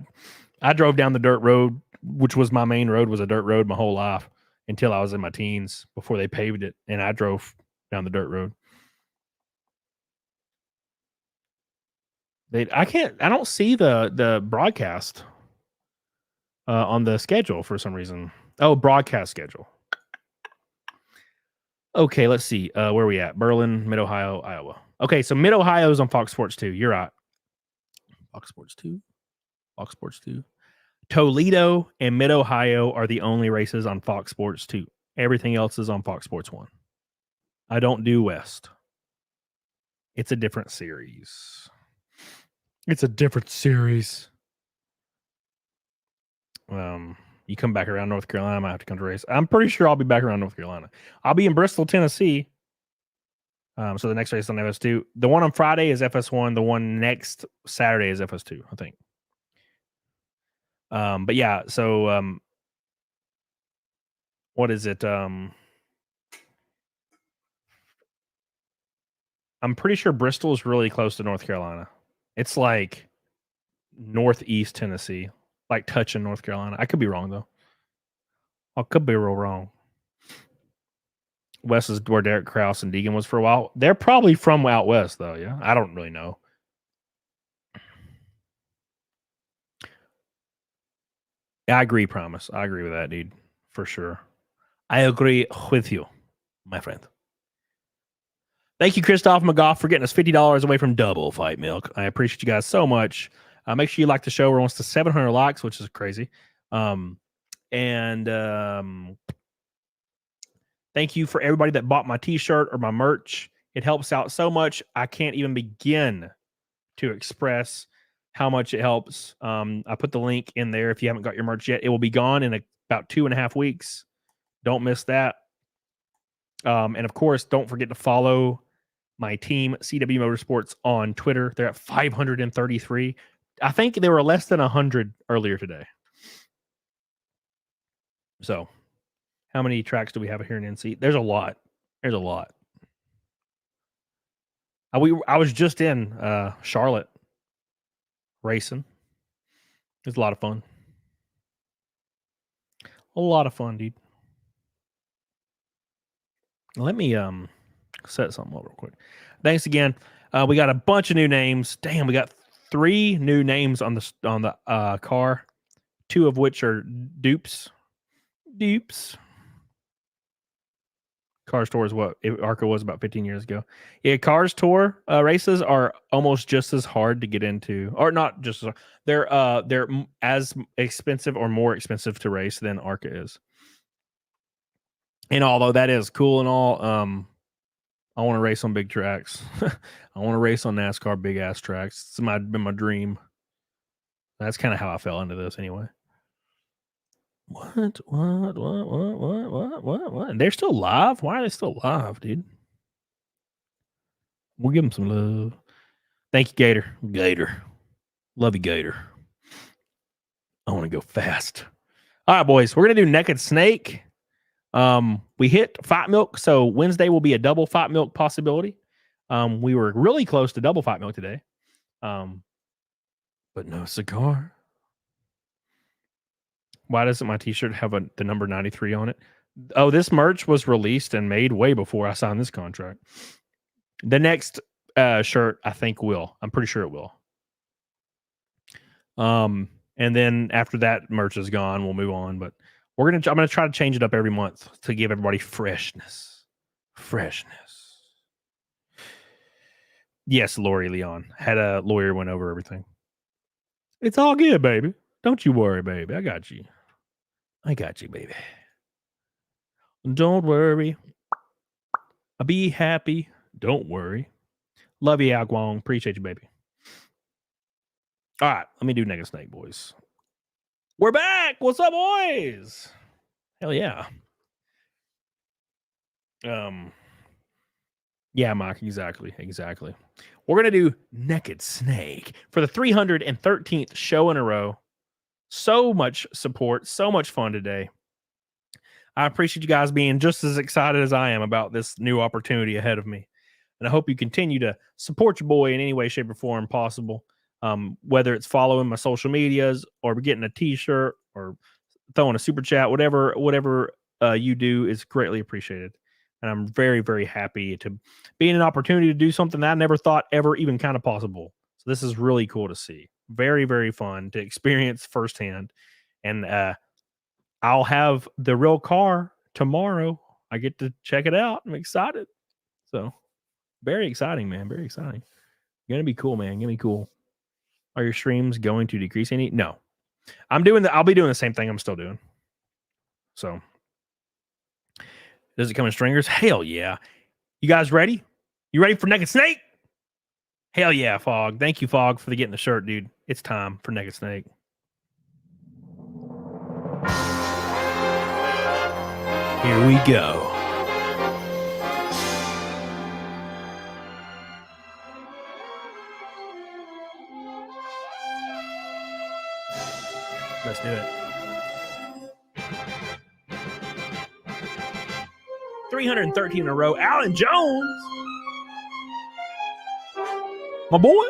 drove down the dirt road, which was my main road, was a dirt road my whole life until I was in my teens before they paved it, and I drove down the dirt road. I don't see the broadcast on the schedule for some reason. Oh, broadcast schedule. Okay, let's see. Where are we at? Berlin, Mid-Ohio, Iowa. Okay, so Mid-Ohio is on Fox Sports 2. You're right. Fox Sports 2. Toledo and Mid-Ohio are the only races on Fox Sports 2. Everything else is on Fox Sports 1. I don't do West. It's a different series. You come back around North Carolina, I might have to come to race. I'm pretty sure I'll be back around North Carolina. I'll be in Bristol, Tennessee. So the next race on FS2. The one on Friday is FS1. The one next Saturday is FS2, I think. But yeah, so what is it? I'm pretty sure Bristol is really close to North Carolina. It's like northeast Tennessee, like touching North Carolina. I could be wrong though. I could be real wrong. West is where Derek Krause and Deegan was for a while. They're probably from out west though. Yeah, I don't really know. Yeah, I agree, Promise. I agree with that, dude. For sure. I agree with you, my friend. Thank you, Christoph McGough, for getting us $50 away from Double Fight Milk. I appreciate you guys so much. Make sure you like the show. We're almost to 700 likes, which is crazy. Thank you for everybody that bought my t-shirt or my merch. It helps out so much. I can't even begin to express how much it helps. I put the link in there. If you haven't got your merch yet, it will be gone in about 2.5 weeks. Don't miss that. And of course, don't forget to follow my team, CW Motorsports, on Twitter. They're at 533. I think they were less than 100 earlier today. So, how many tracks do we have here in NC? There's a lot. There's a lot. I was just in Charlotte racing. It was a lot of fun. A lot of fun, dude. Let me set something up real quick. Thanks again. We got a bunch of new names. Damn, we got 3 new names on the car, 2 of which are dupes. Cars Tour is what ARCA was about 15 years ago. Yeah, Cars Tour races are almost just as hard to get into, or not just as hard. They're as expensive or more expensive to race than ARCA is. And although that is cool and all, I want to race on big tracks. I want to race on NASCAR big ass tracks. It's been my dream. That's kind of how I fell into this anyway. What? They're still live? Why are they still live, dude? We'll give them some love. Thank you, Gator. Gator. Love you, Gator. I want to go fast. All right, boys. We're going to do Naked Snake. We hit Fight Milk, so Wednesday will be a double Fight Milk possibility. We were really close to double Fight Milk today. But no cigar. Why doesn't my t-shirt have the number 93 on it? Oh, this merch was released and made way before I signed this contract. The next shirt, I think, will. I'm pretty sure it will. And then after that merch is gone, we'll move on. But I'm gonna try to change it up every month to give everybody freshness. Yes, Lori Leon had a lawyer went over everything. It's all good, baby. Don't you worry, baby. I got you, baby. Don't worry. I'll be happy. Don't worry. Love you, Al Guang. Appreciate you, baby. All right, let me do Naked Snake, boys. We're back. What's up, boys? Hell yeah. Yeah, Mike, exactly. We're gonna do Naked Snake for the 313th show in a row. So much support, so much fun today. I appreciate you guys being just as excited as I am about this new opportunity ahead of me. And I hope you continue to support your boy in any way, shape, or form possible. Whether it's following my social medias or getting a t-shirt or throwing a super chat, whatever you do is greatly appreciated. And I'm very, very happy to be in an opportunity to do something that I never thought ever even kind of possible. So this is really cool to see. Very, very fun to experience firsthand. And I'll have the real car tomorrow. I get to check it out. I'm excited. So very exciting, man. Very exciting. Gonna be cool, man. Gonna be cool. Are your streams going to decrease any? No. I'll be doing the same thing I'm still doing. So does it come in stringers? Hell yeah. You guys ready? You ready for Naked Snake? Hell yeah, Fog. Thank you, Fog, for getting the shirt, dude. It's time for Naked Snake. Here we go. Let's do it. 313 in a row. Alan Jones. My boy.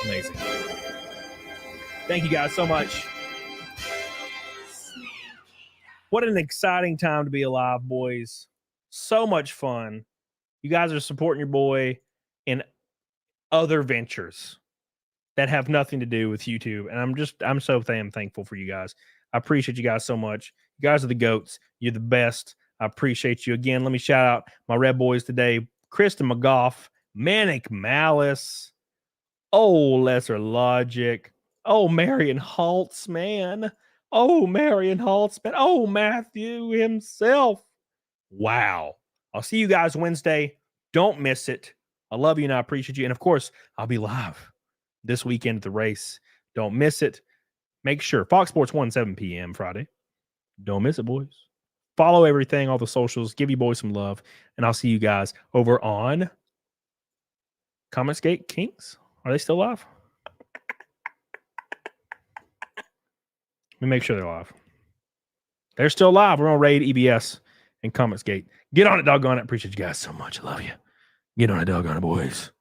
Amazing. Thank you guys so much. What an exciting time to be alive, boys. So much fun. You guys are supporting your boy in other ventures that have nothing to do with YouTube. And I'm so damn thankful for you guys. I appreciate you guys so much. You guys are the GOATs. You're the best. I appreciate you. Again, let me shout out my Red Boys today. Kristen McGough, Manic Malice, Lesser Logic, Marion Haltz, man. Marion Haltz, man. Matthew himself. Wow. I'll see you guys Wednesday. Don't miss it. I love you and I appreciate you. And of course, I'll be live this weekend at the race. Don't miss it. Make sure Fox Sports 1, 7 p.m. Friday. Don't miss it, boys. Follow everything, all the socials. Give you boys some love. And I'll see you guys over on CAMELCAST Kings. Are they still live? Let me make sure they're live. They're still live. We're on Raid, EBS, and CAMELCAST. Get on it, doggone it. Appreciate you guys so much. I love you. Get on it, doggone it, boys.